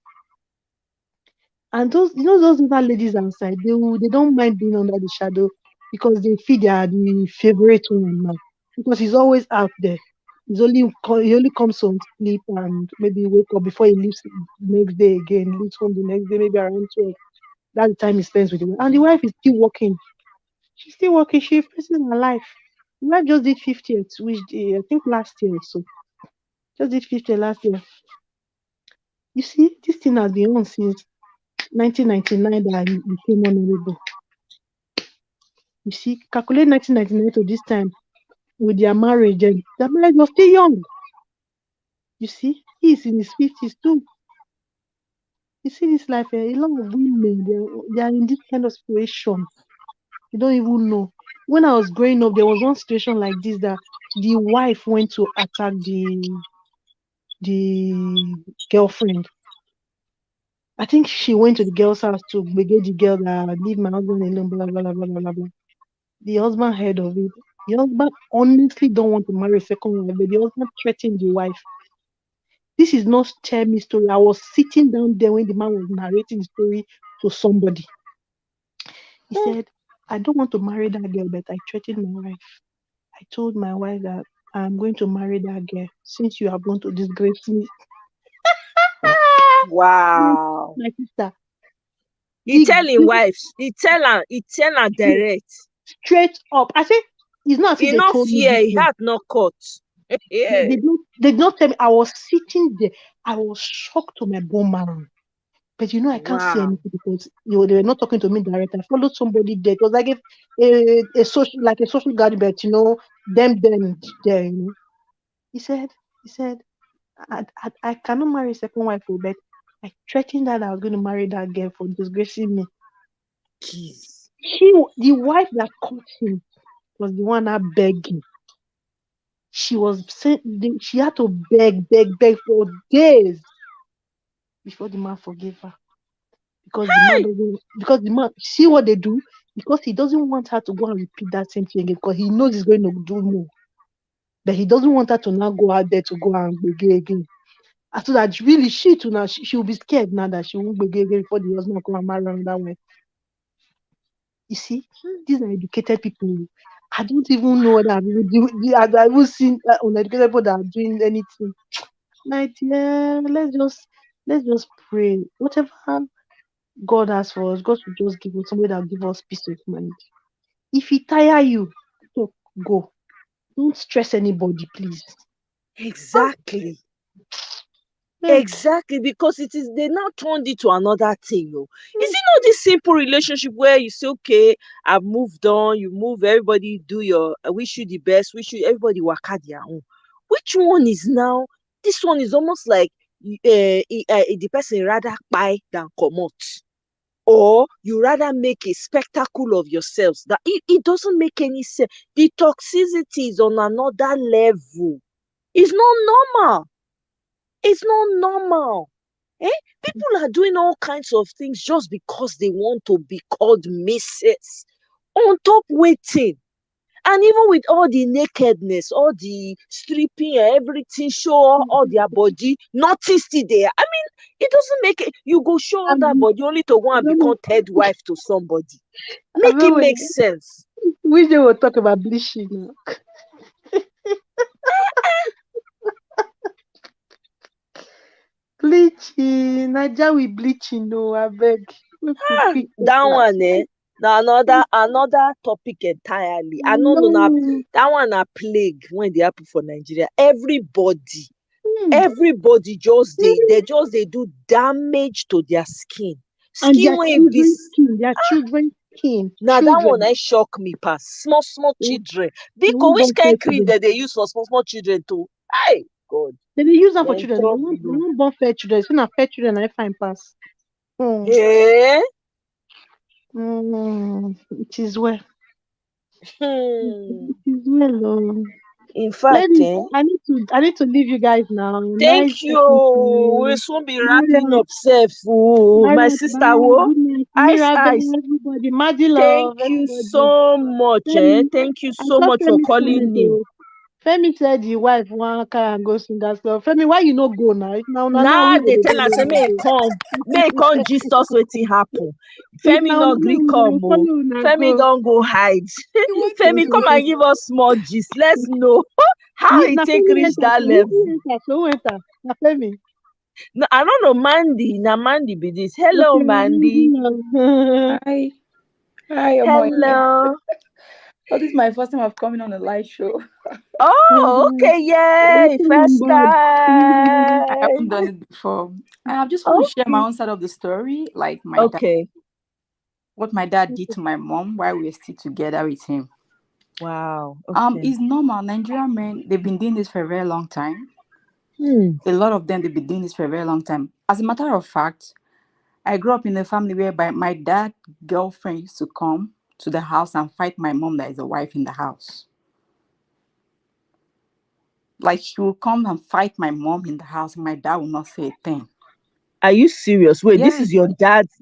And those other ladies outside, they don't mind being under the shadow because they feel they are the favorite one now. Because he's always out there. He only comes home, sleep, and maybe wake up before he leaves the next day again. Leaves home the next day, maybe around 12. That's the time he spends with the wife. And the wife is still working. She's still working. She faces her life. The wife just did 50th, which I think last year or so. Just did 50th last year. You see, this thing has been on since 1999 that he became honorable. You see, calculate 1999 to this time with their marriage was still young. You see, he's in his 50s too. You see, this life, a lot of women, they are in this kind of situation. You don't even know. When I was growing up, there was one situation like this that the wife went to attack the girlfriend. I think she went to the girl's house to beg the girl that leave my husband alone, blah, blah, blah, blah, blah, blah. The husband heard of it. The husband honestly don't want to marry a second wife, but the husband threatened the wife. This is not tell me story. I was sitting down there when the man was narrating the story to somebody. He said, I don't want to marry that girl, but I threatened my wife. I told my wife that I'm going to marry that girl since you are going to disgrace me. Wow. My sister, He the, tell him the wives, he tell her direct. straight up. I said, it's not as if He they no told me fear, this he thing. had no cut. They, Yeah. they don't they did not tell me. I was sitting there. I was shocked to my bone marrow. But I can't say Wow. anything because they were not talking to me directly. I followed somebody there. It was like a social guard, but them there. He said, I cannot marry a second wife, but I threatened that I was going to marry that girl for disgracing me. Jeez. The wife that caught him was the one that begging. She had to beg, beg, beg for days before the man forgave her. Because the man see what they do, because he doesn't want her to go and repeat that same thing again, because he knows he's going to do more. But he doesn't want her to now go out there to go and begin again. And so that really she too now she will be scared now that she won't begin again before the husband come and marry her that way. You see, these are educated people. I don't even know whether I've even seen uneducated people that are doing anything. Like, yeah, let's just pray. Whatever God has for us, God should just give us somebody that will give us peace of mind. If he tire you, so go. Don't stress anybody, please. Exactly. Beg. Exactly, because they now turned it to another thing. Is it not this simple relationship where you say, okay, I've moved on, you move, everybody do your, wish you the best, wish you, everybody work out their own. Which one is now, this one is almost like the person rather buy than commot. Or you rather make a spectacle of yourselves. That it doesn't make any sense. The toxicity is on another level. It's not normal. It's not normal. Eh? People are doing all kinds of things just because they want to be called misses. On top waiting. And even with all the nakedness, all the stripping, everything, show all their body, nothing still there. I mean, it doesn't make it. You go show all that body only to go I and don't know. become third wife to somebody. I Make don't it know. make sense. Which day we'll talk about bleaching now. Bleaching. Naija we bleaching, no, I beg. Make we quick talk That am. one, now another topic entirely. I don't know now. No. That one a plague when they happen for Nigeria. Everybody Hmm. everybody just they do damage to their skin. And Skin their wey be children's skin, their children's skin, na that one children. I shock me pass. Small They children. they Because won't which born fair kind cream children. that they use for small children too? Hey God, They dey use am you're for in children. trouble. They won't born fair children. So na fair children I find pass. Hmm. Eh? It is well. Hmm. It is well. In fact, Ladies, I need to leave you guys now. thank Nice you. talking to We'll you. soon be wrapping Mariam, up safe. My Mariam, sister, bye. wo, Good night. ice, Mirabel, ice. everybody. Madi Thank love, you everybody. so much. Femi, Thank you I so saw much for Femi's comment. calling in. Femi said the wife want carry and go sing that stuff. Femi, why you no go now? If now Now we they go tell am say follow make e come gist us wetin happen. If Femi now no gree we come go o. follow una Femi go. don go hide. You want to Femi, do come and give us small gist. Let's know how e Na take Femi reach enter, that so level. who enter? So who enter? Na Femi. No, I don't know, Mandy. Na Mandy be this. Hello, Okay, Mandy. Hi. Hi, Omoy. Hello. Oh, this is my first time of coming on a live show. Oh, okay, yay. Welcome on First board. I time. haven't done it before. I just want to share my Okay. own side of the story, like Okay. what my dad did to my mom while we were still together with him. Wow. Okay. It's normal. Nigerian men, they've been doing this for a very long time. Hmm. A lot of them, they've been doing this for a very long time. As a matter of fact, I grew up in a family whereby my dad girlfriend used to come to the house and fight my mom that is a wife in the house. Like she will come and fight my mom in the house and my dad will not say a thing. Are you serious? Wait, this Yeah, is your dad's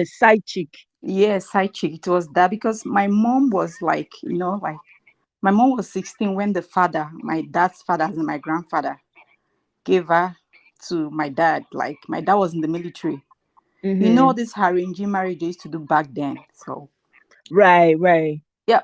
side chick. yeah, side chick. It was that because my mom was like, my mom was 16 when the father, my dad's father, as in my grandfather, gave her to my dad. Like my dad was in the military. You know Mm-hmm. this arranging marriage they used to do back then. So Right. yeah,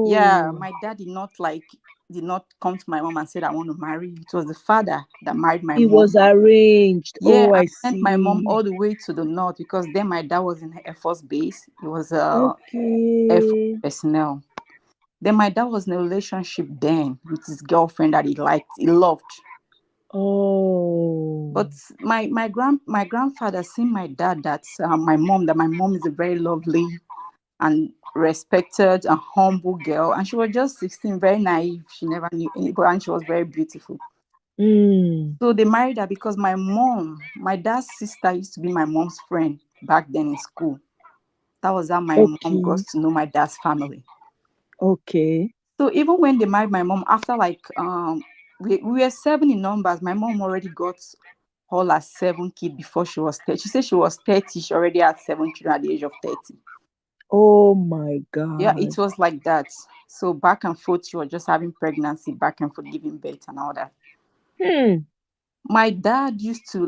yeah, Oh, my dad did not come to my mom and said I want to marry. It was the father that married my it mom. was arranged. Yeah, Oh, and I sent my mom see. all the way to the north because then my dad was in Air Force base. He was Air Force Okay. personnel. Then my dad was in a relationship then with his girlfriend that he loved. Oh, But my grandfather seen my dad that my mom is a very lovely and respected and humble girl, and she was just 16, very naive. She never knew anybody, and she was very beautiful. mm, So they married her because my dad's sister used to be my mom's friend back then in school. That was how my mom got okay, to know my dad's family. okay. So even when they married my mom, after we were seven in numbers, my mom already got all her seven kids before she was 30. She said she was 30, she already had seven children at the age of 30. Oh my Yeah, it God. was like that. So back and forth, she was just having pregnancy, back and forth, giving birth and all that. Hmm. My dad used to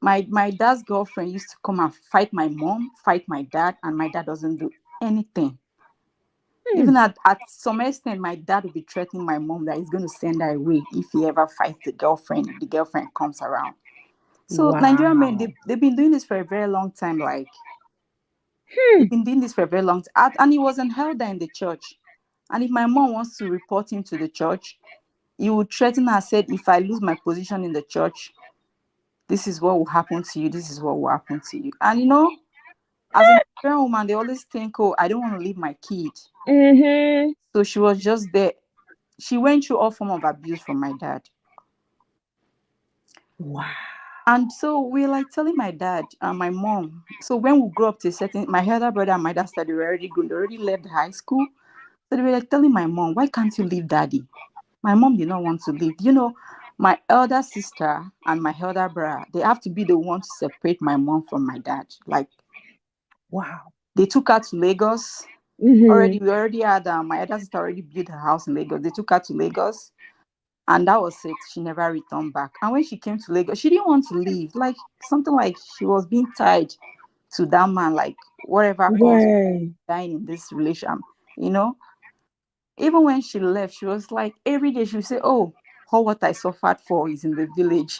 my dad's girlfriend used to come and fight my mom, fight my dad, and my dad doesn't do anything. Even at some extent, my dad would be threatening my mom that he's going to send her away if he ever fights the girlfriend, if the girlfriend comes around. So Nigerian men, Wow. they've been doing this for a very long time. Like, Hmm. they've been doing this for a very long time. And he was an elder in the church. And if my mom wants to report him to the church, he would threaten her, said, if I lose my position in the church, this is what will happen to you. This is what will happen to you. And as a Nigerian woman, they always think, oh, I don't want to leave my kid. Mm-hmm. So she was just there. She went through all form of abuse from my dad. Wow. And so we're like telling my dad and my mom. So when we grew up to a certain, my elder brother and my dad started, they were already grown, they already left high school. So they were like telling my mom, why can't you leave daddy? My mom did not want to leave. My elder sister and my elder brother, they have to be the one to separate my mom from my dad. Like, Wow. they took her to Lagos. Mm-hmm. We already had my elder sister already built her house in Lagos. They took her to Lagos. And that was it. She never returned back. And when she came to Lagos, she didn't want to leave. Like, something like she was being tied to that man, like whatever cause Right. dying in this relation. You know, even when she left, she was like, every day she would say, oh, all what I suffered for is in the village.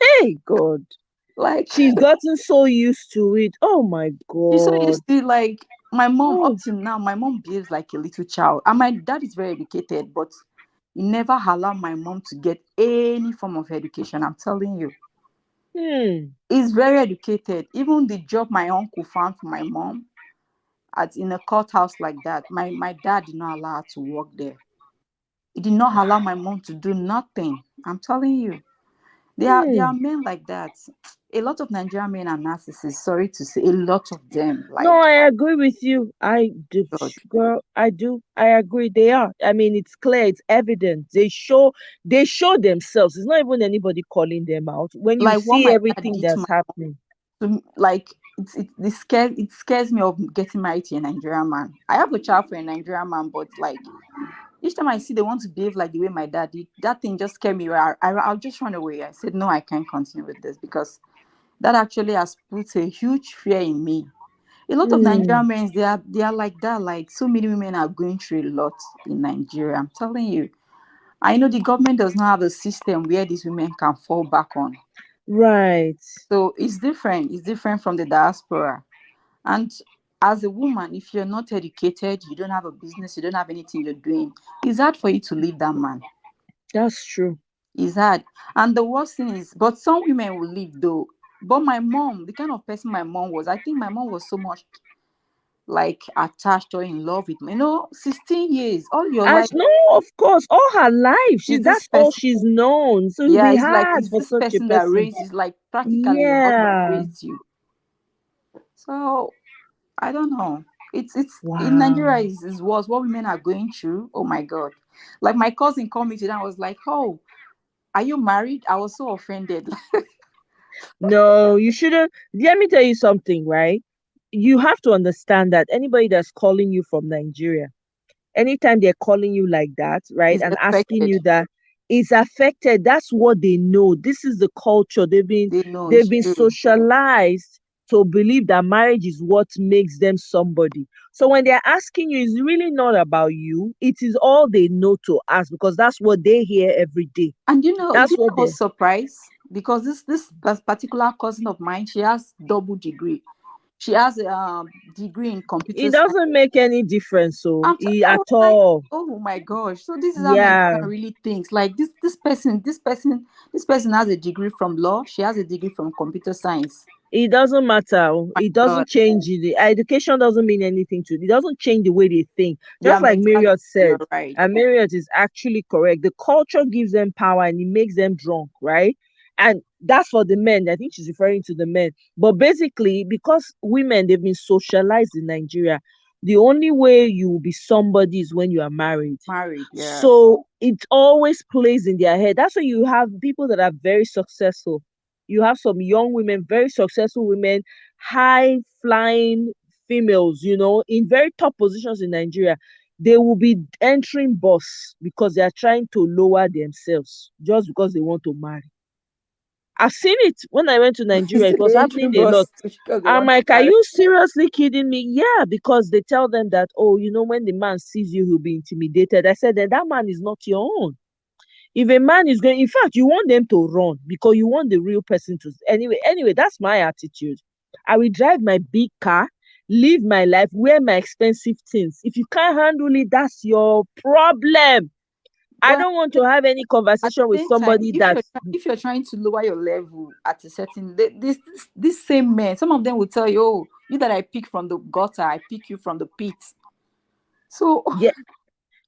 Hey, God. Like, She's gotten so used to it. Oh my she's so God. used to, like, my mom, up Oh. till now, my mom behaves like a little child. And my dad is very educated, but he never allowed my mom to get any form of education. I'm telling you. Hmm. He's very educated. Even the job my uncle found for my mom at in a courthouse like that, my dad did not allow her to work there. He did not allow my mom to do nothing. I'm telling you. There are Hmm. men like that. A lot of Nigerian men are narcissists. Sorry to say, a lot of them. No, Like, I agree with you. I do, God. girl. I do. I agree. They are. I mean, it's clear. It's evident. They show themselves. It's not even anybody calling them out. When you Like what see my dad everything did to that's my happening. like it scares me of getting married to a Nigerian man. I have a child for a Nigerian man, but like each time I see they want to behave like the way my dad did, that thing just scared me. I'll just run away. I said, no, I can't continue with this because that actually has put a huge fear in me. A lot of Hmm. Nigerian men, they are like that. Like, so many women are going through a lot in Nigeria. I'm telling you. I know the government does not have a system where these women can fall back on. Right. So it's different. It's different from the diaspora. And as a woman, if you're not educated, you don't have a business, you don't have anything you're doing, it's hard for you to leave that man. That's true. It's hard. And the worst thing is, but some women will leave though. But my mom, the kind of person my mom was, I think my mom was so much like attached or in love with me. 16 years, all your life As no, of course, all her life, is this that's all person. she's known. So it'll Yeah, be it's like hard it's for this such a person that person. raised you, like practically your husband Yeah. raised you. So I don't know. It's in Nigeria Wow. is worse. What women are going through. Oh my God. Like my cousin called me today and was like, oh, are you married? I was so offended. No, you shouldn't. Let me tell you something, right? You have to understand that anybody that's calling you from Nigeria, anytime they're calling you like that, right, Is and asking affected. you that, is affected. That's what they know. This is the culture. They know They've it's been true. socialized to believe that marriage is what makes them somebody. So when they're asking you, it's really not about you. It is all they know to ask because that's what they hear every day. And That's I what they. was surprised because this particular cousin of mine, she has double degree. She has a degree in computer It science. doesn't make any difference, so I at was like, all. oh my gosh. So this is how Nigeria Yeah, really thinks. Like this person has a degree from law. She has a degree from computer science. it doesn't matter. My It God. doesn't change it. The education doesn't mean anything to it. It doesn't change the way they think. Yeah, Just like mentality. Marriott You're said, right. and Marriott is actually correct. The culture gives them power and it makes them drunk, right? And that's for the men. I think she's referring to the men. But basically, because women they've been socialized in Nigeria, the only way you will be somebody is when you are married. Married, yeah. So it always plays in their head. That's why you have people that are very successful. You have some young women, very successful women, high flying females, in very top positions in Nigeria. They will be entering bus because they are trying to lower themselves just because they want to marry. I've seen it when I went to Nigeria. It was happening a lot. I'm like, are you seriously kidding me? Yeah, because they tell them that, oh, when the man sees you, he'll be intimidated. I said, then that man is not your own. If a man is going, in fact, you want them to run because you want the real person to. Anyway, that's my attitude. I will drive my big car, live my life, wear my expensive things. If you can't handle it, that's your problem. I don't want to have any conversation with somebody if you're trying to lower your level at a certain this same men, some of them will tell you, oh, you that I pick from the gutter, I pick you from the pit. So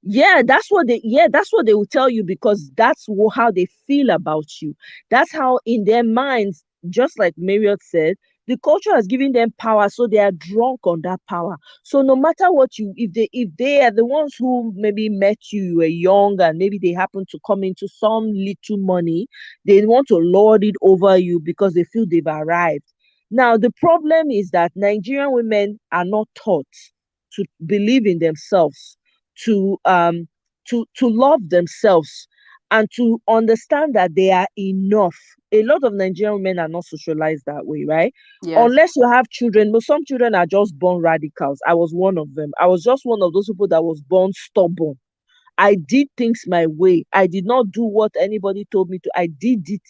that's what they will tell you, because that's how they feel about you. That's how in their minds, just like Marriott said, the culture has given them power, so they are drunk on that power. So no matter what if they are the ones who maybe met you were young, and maybe they happen to come into some little money, they want to lord it over you because they feel they've arrived. Now the problem is that Nigerian women are not taught to believe in themselves, to love themselves, and to understand that they are enough. A lot of Nigerian women are not socialized that way, right? yes. Unless you have children, but some children are just born radicals. I was one of them. I was just one of those people that was born stubborn. I did things my way. I did not do what anybody told me to. I did it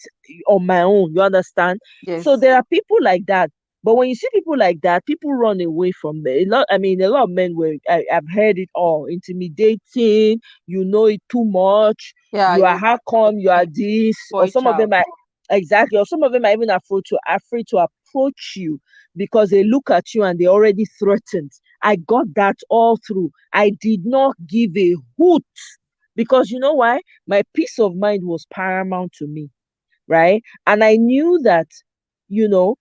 on my own. You understand? Yes. So there are people like that. But when you see people like that, people run away from them. A lot of men I've heard it all. Intimidating, you know it too much. Yeah, You are how come you are this, or some of them are exactly, or some of them are even afraid to approach you because they look at you and they already threatened. I got that all through. I did not give a hoot, because you know why? My peace of mind was paramount to me, right? And I knew that, you know,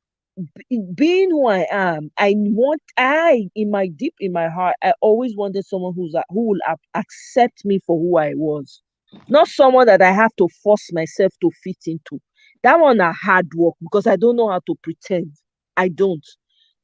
being who I am, in my deep in my heart, I always wanted someone who will accept me for who I was, not someone that I have to force myself to fit into. That one a hard work, because I don't know how to pretend. I don't.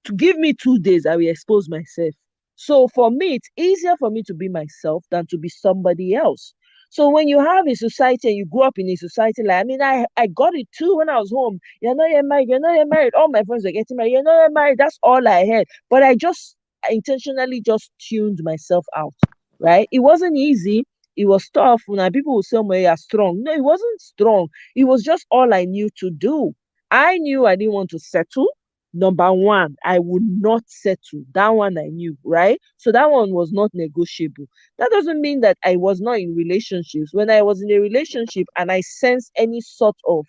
To give me 2 days, I will expose myself. So for me, it's easier for me to be myself than to be somebody else. So when you have a society and you grow up in a society, like, I mean, I got it too when I was home. You're not yet married, you're not yet married. All my friends were getting married, you're not yet married. That's all I heard. But I just intentionally just tuned myself out, right? It wasn't easy. It was tough. Now people will say, oh, you're strong. No, it wasn't strong. It was just all I knew to do. I knew I didn't want to settle. Number one, I would not settle. That one I knew, right? So that one was not negotiable. That doesn't mean that I was not in relationships. When I was in a relationship and I sensed any sort of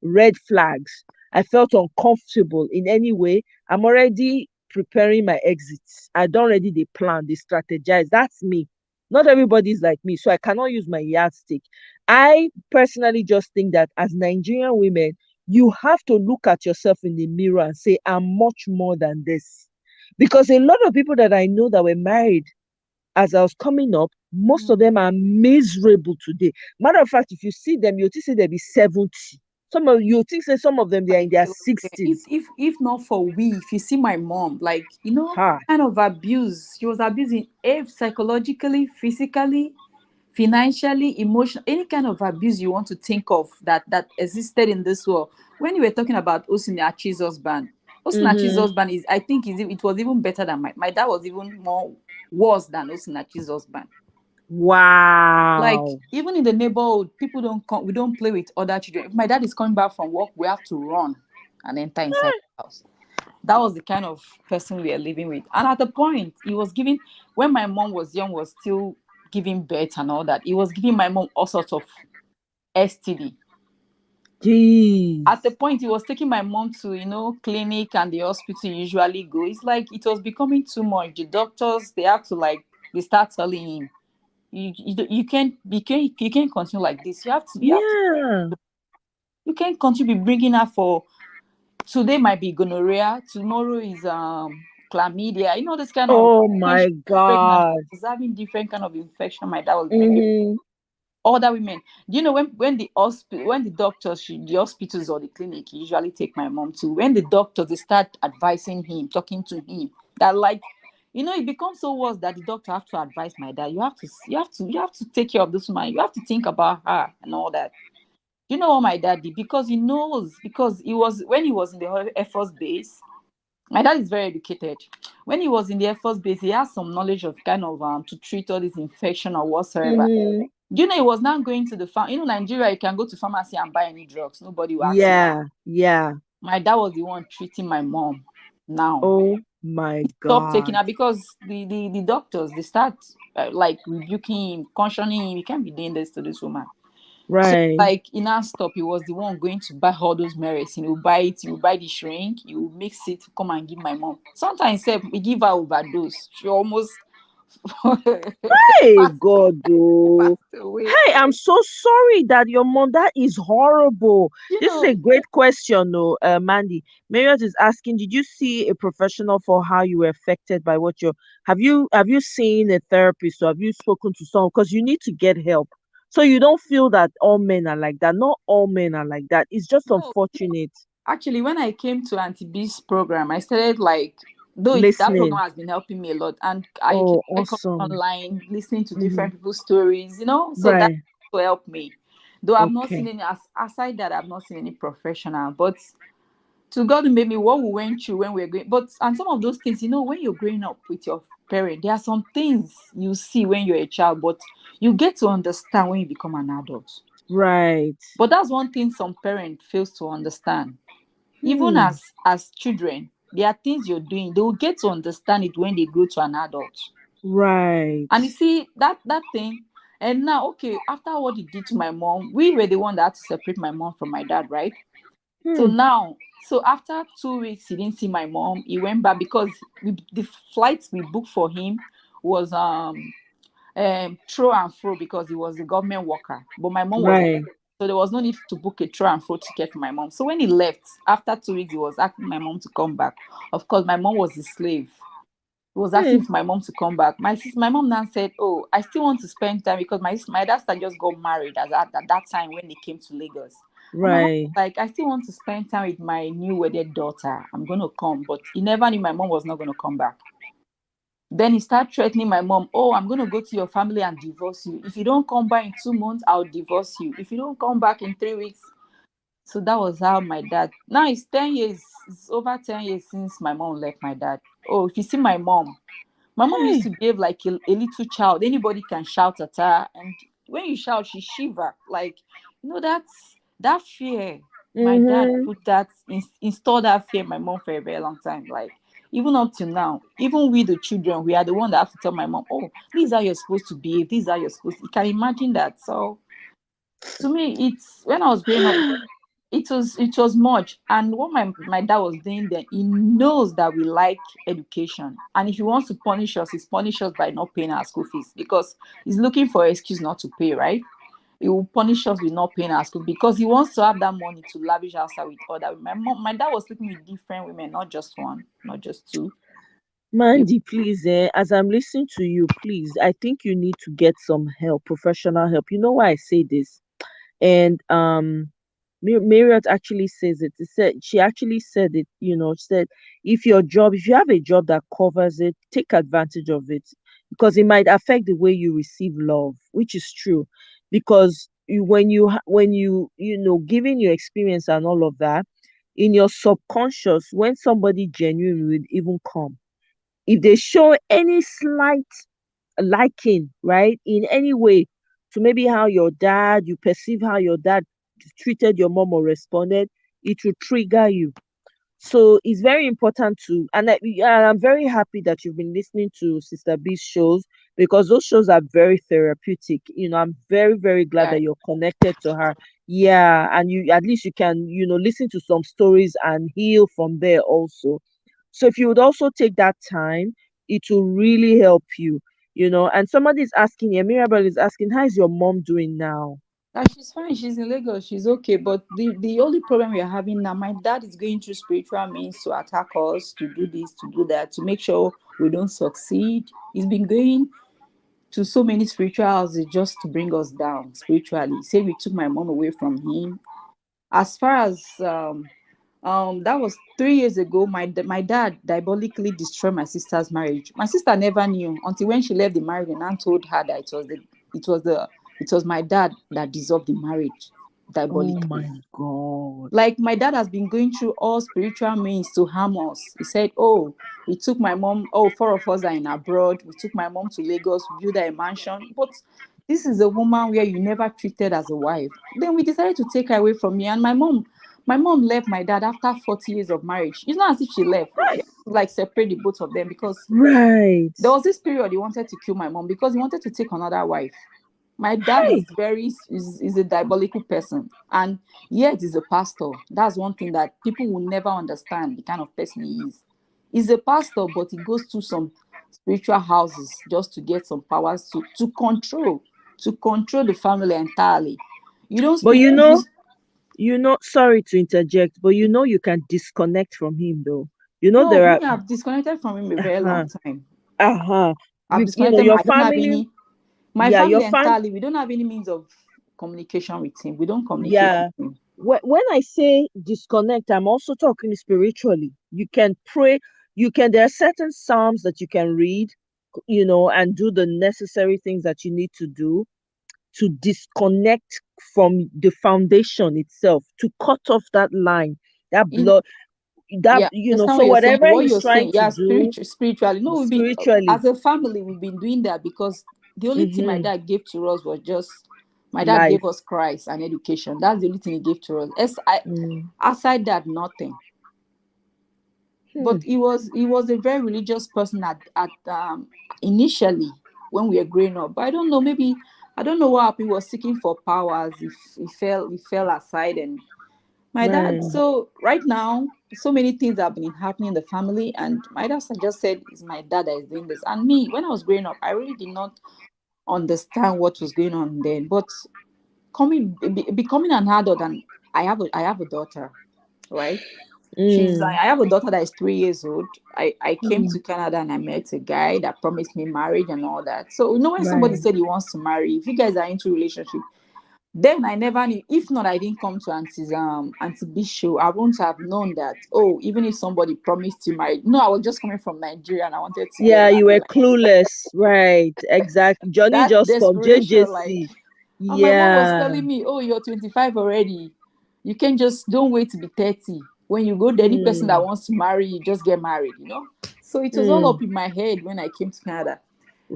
red flags, I felt uncomfortable in any way, I'm already preparing my exits. I don't already they plan, they strategize. That's me. Not everybody's like me, so I cannot use my yardstick. I personally just think that as Nigerian women, you have to look at yourself in the mirror and say, I'm much more than this. Because a lot of people that I know that were married as I was coming up, most of them are miserable today. Matter of fact, if you see them, you think they'll be 70. Some of them they are in their 60s. If not for if you see my mom, like, Ha. kind of abuse. She was abusing psychologically, physically, financially, emotional, any kind of abuse you want to think of that existed in this world. When you were talking about Osinachi's husband, husband I think it was even better than my dad was even more worse than Osinachi's husband. Wow. Like, even in the neighborhood, people we don't play with other children. If my dad is coming back from work, we have to run and enter inside the house. That was the kind of person we are living with. And at the point, he was giving, when my mom was young, was still giving birth and all that, he was giving my mom all sorts of STD. Jeez. At the point, he was taking my mom to, clinic and the hospital usually go. It's like it was becoming too much. The doctors, they start telling him, you can't continue like this. You have to you can't continue bringing her for, today might be gonorrhea, tomorrow is chlamydia, this kind of. Oh my God. She's having different kind of infection. My dad was other women. Do you know when the doctors, the hospitals or the clinic usually take my mom to, when the doctors, they start advising him, talking to him, that it becomes so worse that the doctor have to advise my dad, you have to take care of this woman, you have to think about her and all that. You know what my dad did? Because he knows, because he was, when he was in the Air Force base, my dad is very educated. When he was in the Air Force base, he has some knowledge of kind of to treat all this infection or whatsoever. You know, he was now going to the farm. You know, Nigeria, you can go to pharmacy and buy any drugs. Nobody will ask you. Yeah. My dad was the one treating my mom. Now, oh my stop taking God. her because the doctors, they start like rebuking him, cautioning him. You can't be doing this to this woman. So Right. like in our stop, he was the one going to buy all those medicine. He will buy it, he will buy the shrink, he will mix it, come and give my mom. Sometimes we give her overdose. She almost Hey passed, God, oh. passed away. Hey, I'm so sorry that your mom, that is horrible. You This is a know, great question, though, Mandy. Marriott is asking, did you see a professional for how you were affected by what you're have you seen a therapist or have you spoken to someone? Because you need to get help. So you don't feel that all men are like that. Not all men are like that. It's just no, unfortunate. actually, when I came to Auntie B's program, I started like, that program Listening. has been helping me a lot, and I Oh, kept awesome. online, listening to Mm-hmm. different people's stories, so that Right. will help me. Though I've not seen Okay. any, aside that, I've not seen any professional, but to God, maybe what we went through when we were going, but and some of those things, when you're growing up with your parent, there are some things you see when you're a child, but you get to understand when you become an adult. Right. But that's one thing some parent fails to understand. Even Hmm. as children, there are things you're doing, they will get to understand it when they grow to an adult. Right. And you see that thing. And now, okay, after what he did to my mom, we were the one that had to separate my mom from my dad, right? So Hmm. now, so after 2 weeks, he didn't see my mom. He went back because the flights we booked for him was throw and fro because he was a government worker. But my mom was, Right. so there was no need to book a throw and fro ticket for my mom. So when he left after 2 weeks, he was asking my mom to come back. Of course, my mom was a slave. He was Hmm. asking for my mom to come back. My mom now said, "Oh, I still want to spend time because my dad just got married at that time when they came to Lagos." And my mom Right. was like, "I still want to spend time with my new wedded daughter. I'm gonna come," but he never knew my mom was not gonna come back. Then he started threatening my mom, "Oh, I'm going to go to your family and divorce you. If you don't come back in 2 months, I'll divorce you. If you don't come back in 3 weeks." So that was how my dad, now it's 10 years, it's over 10 years since my mom left my dad. Oh, if you see my mom used Hey. to behave like a little child. Anybody can shout at her. And when you shout, she shiver. Like, that fear. My dad Mm-hmm. installed that fear in my mom for a very long time. Like, even up to now, even with the children, we are the one that have to tell my mom, "Oh, this is how you're supposed to behave. This is how you're supposed to." You can imagine that. So to me, it's when I was growing up, it was much. And what my dad was doing then, he knows that we like education, and if he wants to punish us, he's punish us by not paying our school fees because he's looking for an excuse not to pay, right? He will punish us with not paying our school because he wants to have that money to lavish outside with other women. My dad was sleeping with different women, not just one, not just two. He- Mandy, please, as I'm listening to you, please, I think you need to get some help, professional help. You know why I say this? And Marriott actually says it. She actually said it. She said if you have a job that covers it, take advantage of it because it might affect the way you receive love, which is true. Because given your experience and all of that, in your subconscious, when somebody genuine would even come, if they show any slight liking, right, in any way to maybe how your dad, you perceive how your dad treated your mom or responded, it will trigger you. So it's very important and I'm very happy that you've been listening to Sister B's shows because those shows are very therapeutic. I'm very, very glad yeah, that you're connected to her. Yeah, and you at least you can, listen to some stories and heal from there also. So if you would also take that time, it will really help you. And somebody is asking here, Mirabel is asking, how is your mom doing now? she's fine. She's in Lagos. She's okay. But the only problem we are having now, my dad is going through spiritual means to attack us, to do this, to do that, to make sure we don't succeed. He's been going to so many spiritual houses just to bring us down spiritually. Say we took my mom away from him. As far as that was 3 years ago. My dad diabolically destroyed my sister's marriage. My sister never knew until when she left the marriage and I told her that it was my dad that dissolved the marriage. diabolically. Oh my God. Like, my dad has been going through all spiritual means to harm us. He said, oh, we took my mom, 4 of us are in abroad. We took my mom to Lagos, we built her a mansion. But this is a woman where you never treated as a wife. Then we decided to take her away from me. And my mom left my dad after 40 years of marriage. It's not as if she left. She had to, like, separate the both of them, because Right. there was this period he wanted to kill my mom because he wanted to take another wife. My dad Hey. is a diabolical person, and yet he's a pastor. That's one thing that people will never understand, the kind of person he is. He's a pastor, but he goes to some spiritual houses just to get some powers to control the family entirely. You don't But speak if sorry to interject, but you can disconnect from him though. no, There me, are I've disconnected from him a very uh-huh, long time. uh-huh. I've disconnected. Your I don't have family, any. My yeah, your family fam entirely, we don't have any means of communication with him. We don't communicate yeah. with him. When I say disconnect, I'm also talking spiritually. You can pray, there are certain psalms that you can read, and do the necessary things that you need to do to disconnect from the foundation itself, to cut off that line, that In blood, that, Yeah, I understand so what you're saying. whatever What he's you're trying saying, to yeah, do spiritually. No, we've been spiritually. as a family, we've been doing that because the only thing my Mm-hmm. dad gave to us was just my dad Life. gave us Christ and education. That's the only thing he gave to us. Mm. Aside that, nothing. Hmm. But he was a very religious person at initially when we were growing up. But I don't know, maybe I don't know what he was seeking for powers. If he fell aside, and my dad. Right. So right now, so many things have been happening in the family, and my dad just said it's my dad that is doing this. And me, when I was growing up, I really did not understand what was going on then. But becoming an adult, and I have a daughter, right? Mm. I have a daughter that is 3 years old. I came Mm. to Canada and I met a guy that promised me marriage and all that. So when somebody Right. said he wants to marry, if you guys are into relationship, then I never knew. If not, I didn't come to Auntie B show. I wouldn't have known that. Oh, even if somebody promised to marry, no, I was just coming from Nigeria and I wanted to get Yeah, you were married. Like clueless. Right. Exactly. Johnny that just come. desperation, like, JJC. and my mom was Yeah. telling me, "Oh, you're 25 already. You can just don't wait to be 30. When you go, there, any person that Mm. wants to marry you, just get married." So it was all Mm. up in my head when I came to Canada.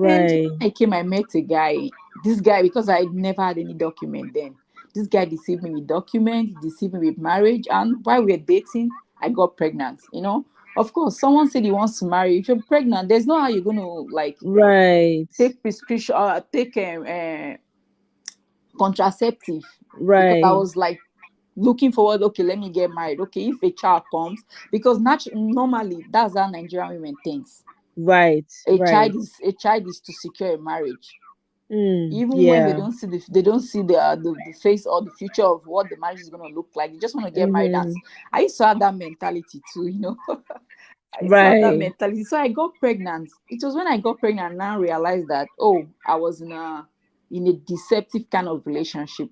And Right. when I came, I met a guy. This guy, because I never had any document then, this guy deceived me with document, he deceived me with marriage, and while we were dating, I got pregnant. Of course, someone said he wants to marry. If you're pregnant, there's no how you're going to, like, Right. take prescription or take contraceptive, because I Right. was like looking forward. Okay, let me get married. Okay, if a child comes, because normally that's how Nigerian women thinks. Right. A Right. child is to secure a marriage, Mm. even when they Yeah. don't see the face or the future of what the marriage is going to look like. They just want to get married. Mm-hmm. I used to have that mentality too. I used to have that Right. mentality. So I got pregnant. It was when I got pregnant and I realized that, oh, I was in a deceptive kind of relationship.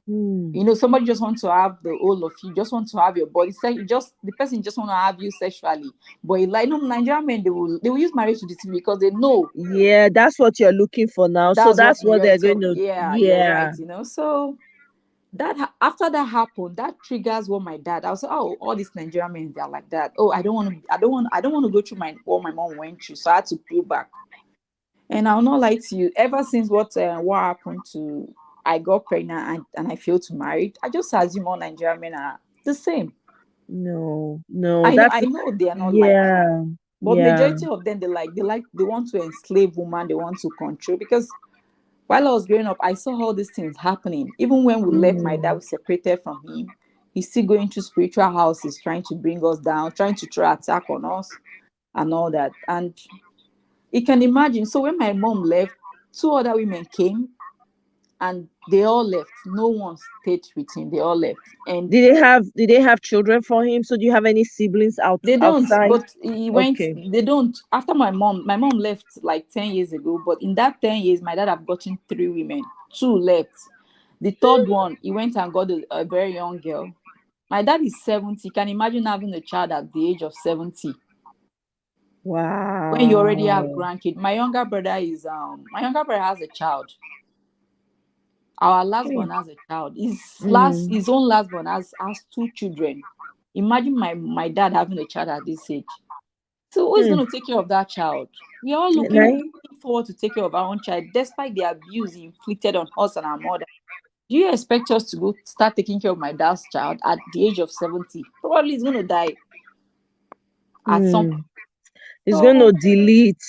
Mm. Somebody just wants to have the whole of you, just want to have your body. The person just want to have you sexually. But like, Nigerian men, they will use marriage to deceive you because they know Yeah, that's what you're looking for now. So that's what that's what you're they're going talking. to. Yeah, you're Yeah. right. So after that happened, that triggers what my dad. I was like, oh, all these Nigerian men, they're like that. Oh, I don't want to go through what my mom went through. So I had to pull back. And I'll not lie to you. Ever since what happened to I got pregnant and I failed to marry, I just assume all Nigerian men are the same. No, no, I know that's I know they are not like that, yeah, but yeah. majority of them they want to enslave woman, they want to control. Because while I was growing up, I saw all these things happening. Even when we left my dad, Mm. we separated from him. He's still going to spiritual houses, trying to bring us down, trying to throw attack on us and all that. And you can imagine. So when my mom left, two other women came and they all left. No one stayed with him. They all left. And Did they have children for him? So do you have any siblings they don't, outside? but he went, Okay. they don't. After my mom left like 10 years ago, but in that 10 years, my dad have gotten three women, two left. The third one, he went and got a very young girl. My dad is 70. You can imagine having a child at the age of 70 when you already have Wow. grandkid. My younger brother has a child Our last born has a child. His own last born has 2 children. Imagine my dad having a child at this age. So who is going to take care of that child? We are all looking forward to take care of our own child, despite the abuse inflicted on us and our mother. Do you expect us to go start taking care of my dad's child at the age of 70? Probably he's going to die at some point. He's going to delete.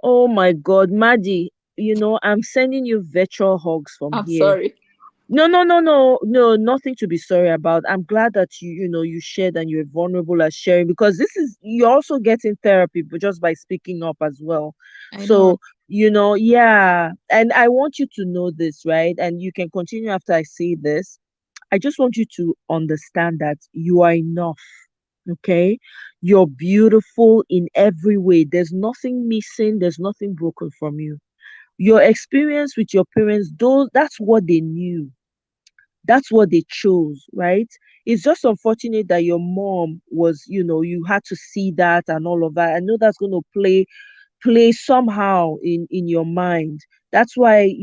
Oh my God, Maddie, I'm sending you virtual hugs from I'm here. sorry. No, nothing to be sorry about. I'm glad that you shared and you're vulnerable as sharing, because you're also getting therapy, but just by speaking up as well. I know. So, yeah. And I want you to know this, right? And you can continue after I say this. I just want you to understand that you are enough. Okay? You're beautiful in every way. There's nothing missing, there's nothing broken from you. Your experience with your parents, that's what they knew. That's what they chose, right? It's just unfortunate that your mom was, you had to see that and all of that. I know that's going to play somehow in your mind. That's why,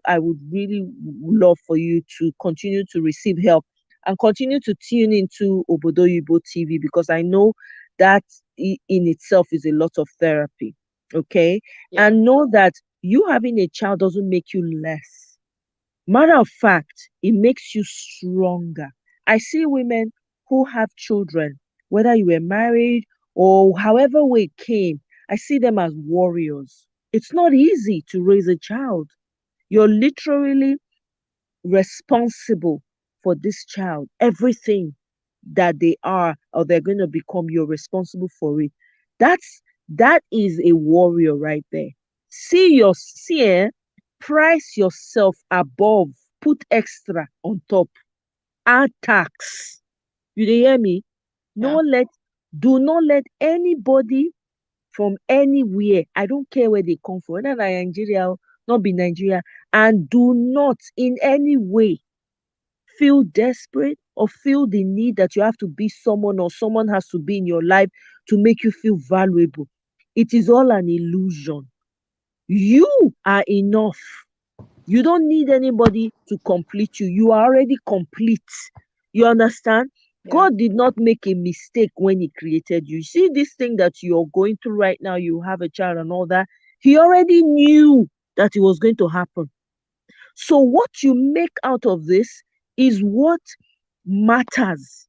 I would really love for you to continue to receive help and continue to tune into Obodo Yibo TV, because I know that in itself is a lot of therapy. Okay. Yeah. And know that you having a child doesn't make you less. Matter of fact, it makes you stronger. I see women who have children, whether you were married or however way it came, I see them as warriors. It's not easy to raise a child. You're literally responsible for this child. Everything that they are or they're going to become, you're responsible for it. That is a warrior right there. Price yourself above, put extra on top, add tax. You dey hear me? Yeah. Do not let anybody from anywhere, I don't care where they come from, whether na Nigeria, not be Nigeria, and do not in any way feel desperate or feel the need that you have to be someone or someone has to be in your life to make you feel valuable. It is all an illusion. You are enough. You don't need anybody to complete you. You are already complete. You understand? Yeah. God did not make a mistake when He created you. See, this thing that you're going through right now, you have a child and all that, He already knew that it was going to happen. So, what you make out of this is what matters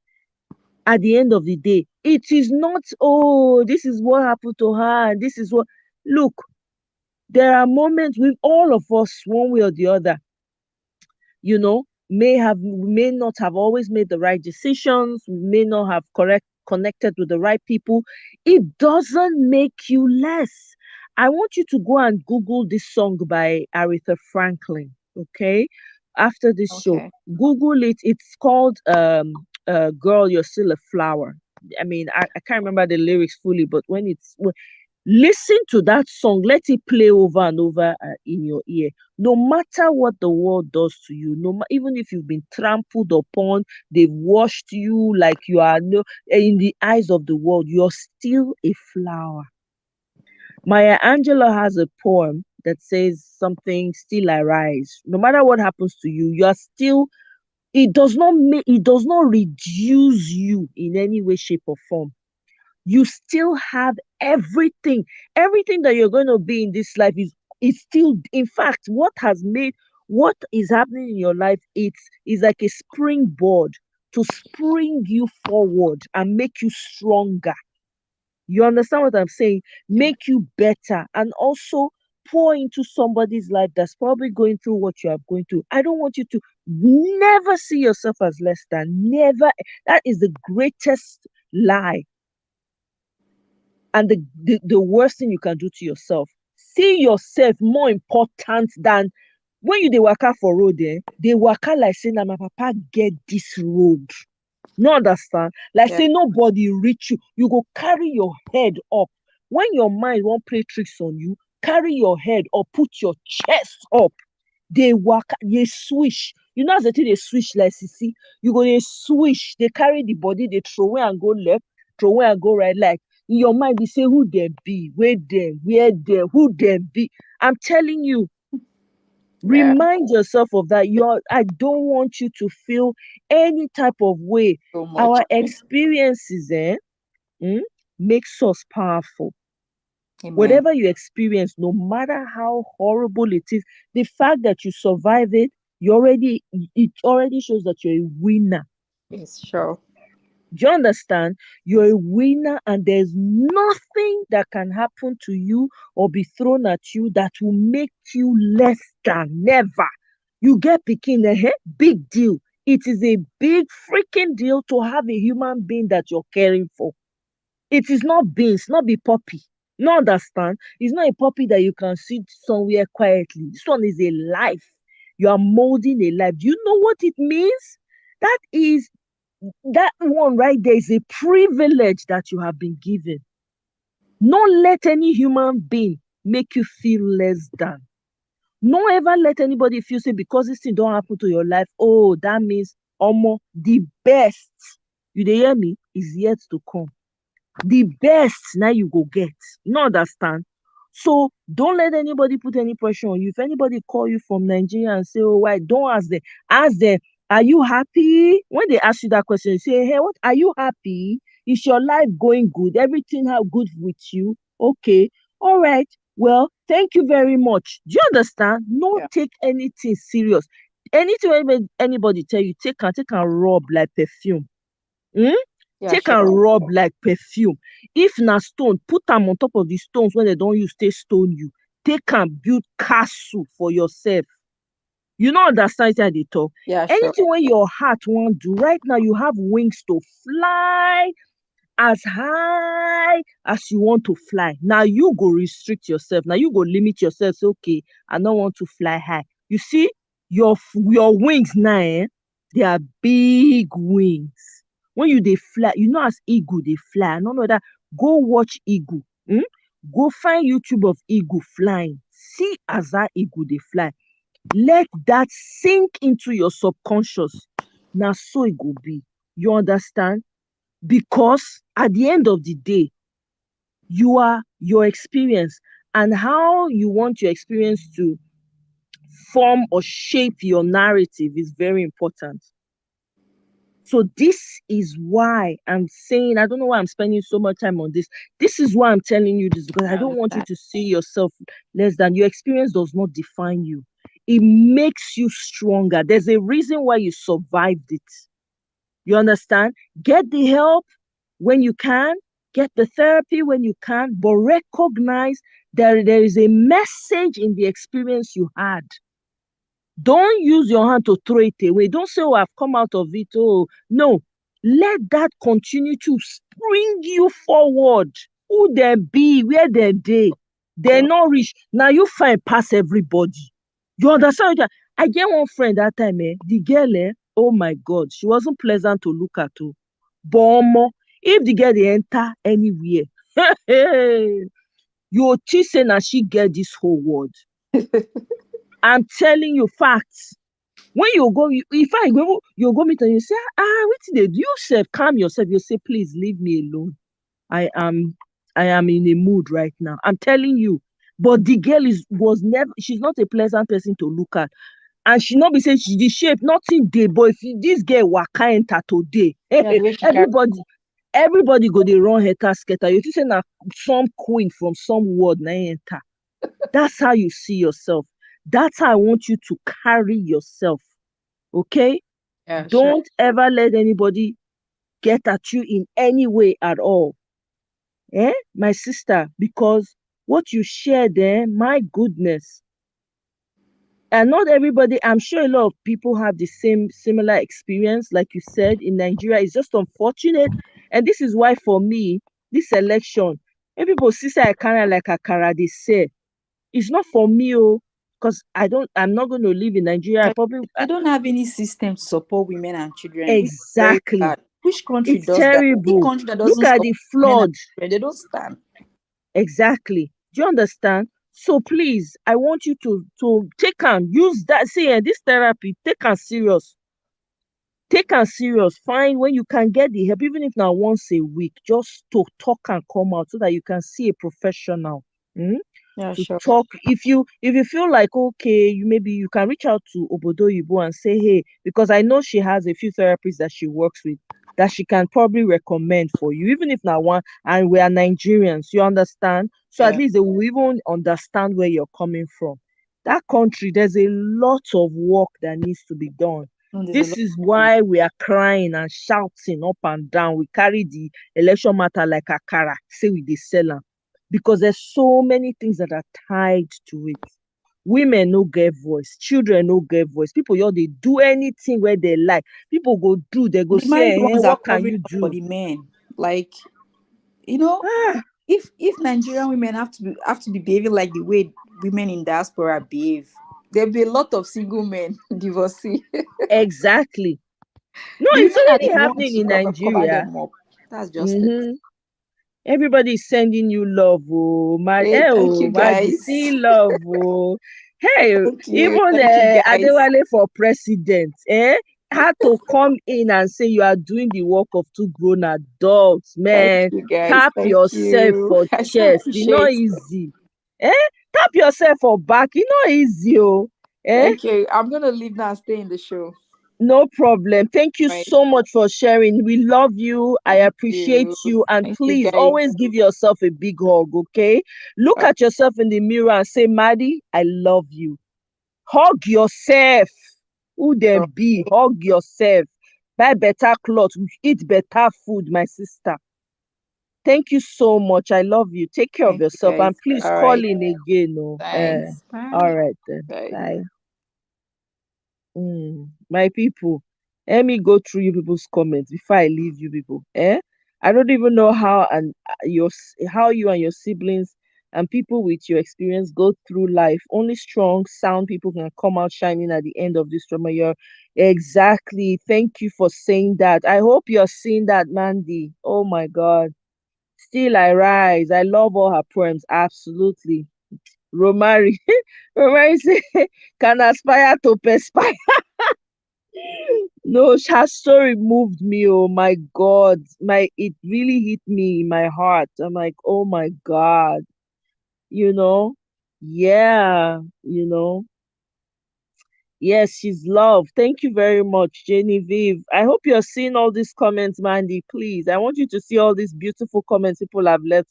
at the end of the day. It is not, oh, this is what happened to her, and this is what. Look, there are moments with all of us, one way or the other, may not have always made the right decisions, may not have connected with the right people. It doesn't make you less. I want you to go and Google this song by Aretha Franklin. Okay, after this show, Okay. Google it. It's called Girl, You're Still a Flower. I mean, I can't remember the lyrics fully, but listen to that song, let it play over and over in your ear. No matter what the world does to you, even if you've been trampled upon, they've washed you like you are in the eyes of the world, you're still a flower. Maya Angelou has a poem that says something, still I rise. No matter what happens to you, you are still. It does not reduce you in any way, shape, or form. You still have everything. Everything that you're going to be in this life is still, in fact, what is happening in your life, is like a springboard to spring you forward and make you stronger. You understand what I'm saying? Yeah. Make you better, and also pour into somebody's life that's probably going through what you are going through. I don't want you to never see yourself as less than. Never. That is the greatest lie and the worst thing you can do to yourself. See yourself more important than when you dey waka for road. Dey waka like say na my papa get this road. No understand? Like Yeah. say nobody reach you. You go carry your head up. When your mind won't play tricks on you, carry your head up, put your chest up. They waka, they swish. You know as the thing they swish like see, you go they swish. They carry the body, they throw away and go left, throw away and go right. Like in your mind, you say who them be, where them, who them be. I'm telling you, Yeah. Remind yourself of that. I don't want you to feel any type of way. So much. Our experiences mm, makes us powerful. Amen. Whatever you experience, no matter how horrible it is, the fact that you survive it already shows that you're a winner. Yes, sure. Do you understand? You're Yes. a winner, and there's nothing that can happen to you or be thrown at you that will make you less than. Never. You get picking a big deal. It is a big freaking deal to have a human being that you're caring for. It is not beans, not be puppy. No understand? It's not a puppy that you can sit somewhere quietly. This one is a life. You are molding a life. Do you know what it means? That is that one right there is a privilege that you have been given. Not let any human being make you feel less than. Not ever let anybody feel say because this thing don't happen to your life. Oh, that means the best. You dey hear me? Is yet to come. The best now you go get. You no understand? So don't let anybody put any pressure on you. If anybody call you from Nigeria and say, oh, why? Don't ask them. Ask them, are you happy? When they ask you that question, you say, hey, what are you happy? Is your life going good? Everything how good with you? Okay. All right. Well, thank you very much. Do you understand? No Yeah. take anything serious. Anything anybody tell you, take and rub like perfume. Hmm? Yeah, Take sure. and rub like perfume. If na stone, put am on top of the stones when they don use take stone you. Take am build castle for yourself. You no understand wetin I dey talk. Yeah, sure. Anything wey your heart wan do right now, you have wings to fly as high as you want to fly. Na you go restrict yourself. Na you go limit yourself. Say, okay, I no want to fly high. You see, your wings now, they are big wings. When you dey fly, you know as eagle dey fly. I no know that. Go watch eagle. Go find YouTube of eagle flying. See as that eagle dey fly. Let that sink into your subconscious. Na so e go be. You understand? Because at the end of the day, you are your experience, and how you want your experience to form or shape your narrative is very important. So this is why I'm saying, I don't know why I'm spending so much time on this. This is why I'm telling you this, because I I don't want you understand. to see yourself less than. Your experience does not define you. It makes you stronger. There's a reason why you survived it. You understand? Get the help when you can, get the therapy when you can, but recognize that there is a message in the experience you had. Don't use your hand to throw it away. Don't say, oh, I've come out of it. Oh, no. Let that continue to spring you forward. Who they be, where they. They're Sure. not rich. Now you find pass everybody. You understand? I get one friend that time, the girl, oh my God, she wasn't pleasant to look at. Oh. But if the girl dey enter anywhere, you think say na she get this whole world. I'm telling you facts. When you go, you go meet her, you say, wetin dey do? You sef calm yourself. You say, please leave me alone. I am I am in a mood right now. I'm telling you. But the girl was never, she's not a pleasant person to look at. And she not be saying she the shape, nothing dey. But if this girl waka enter today, Yeah, the way she carry. everybody go dey run heta scatter. You think say na some queen from some world na enter. That's how you see yourself. That's how I want you to carry yourself. Okay? Yeah, sure. Don't ever let anybody get at you in any way at all. My sister, because what you shared there, my goodness. And not everybody, I'm sure a lot of people have the same similar experience, like you said, in Nigeria. It's just unfortunate. And this is why for me, this election, when people see say I kind of like Akara, they say, it's not for me, oh, because I'm not going to live in Nigeria. I Like, probably they don't have any system to support women and children, which is very exactly. bad. Which country It's does that? Any terrible. country that Look doesn't at support the women and flood. children, they don't stand. Exactly. Do you understand? So please, I want you to take and use that. See, this therapy, take and serious. Take and serious. Find when you can get the help, even if now once a week, just to talk and come out so that you can see a professional. Mm? Yeah, to sure. talk. If you feel like okay, maybe you can reach out to Obodo Yibo and say, hey, because I know she has a few therapists that she works with that she can probably recommend for you, even if not one, and we are Nigerians, you understand? So at Yeah. least they will even understand where you're coming from. That country, there's a lot of work that needs to be done. No, there's a This lot is of why we are crying and shouting up and down. We carry the election matter like akara, say we dey sell am, because there's so many things that are tied to it. Women no get voice, children no get voice. People just dey do anything where they like. People go do, they go the married say, ones are what can covering you up for do? the men. Like, you know, Ah, if Nigerian women have to be behaving like the way women in diaspora behave, there'll be a lot of single men divorcee. exactly. No, The it's women are the already ones happening to in cover Nigeria. them up. That's just it. Mm-hmm. Everybody's sending you love, oh, Great, thank you Margie, guys. see love, oh. Hey, even Thank you guys. Adewale for president, had to come in and say you are doing the work of two grown adults, Thank man. you guys. Tap Thank yourself you. for I so chest. It's not appreciate. easy. Eh? Tap yourself for back. It's not easy, oh. Eh? Thank you. I'm gonna leave now and stay in the show. No problem. Thank you Right. so much for sharing. We love you. I Thank appreciate you. you. And Thank you please guys. always give yourself a big hug, okay? Look Uh, at yourself in the mirror and say, Maddie, I love you. Hug yourself. Who uh, them be? Hug yourself. Buy better clothes. Eat better food, my sister. Thank you so much. I love you. Take care of Thank you yourself. guys. And please All call right. in again. Oh. Thanks. Bye. All right then. Bye. Bye. My people, let me go through you people's comments before I leave you people. I don't even know how and how you and your siblings and people with your experience go through life. Only strong, sound people can come out shining at the end of this drama. You're exactly. Thank you for saying that. I hope you're seeing that, Mandy. Oh my God. Still I rise. I love all her poems. Absolutely. Romari, Romari say, can aspire to perspire. No, her story moved me. Oh my God. It really hit me in my heart. I'm like, oh my God. You know? Yeah, you know. Yes, she's loved. Thank you very much, Genevieve. I hope you're seeing all these comments, Mandy. Please. I want you to see all these beautiful comments people have left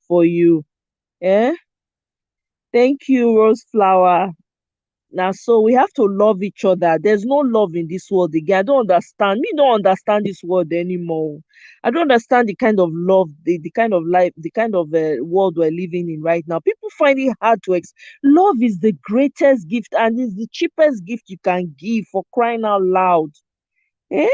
for you. Eh? Thank you, Rose Flower. Now, so we have to love each other. There's no love in this world again. I don't understand. Me don't understand this world anymore. I don't understand the kind of love, the kind of life, the kind of world we're living in right now. People find it hard to love is the greatest gift and it's the cheapest gift you can give, for crying out loud. Eh?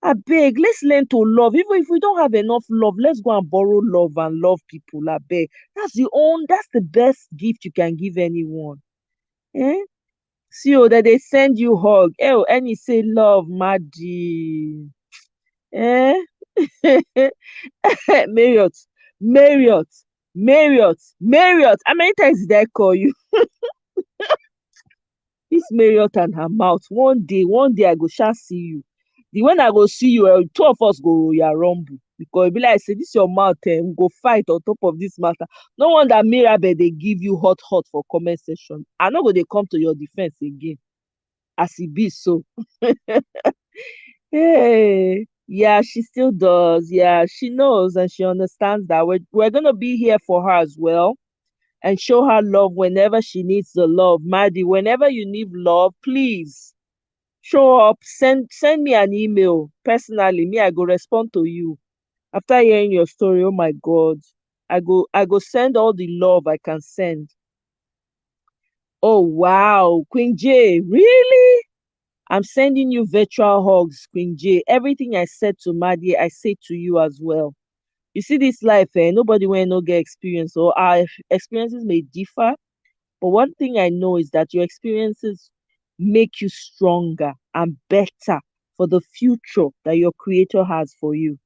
I beg, let's learn to love. Even if we don't have enough love, let's go and borrow love and love people. I beg. That's the best gift you can give anyone. Eh? See, oh, that they send you hug. Oh, and you say love, Maddie. Eh? Marriott, Marriott, Marriott. How many times did I call you? This Marriott and her mouth. One day I go shall see you. The when I go see you, two of us go ya rumble. Because it be like say this your mouth, we go fight on top of this matter. No wonder Mirabel they give you hot for comment section. I no go they come to your defense again. As it be so. Hey, yeah, she still does. Yeah, she knows and she understands that we're gonna be here for her as well and show her love whenever she needs the love. Maddie, whenever you need love, please show up. Send me an email personally. Me, I go respond to you after hearing your story. Oh my God, I go send all the love I can send. Oh wow, Queen J, really? I'm sending you virtual hugs, Queen J. Everything I said to Maddie, I say to you as well. You see, this life, nobody will no get experience, or our experiences may differ. But one thing I know is that your experiences make you stronger and better for the future that your creator has for you.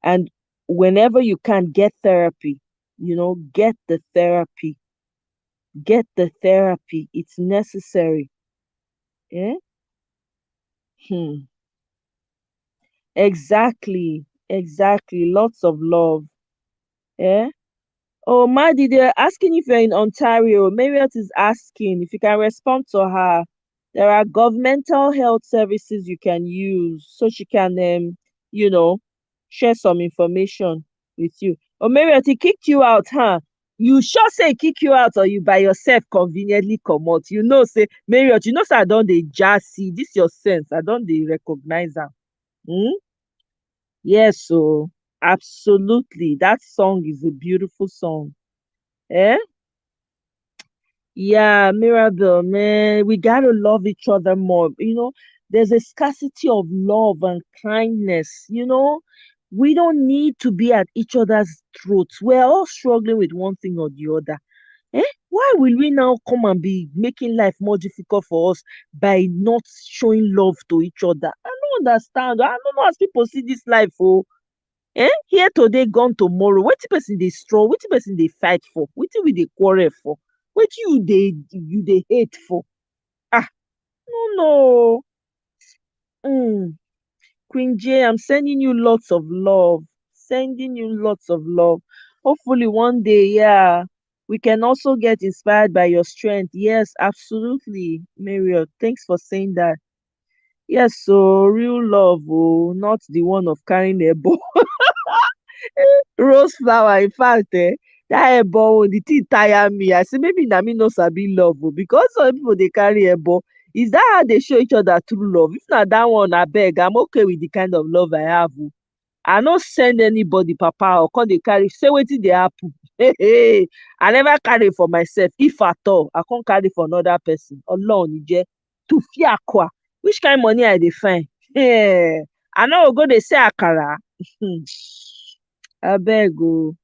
And whenever you can get therapy, get the therapy. Get the therapy. It's necessary. Yeah? Hmm. Exactly. Exactly. Lots of love. Yeah. Oh, Maddie, they're asking if you're in Ontario. Marriott is asking if you can respond to her. There are governmental health services you can use so she can, you know, share some information with you. Oh, Marriott, he kicked you out, huh? You sure say he kick you out or you by yourself conveniently come out? You know, say, Marriott, you know, say I don't dey see this your sense. I don't dey recognize her. Hmm? Yes, so absolutely. That song is a beautiful song. Eh? Yeah, Mirabelle, man, we gotta love each other more. There's a scarcity of love and kindness. We don't need to be at each other's throats. We're all struggling with one thing or the other. Eh? Why will we now come and be making life more difficult for us by not showing love to each other? I don't understand. I don't know as people see this life. Oh, here today gone tomorrow. Wetin person dey struggle, wetin person dey fight for, wetin we dey quarrel for, wetin you dey hate for. No. um Queen J, I'm sending you lots of love, sending you lots of love. Hopefully one day, yeah, we can also get inspired by your strength. Yes, absolutely, Marriott, thanks for saying that. Yes, so real love, oh, not the one of carrying a ball. Rose flower, in fact, that ebo the thing tire me. I say maybe na me no sabi love o, because some people dey carry ebo. Is that how they show each other true love? If na that one, abeg, I'm okay with the kind of love I have o. I no send anybody papa or come dey carry say wetin dey happen. Hey, I never carry for myself. If at all, I come carry for another person. Ọlọ́run ní jẹ́. Tufi akwa. Which kind money I dey find? Hey, I no go dey say akara. Abeg o.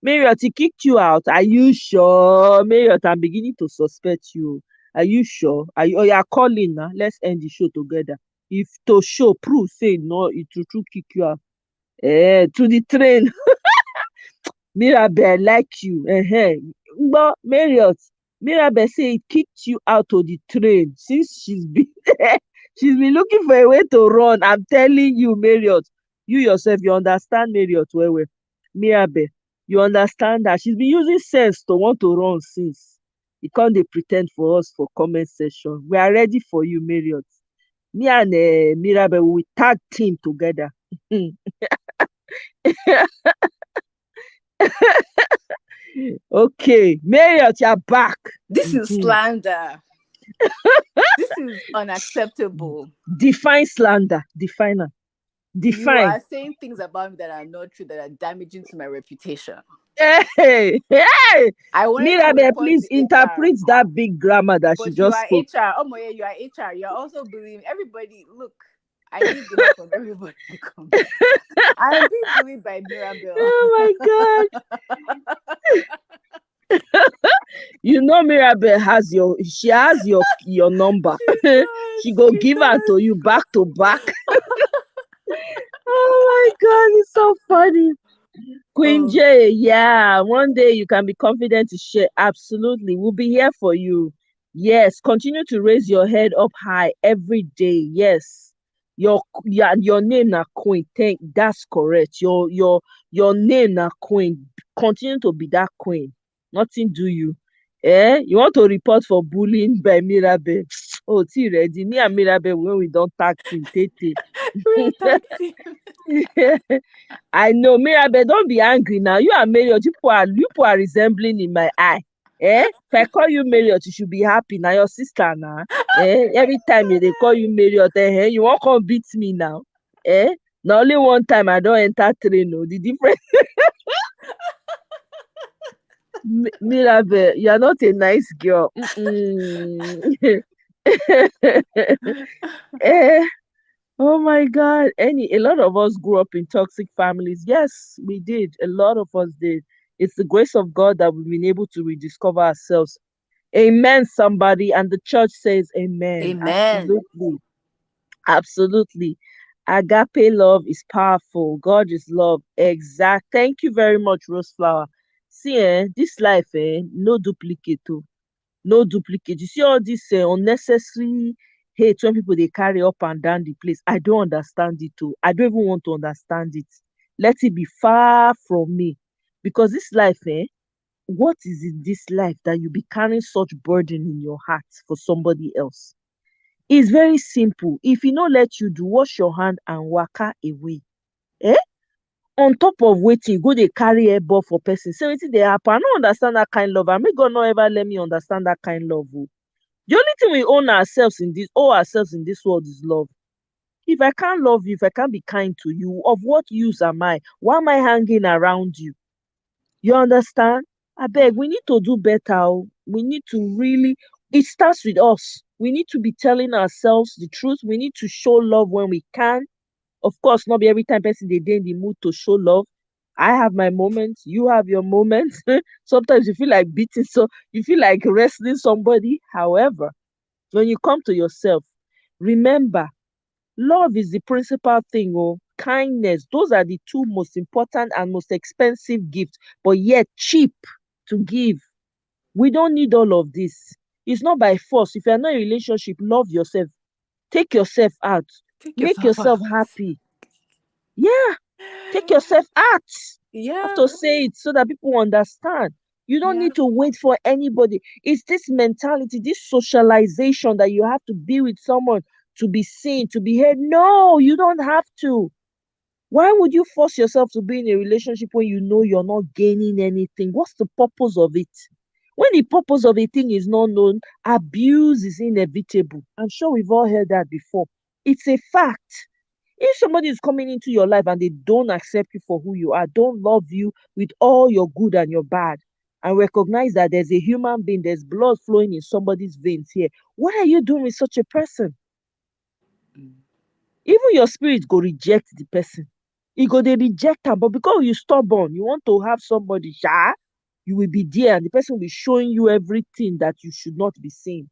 Marriott, he kicked you out. Are you sure? Marriott, I'm beginning to suspect you. Are you sure? Oh, you are calling now. Let's end the show together. If to show proof, say no, it will true kick you out. To the train. Mirabel like you. But Mirabel say it kicked you out to the train since she's been there. She's been looking for a way to run. I'm telling you, Marriott. You yourself, you understand Marriott well. Mirabel, you understand that she's been using sense to want to run since. You can't dey pretend for us for comment section. We are ready for you, Marriott. Me and Mirabel, we tag team together. Okay, Marriott, you're back. This is slander. This is unacceptable. Define slander. Define her. You are saying things about me that are not true, that are damaging to my reputation. Hey! Mirabel, please interpret HR. that big grammar that she just spoke. But you are HR. Oh my, you are HR. You're also believing everybody. Look, I need the help of everybody to come. I'm being bullied by Mirabel. Oh my God. You know Mirabel has your number. She go give her to you back to back. Oh my God, it's so funny. Queen J, yeah, one day you can be confident to share. Absolutely, we'll be here for you. Yes, continue to raise your head up high every day. Yes, your name na queen. That's correct. Your name na queen. Continue to be that queen. Nothing do you. You want to report for bullying by Mirabel? Oh, see, ready. Me and Mirabel when we don't tag team, Tete. I know, Mirabel, don't be angry now. You and Marriott, you are resembling in my eye. If I call you Marriott, you should be happy. Now your sister now. Every time they call you Marriott, you won't come beat me now. Now only one time I don't enter train. No, the difference. Mirabel, you are not a nice girl. Oh my God. A lot of us grew up in toxic families. Yes, we did. A lot of us did. It's the grace of God that we've been able to rediscover ourselves. Amen, somebody. And the church says amen. Amen. Absolutely. Agape love is powerful. God is love. Exact. Thank you very much, Roseflower. See, this life, no duplicate. No duplicate. You see all this unnecessary hate when people they carry up and down the place. I don't understand it too. I don't even want to understand it. Let it be far from me. Because this life, what is in this life that you be carrying such burden in your heart for somebody else? It's very simple. If e no let you do, wash your hand and waka away. Eh? On top of wetin you go dey carry airball for person, say wetin dey happen? I no understand that kind love, and may God no ever let me understand that kind love o. The only thing we owe ourselves in this world is love. If I can't love you, if I can't be kind to you, of what use am I? Why am I hanging around you? You understand? Abeg, we need to do better o. We need to really, it starts with us. We need to be telling ourselves the truth. We need to show love when we can. Of course, not be every time person dey in the mood to show love. I have my moments, you have your moments. Sometimes you feel like beating, so you feel like wrestling somebody. However, when you come to yourself, remember, love is the principal thing. Oh, kindness, those are the two most important and most expensive gifts, but yet cheap to give. We don't need all of this. It's not by force. If you're not in a relationship, love yourself. Take yourself out. Take Make yourself yourself out. happy. Yeah. Take yourself out. You Yeah. have to say it so that people understand. You don't need to wait for anybody. It's this mentality, this socialization that you have to be with someone to be seen, to be heard. No, you don't have to. Why would you force yourself to be in a relationship when you know you're not gaining anything? What's the purpose of it? When the purpose of a thing is not known, abuse is inevitable. I'm sure we've all heard that before. It's a fact. If somebody is coming into your life and they don't accept you for who you are, don't love you with all your good and your bad, and recognize that there's a human being, there's blood flowing in somebody's veins here, what are you doing with such a person? Even your spirit go reject the person. E go dey reject am, but because you stubborn, you want to have somebody, you will be there and the person will be showing you everything that you should not be seeing.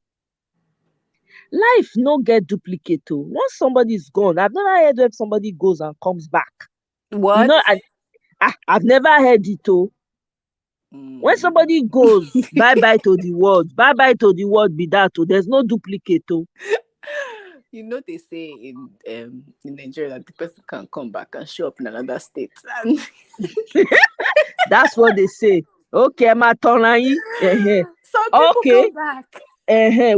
Life no get duplicate o. Once somebody is gone, I've never heard if somebody goes and comes back. What? You know, I've never heard it o. When somebody goes, bye bye to the world, bye bye to the world be that o. There's no duplicate o. You know, they say in Nigeria that the person can come back and show up in another state. And That's what they say. Okay, ma tonayi. some people Okay. come back.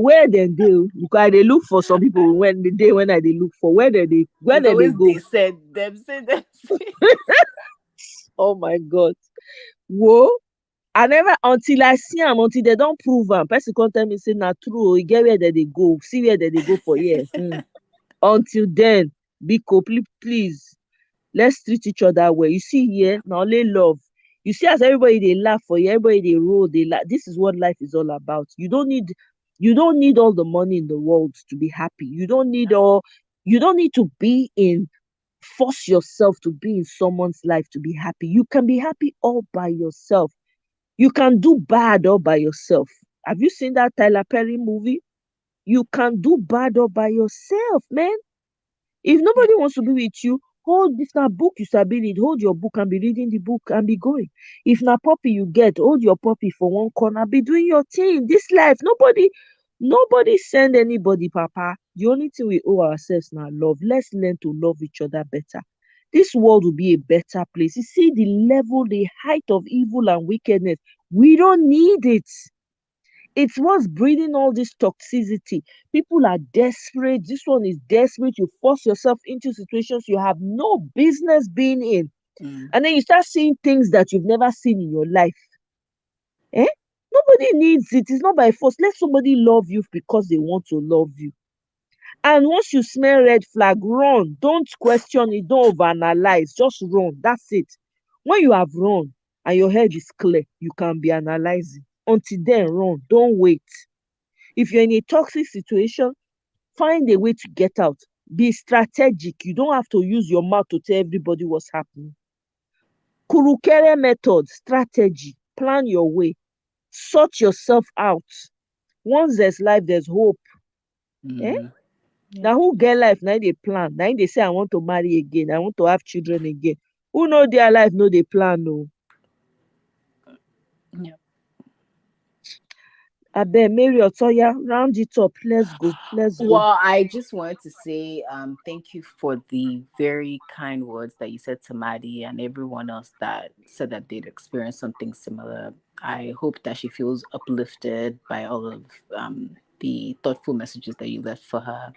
Where they do? Because I dey look for some people when the day when I dey look for where they go. They said them. Oh my God. Whoa. I never until I see am, until they don't prove am. Person come tell me say na true. You get where they go. See where they go for here. Until then, biko, please, let's treat each other well. You see here, na only love. You see as everybody dey laugh for you, everybody dey roll, dey laugh. This is what life is all about. You don't need all the money in the world to be happy. You don't need to be in force yourself to be in someone's life to be happy. You can be happy all by yourself. You can do bad all by yourself. Have you seen that Tyler Perry movie? You can do bad all by yourself, man. If nobody wants to be with you, hold this na book you sabi read, hold your book and be reading the book and be going. If na puppy you get, hold your puppy for one corner, be doing your thing. This life, nobody send anybody, papa. The only thing we owe ourselves now love. Let's learn to love each other better. This world will be a better place. You see the level, the height of evil and wickedness. We don't need it. It's what's breeding all this toxicity. People are desperate. This one is desperate. You force yourself into situations you have no business being in. And then you start seeing things that you've never seen in your life. Nobody needs it. It's not by force. Let somebody love you because they want to love you. And once you smell red flag, run. Don't question it. Don't overanalyze. Just run. That's it. When you have run and your head is clear, you can be analyzing. Until then, run. Don't wait. If you're in a toxic situation, find a way to get out. Be strategic. You don't have to use your mouth to tell everybody what's happening. Kurukere method, strategy. Plan your way. Sort yourself out. Once there's life, there's hope. Now who get life, now they plan. Now they say, I want to marry again. I want to have children again. Who know their life, know they plan, no. Yeah. Abeg, Mary Otoya, round it up. Let's go. Let's go. Well, I just wanted to say thank you for the very kind words that you said to Maddie and everyone else that said that they'd experienced something similar. I hope that she feels uplifted by all of the thoughtful messages that you left for her.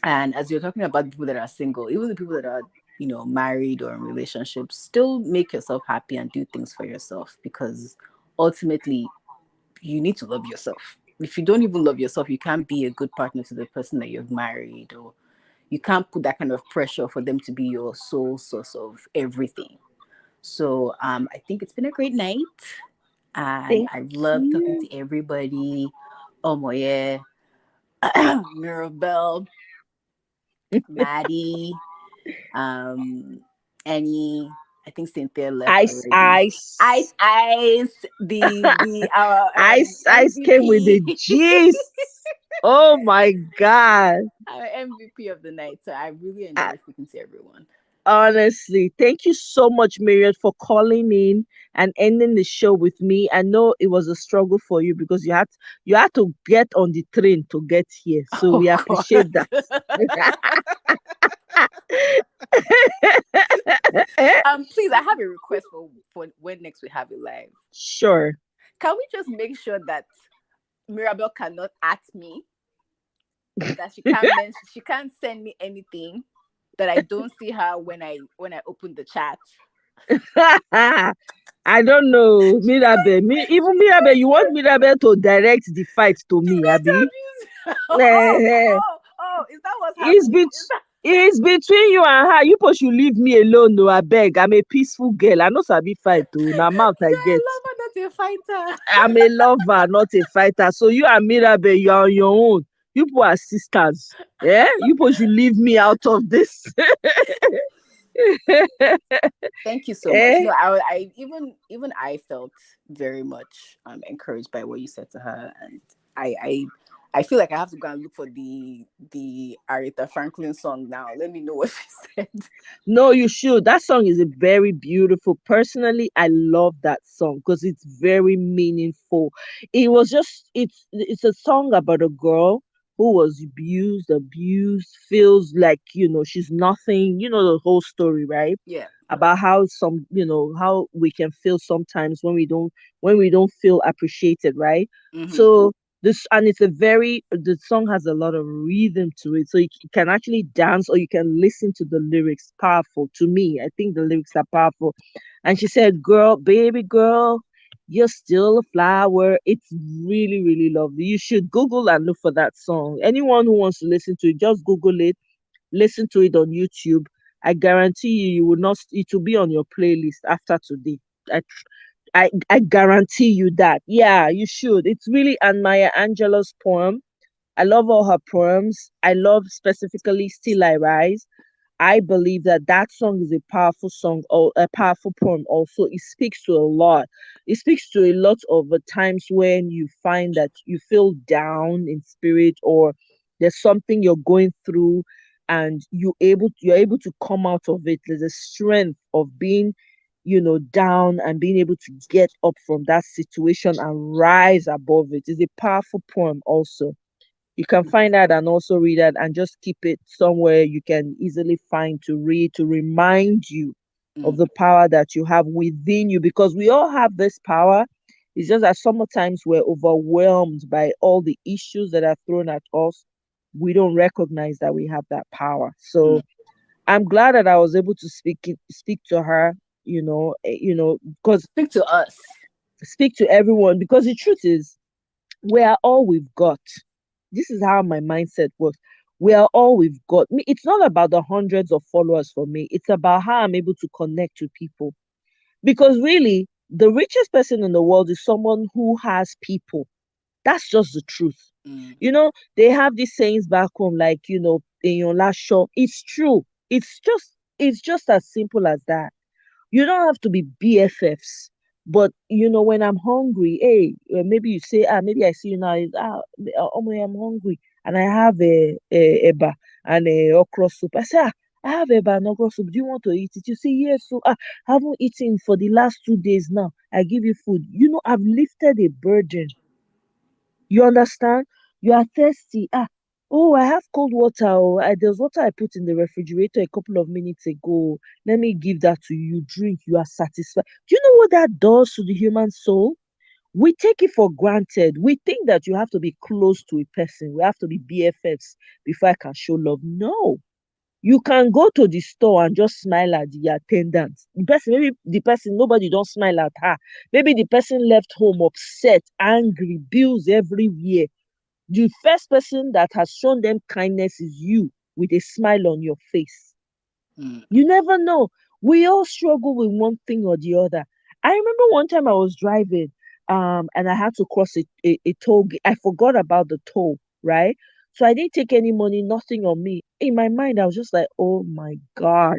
And as you're talking about people that are single, even the people that are, married or in relationships, still make yourself happy and do things for yourself, because ultimately you need to love yourself. If you don't even love yourself, you can't be a good partner to the person that you've married, or you can't put that kind of pressure for them to be your sole source of everything. So I think it's been a great night, and Thank I love talking you. to everybody. Oh my yeah, Mirabelle, Maddie, um, Annie. I think Cynthia left Ice, already. ice. Ice, the our Ice came with the MVP. gist. Oh my God. Our MVP of the night. So I really I, enjoyed speaking to everyone. honestly, thank you so much, Myriad, for calling in and ending the show with me. I know it was a struggle for you because you had to get on the train to get here. So Oh we God. appreciate that. Please, I have a request for when next we have it live. Sure. Can we just make sure that Mirabelle cannot at me, that she can't send me anything, that I don't see her when I open the chat. I don't know, She's going Mirabel. Even she's Mirabel, going you want to Mirabel to direct the fight to she's me, going to Abby? abuse. Eh, Oh, is that what's it's, happening? bet- it's between you and her. You supposed should leave me alone, no, I beg. I'm a peaceful girl. I know sabi fight too. Now mouth I You're a get. lover, not a fighter. I'm a lover, not a fighter. So you and Mirabel, you are on your own. You people are sisters. Yeah? You supposed should leave me out of this. Thank you so much. eh? No, I even I felt very much encouraged by what you said to her, and I I I feel like I have to go and look for the Aretha Franklin song now. Let me know what she said. No, you should. That song is a very beautiful. Personally, I love that song because it's very meaningful. It's a song about a girl who was abused, feels like, she's nothing, the whole story, right? Yeah. About how how we can feel sometimes when we don't feel appreciated, right? Mm-hmm. So and the song has a lot of rhythm to it, so you can actually dance or you can listen to the lyrics. Powerful to me. I think the lyrics are powerful. And she said, girl, baby girl, you're still a flower. It's really, really lovely. You should Google and look for that song. Anyone who wants to listen to it, just Google it, listen to it on YouTube. I guarantee you will not, it will be on your playlist after today. I, I guarantee you that. Yeah, you should. It's really Anne Maya Angelou's poem. I love all her poems. I love specifically Still I Rise. I believe that that song is a powerful song or a powerful poem also. It speaks to a lot. It speaks to a lot of the times when you find that you feel down in spirit, or there's something you're going through and you're able to come out of it. There's a strength of being, down and being able to get up from that situation and rise above it. It's a powerful poem also. You can find that and also read that and just keep it somewhere you can easily find to read, to remind you of Mm, the power that you have within you, because we all have this power. It's just that sometimes we're overwhelmed by all the issues that are thrown at us. We don't recognize that we have that power. mm. So I'm glad that I was able to speak to her, because Speak to us. speak to everyone, because the truth is we are all we've got. This is how my mindset works. We are all we've got. Me, it's not about the hundreds of followers for me. It's about how I'm able to connect with people. Because really, the richest person in the world is someone who has people. That's just the truth. Mm, They have these sayings back home, like, in your last show. It's true. It's just as simple as that. You don't have to be BFFs. But when I'm hungry, hey, maybe you say, maybe I see you now, oh my, I'm hungry, and I have a eba and a okra soup. I say, I have eba and okra soup. Do you want to eat it? You say yes. So I haven't eaten for the last 2 days now. I give you food. I've lifted a burden. You understand? You are thirsty. Oh, I have cold water. Oh, there's water I put in the refrigerator a couple of minutes ago. Let me give that to you. Drink. You are satisfied. Do you know what that does to the human soul? We take it for granted. We think that you have to be close to a person. We have to be BFFs before I can show love. No. You can go to the store and just smile at the attendant. The person, maybe the person, nobody don't smile at her. Maybe the person left home upset, angry, bills everywhere. The first person that has shown them kindness is you with a smile on your face. You never know. We all struggle with one thing or the other. I remember one time I was driving, and I had to cross a toll gate. I forgot about the toll, right? So I didn't take any money, nothing on me. In my mind, I was just like, oh my God.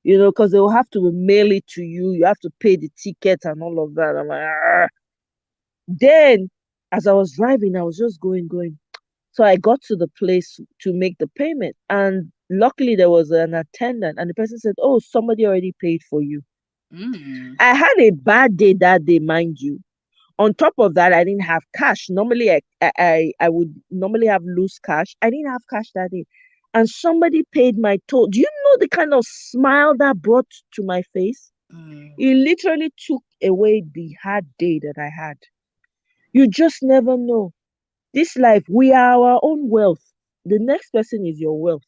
Because they will have to mail it to you. You have to pay the ticket and all of that. I'm like, "Argh." Then, as I was driving, I was just going. So I got to the place to make the payment, and luckily there was an attendant, and the person said, "Oh, somebody already paid for you." I had a bad day that day, mind you. On top of that, I didn't have cash. Normally, I would normally have loose cash. I didn't have cash that day, and somebody paid my toll. Do you know the kind of smile that brought to my face? It literally took away the hard day that I had. You just never know. This life, we are our own wealth. The next person is your wealth.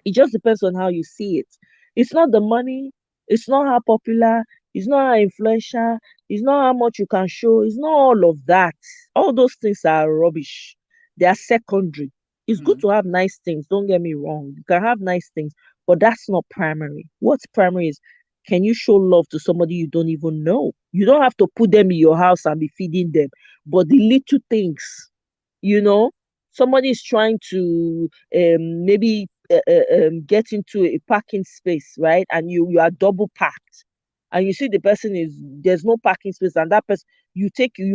It just depends on how you see it. It's not the money, it's not how popular, it's not how influential, it's not how much you can show, it's not all of that. All those things are rubbish. They are secondary. It's good to have nice things, don't get me wrong. You can have nice things, but that's not primary. What's primary is, can you show love to somebody you don't even know? You don't have to put them in your house and be feeding them, but the little things, you know somebody is trying to maybe get into a parking space, right? And you are double parked, and you see the person is there's no parking space, and that person, you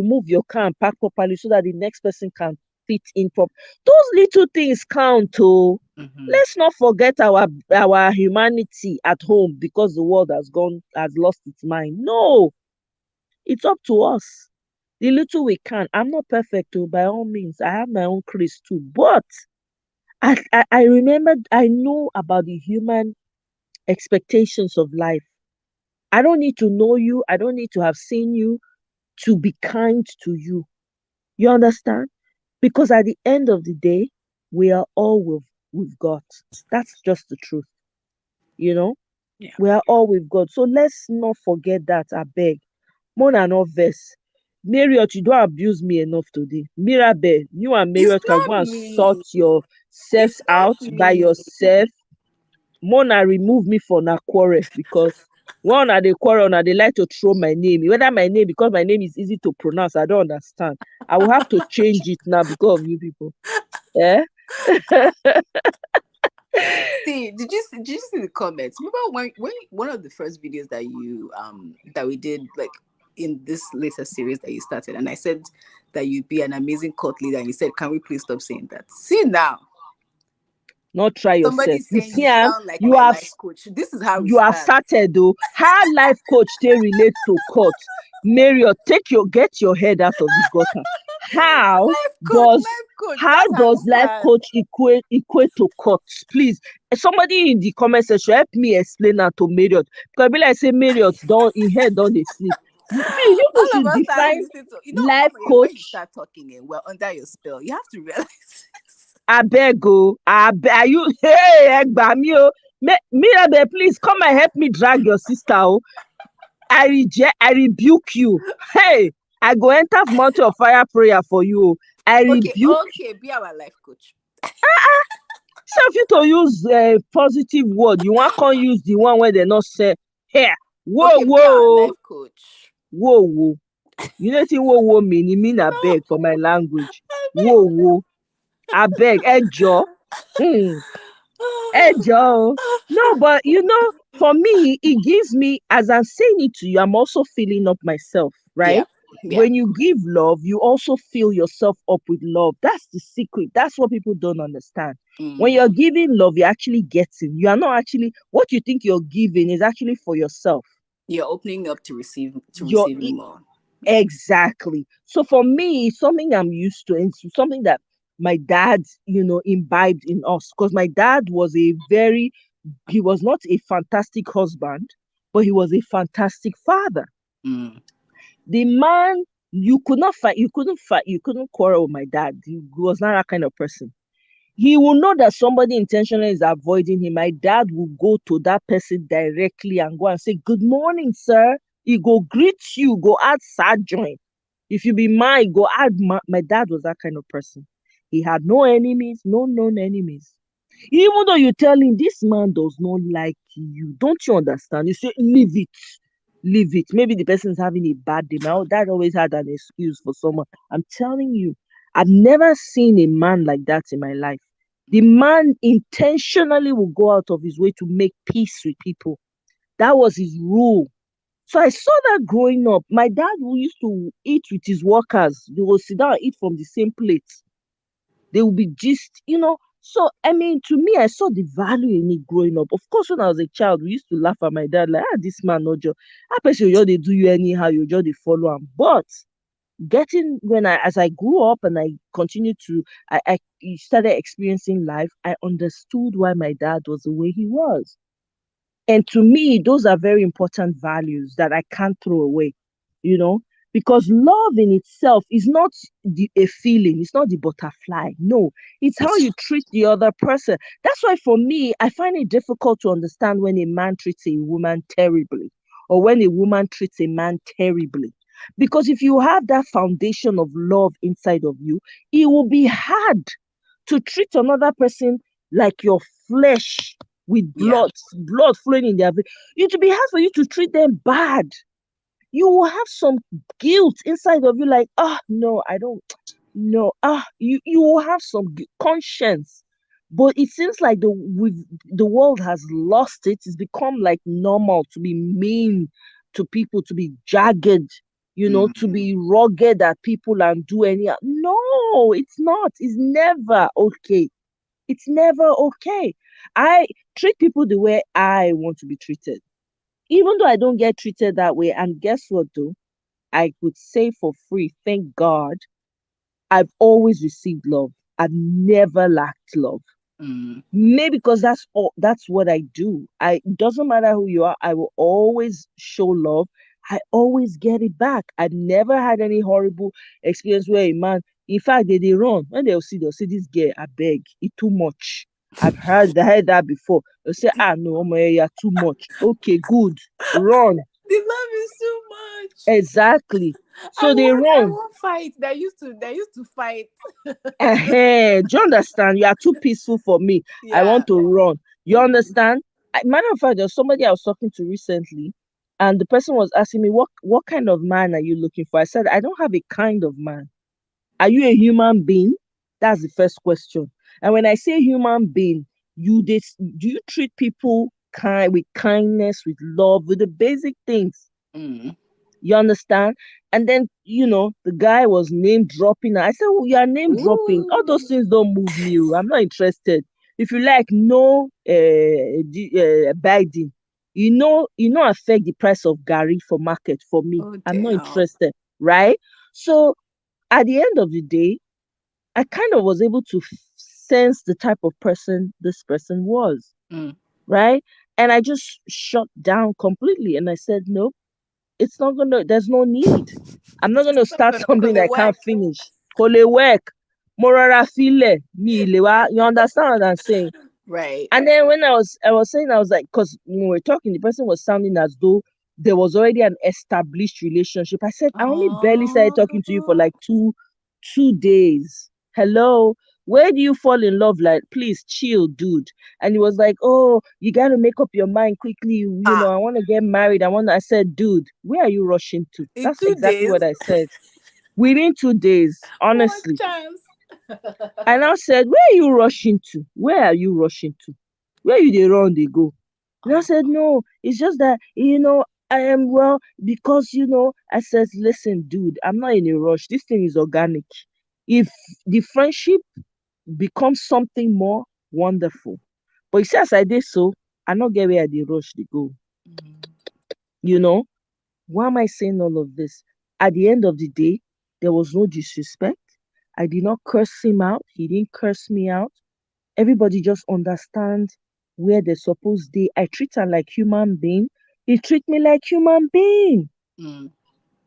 move your car and park properly so that the next person can fit in those little things count. Oh, let's not forget our humanity at home because the world has lost its mind. No, it's up to us. The little we can. I'm not perfect too, by all means. I have my own crease too. But I remember, I know about the human expectations of life. I don't need to know you. I don't need to have seen you to be kind to you. You understand? Because at the end of the day, we are all with God. That's just the truth. You know? Yeah. We are all with God. So let's not forget that, I beg. More than not vex. Marriott, you don't abuse me enough today. Mirabel, you and It's Marriott can go not and sort me. yourselves It's out not by me. yourself. Mona remove me for na quarrel because one of the quarrel and they like to throw my name. Whether my name, because my name is easy to pronounce, I don't understand. I will have to change it now because of you people. Eh? See, did you see the comments? Remember when one of the first videos that we did, like in this latest series that you started, and I said that you'd be an amazing cult leader, and you said, "Can we please stop saying that?" See now, Not try yourself. somebody's You saying see, you sound like you my have life coach. This is how it you have starts. started though. How life coach they relate to court? Marriott, get your head out of the gutter. How does Life coach. how That's how it does life starts. coach equate to court? Please, somebody in the comment section help me explain that to Marriott. Because I be like say Marriott don't in head don't they sleep. Please, you people All of should us started define listening to life when you coach. start talking and we're under your spell. You have to realize I beg you. Are you hey Egba mi o. Mirabel, please come and help me drag your sister. Oh. I rebuke you. Hey, I go enter mountain of fire prayer for you. I rebuke. okay, be our life coach. So if you to use a positive word, you want to use the one where they not say, here, Okay, be our whoa, life coach. whoa. You know what whoa mean? It mean I No, beg for my language. I Whoa. I beg, Ejo. Hmm. Ejo. No, but for me, it gives me, as I'm saying it to you, I'm also filling up myself, yeah, right? yeah. When you give love, you also fill yourself up with love. That's the secret. That's what people don't understand. When you're giving love, you're actually getting. You are not actually, what you think you're giving is actually for yourself. You're opening up to receive You're receiving more. Exactly. So for me, it's something I'm used to, and it's something that my dad, imbibed in us. Because my dad was he was not a fantastic husband, but he was a fantastic father. Mm. The man, you couldn't quarrel with my dad. He was not that kind of person. He will know that somebody intentionally is avoiding him. My dad will go to that person directly and go and say, "Good morning, sir." He go greet you, go add side join. If you be mine, go add my dad was that kind of person. He had no enemies, no known enemies. Even though you tell him this man does not like you, don't you understand? You say, leave it, leave it. Maybe the person's having a bad day. My dad always had an excuse for someone. I'm telling you, I've never seen a man like that in my life. The man intentionally will go out of his way to make peace with people. That was his rule. So I saw that growing up. My dad who used to eat with his workers. They will sit down and eat from the same plate. They will be just. So I mean, to me, I saw the value in it growing up. Of course, when I was a child, we used to laugh at my dad like, this man no job. I person you just they do you anyhow, you just they follow him. But getting when I as I grew up and I continued to I started experiencing life, I understood why my dad was the way he was. And to me, those are very important values that I can't throw away, you know, because love in itself is not a feeling, it's not the butterfly. No, it's how you treat the other person. That's why for me, I find it difficult to understand when a man treats a woman terribly or when a woman treats a man terribly. Because if you have that foundation of love inside of you, it will be hard to treat another person like your flesh with Yeah. blood flowing in their veins. It will be hard for you to treat them bad. You will have some guilt inside of you, like, no, I don't no, you will have some conscience. But it seems like the world has lost it. It's become like normal to be mean to people, to be jagged, to Mm. be rugged at people and do any. No, it's not. It's never okay. It's never okay. I treat people the way I want to be treated. Even though I don't get treated that way, and guess what though? I could say for free, thank God, I've always received love. I've never lacked love. Mm. Maybe because that's what I do. It doesn't matter who you are, I will always show love. I always get it back. I've never had any horrible experience where a man, in fact, they run. When they'll see this girl, I beg, it too much. I heard that before. They'll say, no, oh my, you're too much. Okay, good. Run. The love is too much. Exactly. I So they want I run. want fight. They used to fight. Do you understand? You are too peaceful for me. I Yeah. want to run. You Mm. understand? Matter of fact, there's somebody I was talking to recently, and the person was asking me, what kind of man are you looking for? I said, I don't have a kind of man. Are you a human being? That's the first question. And when I say human being, do you treat people with kindness, with love, with the basic things? Mm. You understand? And then, the guy was name dropping. I said, "Oh, you are name dropping. All those Ooh. things don't move me. I'm not interested. If you like, no Biden, affect the price of Gary for market for me. Oh I'm not damn. interested. Right? So at the end of the day, I kind of was able to sense the type of person this person was. Mm. Right? And I just shut down completely and I said, no, it's not gonna there's no need. I'm not gonna It's not start gonna something call I it can't work. finish. Kò lè work. Mo rọra filẹ̀, mi ì lè wá. You understand what I'm saying? Right. And then when I was saying, I was like, because when we were talking, the person was sounding as though there was already an established relationship. I said, I only barely started talking to you for Oh. like two days. Hello, where do you fall in love? Like, please chill, dude. And he was like, oh, you got to make up your mind quickly. Ah. I want to get married. I said, dude, where are you rushing to? In That's two exactly days. what I said. Within 2 days, What honestly. chance? I now said, where are you rushing to? Where are you rushing to? Where you they run, they go. And I said, no, it's just that, I am well, because, I said, listen, dude, I'm not in a rush. This thing is organic. If the friendship becomes something more, wonderful. But you see, as I did so, I not get where the rush they go. Mm. You know, why am I saying all of this? At the end of the day, there was no disrespect. I did not curse him out. He didn't curse me out. Everybody just understand where they're supposed to. I treat her like human being. He treat me like human being. Mm.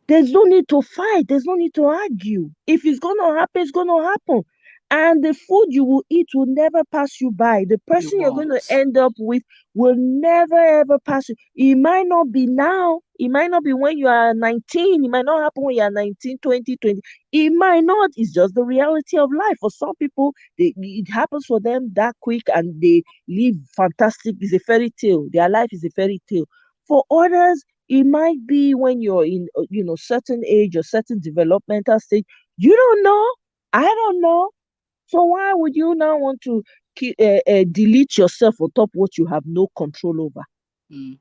There's no need to fight. There's no need to argue. If it's gonna happen, it's gonna happen. And the food you will eat will never pass you by. The You person you're going to won't. end up with will never ever pass you. It might not be now. It might not be when you are 19. It might not happen when you are 19, 20, 20. It might not. It's just the reality of life. For some people, it happens for them that quick and they live fantastic. It's a fairy tale. Their life is a fairy tale. For others, it might be when you're in, certain age or certain developmental stage. You don't know. I don't know. So why would you now want to delete yourself on top what you have no control over? Mm.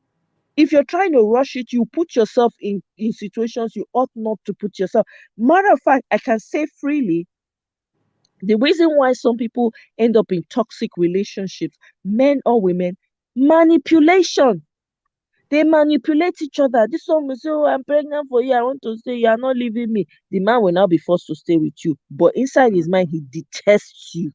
If you're trying to rush it, you put yourself in situations you ought not to put yourself. Matter of fact, I can say freely, the reason why some people end up in toxic relationships, men or women, manipulation. They manipulate each other. This one will say, "Oh, I'm pregnant for you. I want to stay. You are not leaving me." The man will now be forced to stay with you. But inside his mind, he detests you.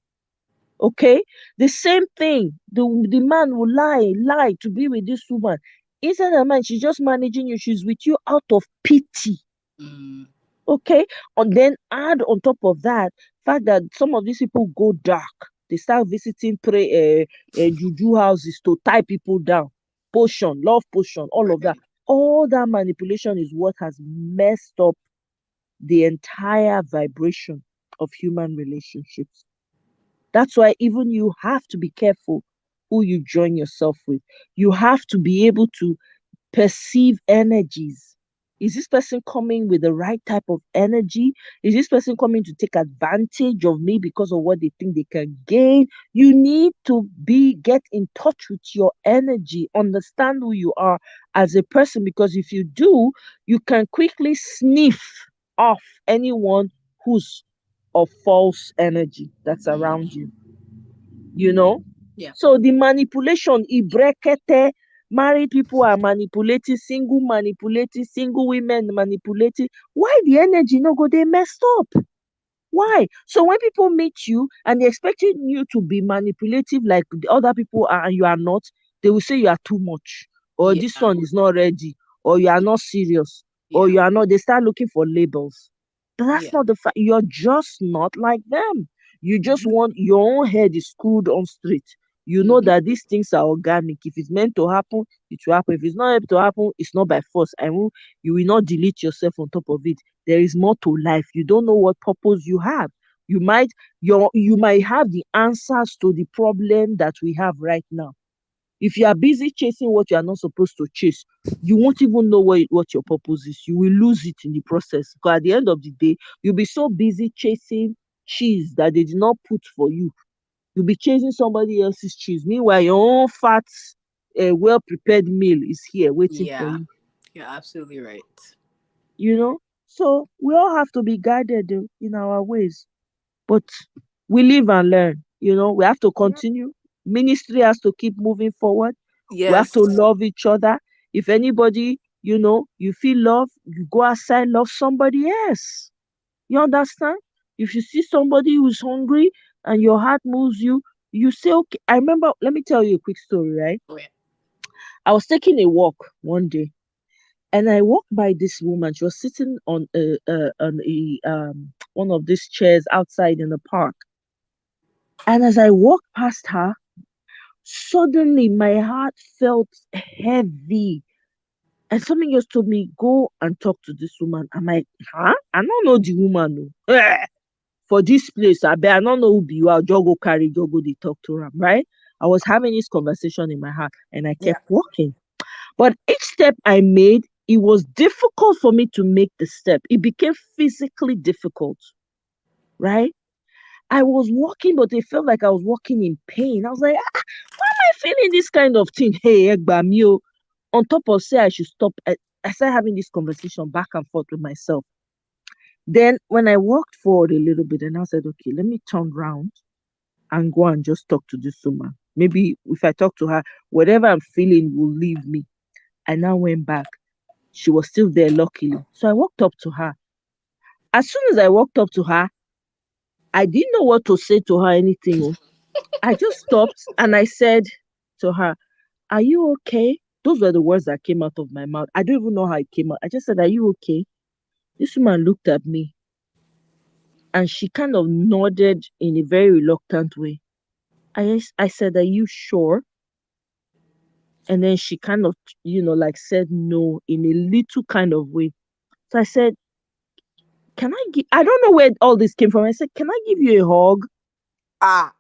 Okay? The same thing. The man will lie to be with this woman. Inside her mind, she's just managing you. She's with you out of pity. Mm. Okay? And then add on top of that, fact that some of these people go dark. They start visiting juju houses to tie people down. Potion, love potion, all of that. Right. All that manipulation is what has messed up the entire vibration of human relationships. That's why even you have to be careful who you join yourself with. You have to be able to perceive energies. Is this person coming with the right type of energy? Is this person coming to take advantage of me because of what they think they can gain? You need to get in touch with your energy, understand who you are as a person, because if you do, you can quickly sniff off anyone who's of false energy that's around Mm. you, you know? Yeah. So the manipulation, ibrekete, married people are manipulating, single women manipulating. Why the energy no go? They messed up. Why? So when people meet you and they expecting you to be manipulative like the other people are and you are not, they will say you are too much, or this Yeah. one is not ready, or you are not serious, or Yeah. you are not. They start looking for labels. But that's Yeah. not the fact. You're just not like them. You just Mm-hmm. want your own head is screwed on straight. You know Mm-hmm. that these things are organic. If it's meant to happen, it will happen. If it's not able to happen, it's not by force. You will not delete yourself on top of it. There is more to life. You don't know what purpose you have. You might you might have the answers to the problem that we have right now. If you are busy chasing what you are not supposed to chase, you won't even know what your purpose is. You will lose it in the process. Because at the end of the day, you'll be so busy chasing cheese that they did not put for you. You'll be chasing somebody else's cheese. Meanwhile, your own fat, well prepared meal is here waiting for Yeah. you. You're absolutely right. You know? So we all have to be guided in our ways. But we live and learn. We have to Yeah. continue. Ministry has to keep moving forward. We have Yes. to love each other. If anybody, you feel love, you go outside, love somebody else. You understand? If you see somebody who's hungry and your heart moves you, you say, okay. I remember, let me tell you a quick story, right? Oh, yeah. I was taking a walk one day and I walked by this woman. She was sitting on one of these chairs outside in the park. And as I walked past her, suddenly my heart felt heavy. And something just told me, go and talk to this woman. I'm like, huh? I don't know the woman. No. For this place, I don't know who be you. I'll just go carry, just go they talk to her, right? I was having this conversation in my heart and I Yeah. kept walking. But each step I made, it was difficult for me to make the step. It became physically difficult, right? I was walking, but it felt like I was walking in pain. I was like, I feeling this kind of thing. Hey, Egbamio. On top of say I should stop, I started having this conversation back and forth with myself. Then when I walked forward a little bit and I said, okay, let me turn around and go and just talk to this woman. Maybe if I talk to her, whatever I'm feeling will leave me. I now went back. she was still there, luckily. So I walked up to her. As soon as I walked up to her, I didn't know what to say to her, anything. Oh. I just stopped and I said to her, "Are you okay?" Those were the words that came out of my mouth. I don't even know how it came out. I just said, "Are you okay?" This woman looked at me and she kind of nodded in a very reluctant way. I said, "Are you sure?" And then she kind of, like said no in a little kind of way. So I said, "Can I give, I don't know where all this came from." I said, "Can I give you a hug?" Ah.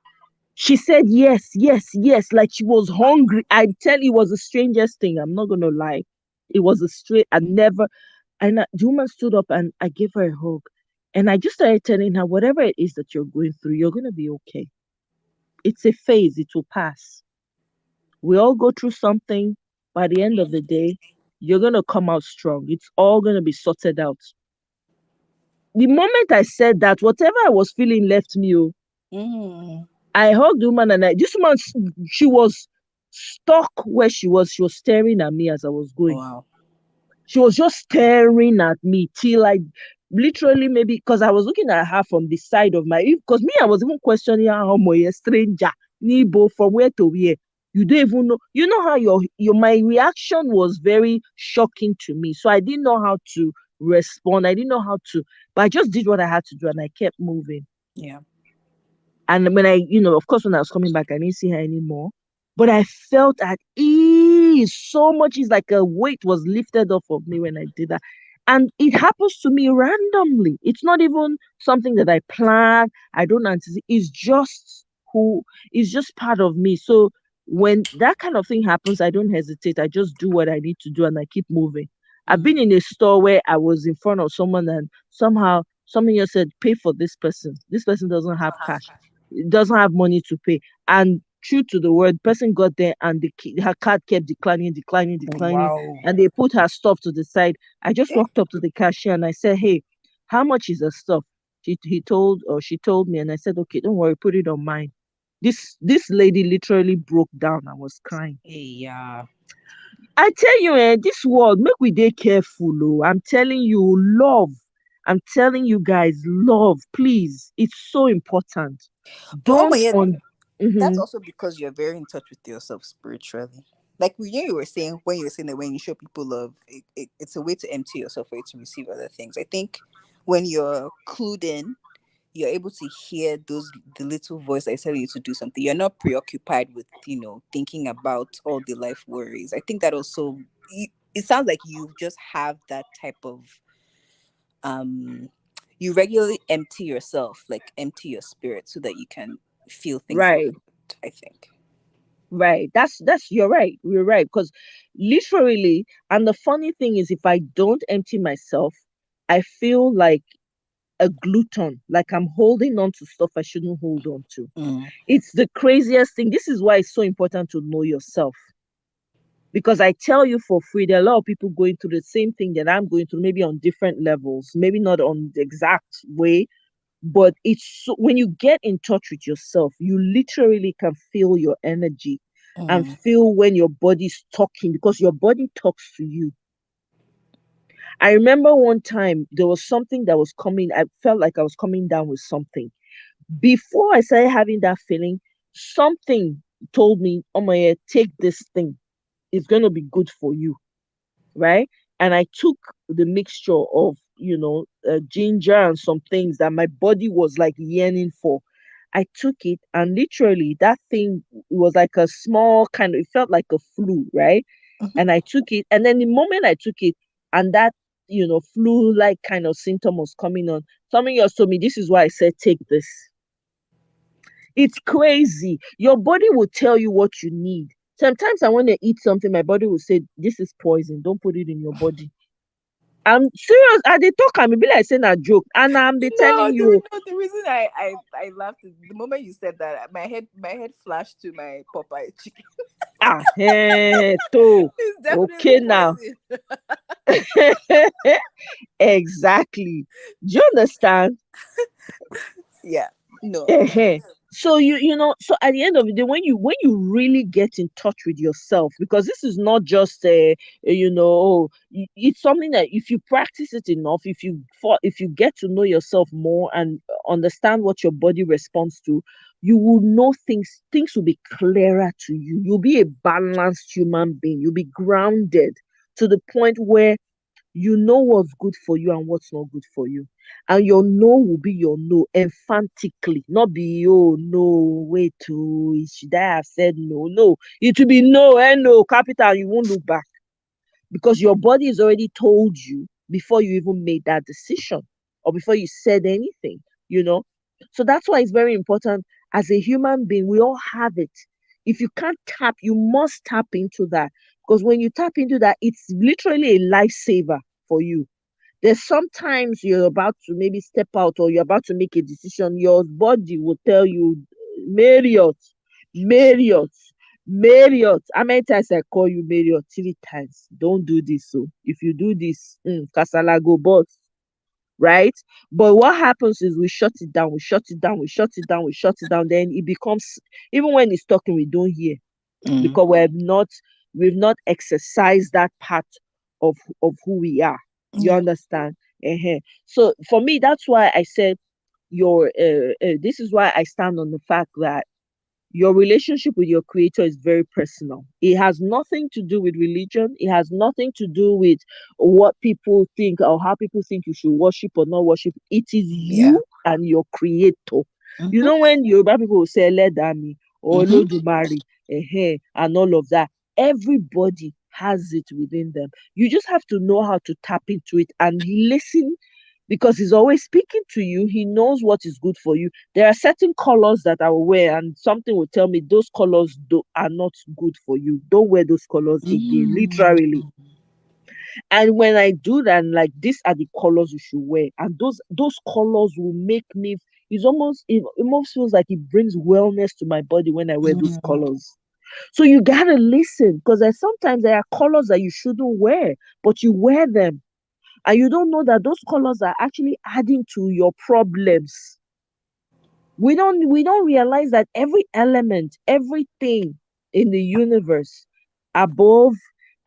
She said, "Yes, yes, yes." Like she was hungry. I tell you, it was the strangest thing. I'm not going to lie. It was a straight, I never, the woman stood up and I gave her a hug. And I just started telling her, whatever it is that you're going through, you're going to be okay. It's a phase, it will pass. We all go through something. By the end of the day, you're going to come out strong. It's all going to be sorted out. The moment I said that, whatever I was feeling left me. Oh. I hugged the woman and this woman, she was stuck where she was. She was staring at me as I was going. Wow. She was just staring at me till I literally, maybe because I was looking at her from the side of my, because me, I was even questioning her, how a stranger, Nibo, from where to where. You don't even know. You know how my reaction was very shocking to me. So I didn't know how to respond. I didn't know how to, but I just did what I had to do and I kept moving. Yeah. And when I, of course, when I was coming back, I didn't see her anymore. But I felt at ease so much. It's like a weight was lifted off of me when I did that. And it happens to me randomly. It's not even something that I plan. I don't anticipate. It's just part of me. So when that kind of thing happens, I don't hesitate. I just do what I need to do and I keep moving. I've been in a store where I was in front of someone and somehow someone just said, "Pay for this person." This person doesn't have cash, doesn't have money to pay. And true to the word, person got there and her card kept declining. Wow. And they put her stuff to the side. I just walked up to the cashier and I said, "Hey, how much is the stuff?" She told me, and I said, "Okay, don't worry, put it on mine." This lady literally broke down. I was crying. Yeah. I tell you, this world, make we dey careful. Oh. I'm telling you, love. I'm telling you guys, love, please. It's so important. But oh Don't my God, on. that's Mhm. also because you're very in touch with yourself spiritually. Like you were saying when you were saying that when you show people love, it's a way to empty yourself for you to receive other things. I think when you're clued in, you're able to hear the little voice that is telling you to do something. You're not preoccupied with thinking about all the life worries. I think that also it sounds like you just have that type of um you regularly empty yourself, like empty your spirit so that you can feel things a Right, little bit, I think. right. That's you're right. You're right. Because literally, and the funny thing is, if I don't empty myself, I feel like a glutton, like I'm holding on to stuff I shouldn't hold on to. Mm. It's the craziest thing. This is why it's so important to know yourself. Because I tell you for free, there are a lot of people going through the same thing that I'm going through, maybe on different levels, maybe not on the exact way, but when you get in touch with yourself, you literally can feel your energy and Mm. feel when your body's talking because your body talks to you. I remember one time there was something that was coming. I felt like I was coming down with something. Before I started having that feeling, something told me, "Oh my God, take this thing. It's going to be good for you." Right? And I took the mixture of, ginger and some things that my body was like yearning for. I took it and literally that thing was like a small kind of, it felt like a flu, right? Mhm. And I took it. And then the moment I took it and that, flu like kind of symptom was coming on, something else told me, this is why I said, take this. It's crazy. Your body will tell you what you need. Sometimes I want to eat something, my body will say, this is poison. Don't put it in your body. I'm serious. I they talk and be like saying a joke. And I'm be No, telling you, the reason I laughed is the moment you said that my head flashed to my Popeye chicken. to It's definitely okay now. poison. Exactly. Do you understand? Yeah. No. Ehen. So so at the end of the day, when you really get in touch with yourself, because this is not just it's something that if you practice it enough, if you get to know yourself more and understand what your body responds to, you will know things will be clearer to you. You'll be a balanced human being. You'll be grounded to the point where you know what's good for you and what's not good for you. And your no will be your no emphatically, not be, oh no, wait, oh, should I have said no? No, it will be no, and no, capital, you won't look back because your body has already told you before you even made that decision or before you said anything, you know. So that's why it's very important as a human being, we all have it. If you can't tap, you must tap into that because when you tap into that, it's literally a lifesaver for you. There's sometimes you're about to maybe step out or you're about to make a decision, your body will tell you, Marriott, Marriott, Marriott. How many times I call you Marriott? 3 times. Don't do this. So if you do this, Kasala go bust, right? But what happens is we shut it down, we shut it down, we shut it down, we shut it down. Then it becomes, even when it's talking, we don't hear Mm. because we've not exercised that part of who we are. You Yeah. understand? So for me, that's why I said this is why I stand on the fact that your relationship with your creator is very personal. It has nothing to do with religion. It has nothing to do with what people think or how people think you should worship or not worship. It is Yeah. you and your creator. You Mm-hmm. know, when Yoruba people will say Ledami or Mm-hmm. Lodumari, and all of that, everybody has it within them. You just have to know how to tap into it and listen because he's always speaking to you. He knows what is good for you. There are certain colors that I will wear, and something will tell me those colors are not good for you. Don't wear those colors again, Mm. literally. And when I do that, I'm like, these are the colors you should wear, and those colors will make me. It almost feels like it brings wellness to my body when I wear those Mm. colors. So you gotta listen because sometimes there are colors that you shouldn't wear, but you wear them and you don't know that those colors are actually adding to your problems. We don't realize that every element, everything in the universe, above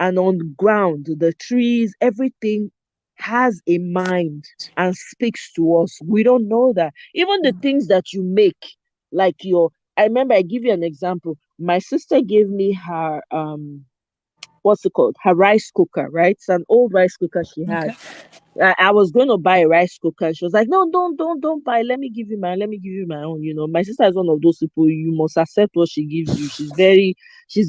and on the ground, the trees, everything has a mind and speaks to us. We don't know that. Even the things that you make, like I remember I give you an example. My sister gave me her what's it called? Her rice cooker, right? It's an old rice cooker she had. Okay. I was going to buy a rice cooker. And she was like, no, don't buy. Let me give you my own. My sister is one of those people, you must accept what she gives you. She's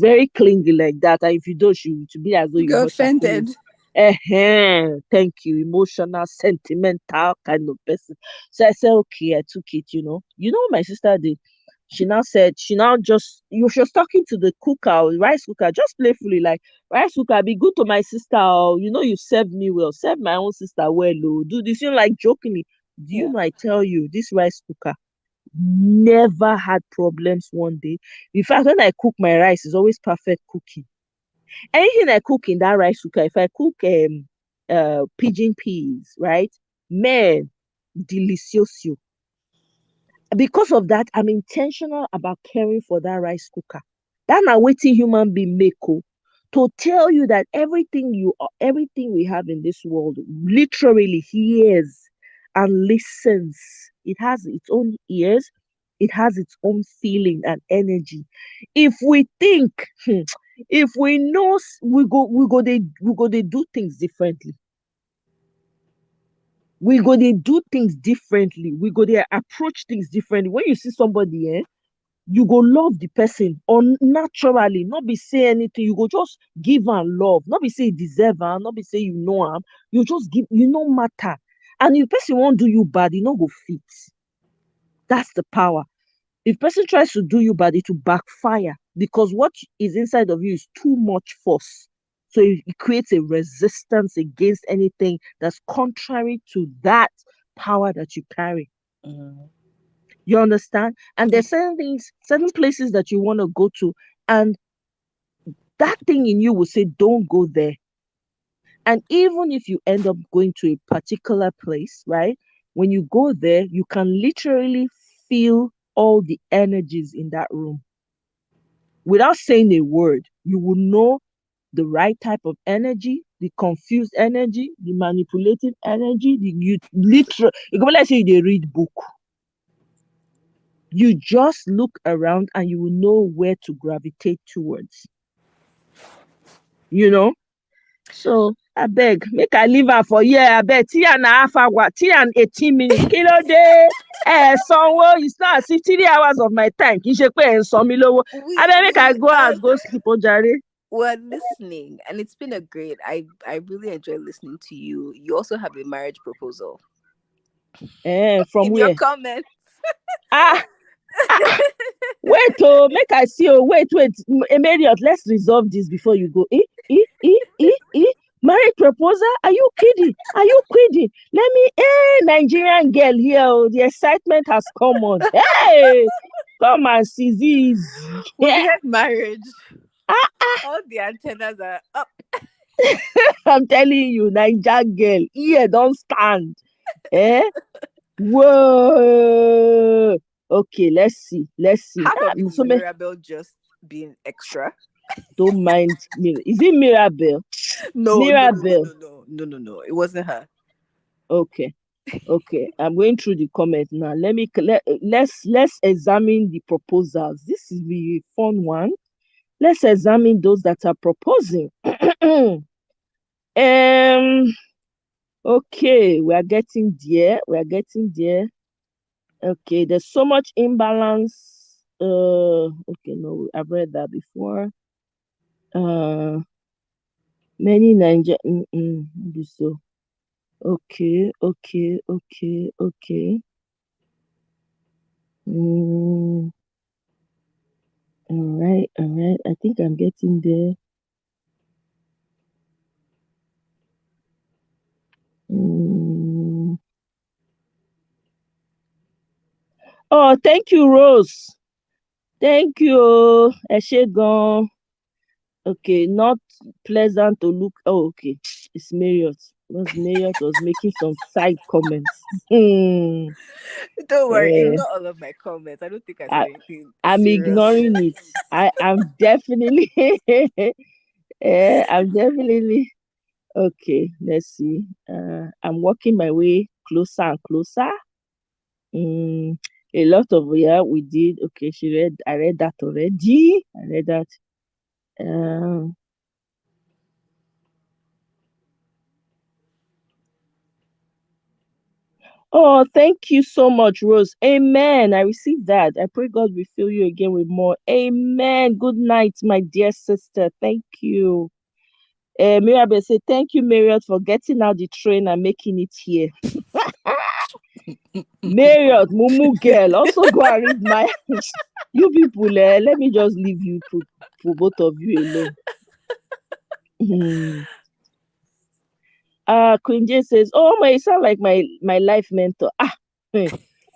very clingy like that. And if you don't, she to be as though You you're got not offended. checking. Thank you. Emotional, sentimental kind of person. So I said, okay, I took it. You know what my sister did? She was talking to the cooker, rice cooker, just playfully, like, rice cooker, be good to my sister. Oh, you served me well. Serve my own sister well. Oh, do this. Like jokingly. Do you Yeah. know? I tell you, this rice cooker never had problems one day. In fact, when I cook my rice, it's always perfect cooking. Anything I cook in that rice cooker, if I cook pigeon peas, right? Man, delicioso. Because of that, I'm intentional about caring for that rice cooker. That na wetin human being make oh, to tell you that everything we have in this world literally hears and listens. It has its own ears, it has its own feeling and energy. If we think, if we know, we go they do things differently. We go they do things differently. We go they approach things differently. When you see somebody, you go love the person unnaturally, not be say anything. You go just give am love, not be say you deserve am, not be say you know am. You just give, no matter. And if person won't do you bad, you no go fit. That's the power. If person tries to do you bad, it will backfire because what is inside of you is too much force. So it creates a resistance against anything that's contrary to that power that you carry. Mm. You understand? And Yeah. there's certain things, certain places that you want to go to, and that thing in you will say, don't go there. And even if you end up going to a particular place, right? When you go there, you can literally feel all the energies in that room. Without saying a word, you will know the right type of energy, the confused energy, the manipulative energy, you literal. It could be like say they read book. You just look around and you will know where to gravitate towards. You know? So I beg, make I leave her for here. I beg 3.5 hours, 3 and 18 minutes. Kilo day. Sanwo, it's not as if 3 hours of my time. Kì í ṣe pé ẹ ń san mí lówó. I beg make I go out, go sleep, Jare. We're listening, and it's been a great. I really enjoy listening to you. You also have a marriage proposal. From in where? Your comments. Ah. Wait, make I see. Wait, Marriott, let's resolve this before you go. Marriage proposal? Are you kidding? Are you kidding? Let me, Nigerian girl here. The excitement has come on. Hey, come and see this. We had marriage. All the antennas are up. I'm telling you, Nigerian girl, here don't stand. Whoa. Okay, let's see. How about Mirabelle just being extra? Don't mind me. Is it Mirabelle? No, Mirabelle. No. It wasn't her. Okay. I'm going through the comments now. Let's examine the proposals. This is the fun one. Let's examine those that are proposing. Okay, we are getting there. Okay, there's so much imbalance. Okay, no, I've read that before. Many Nigerian. So, okay. All right. I think I'm getting there. Oh, thank you, Rose. Thank you, Eshegon. Okay, not pleasant to look. Oh, okay. It's Marriott. Marriott was making some side comments. Don't worry, ignore all of my comments. I don't think I said anything. I'm serious. ignoring it. I'm definitely. I'm definitely. Okay, let's see. I'm working my way closer and closer. A lot of we did. Okay, I read that already. I read that. Oh, thank you so much, Rose. Amen. I received that. I pray God will fill you again with more. Amen. Good night, my dear sister. Thank you. Mirabel say, thank you, Marriott, for getting out the train and making it here. Marriott, Mumu girl, also go and read my. You people, let me just leave you for both of you alone. Queen J says, oh my, you sound like my life mentor.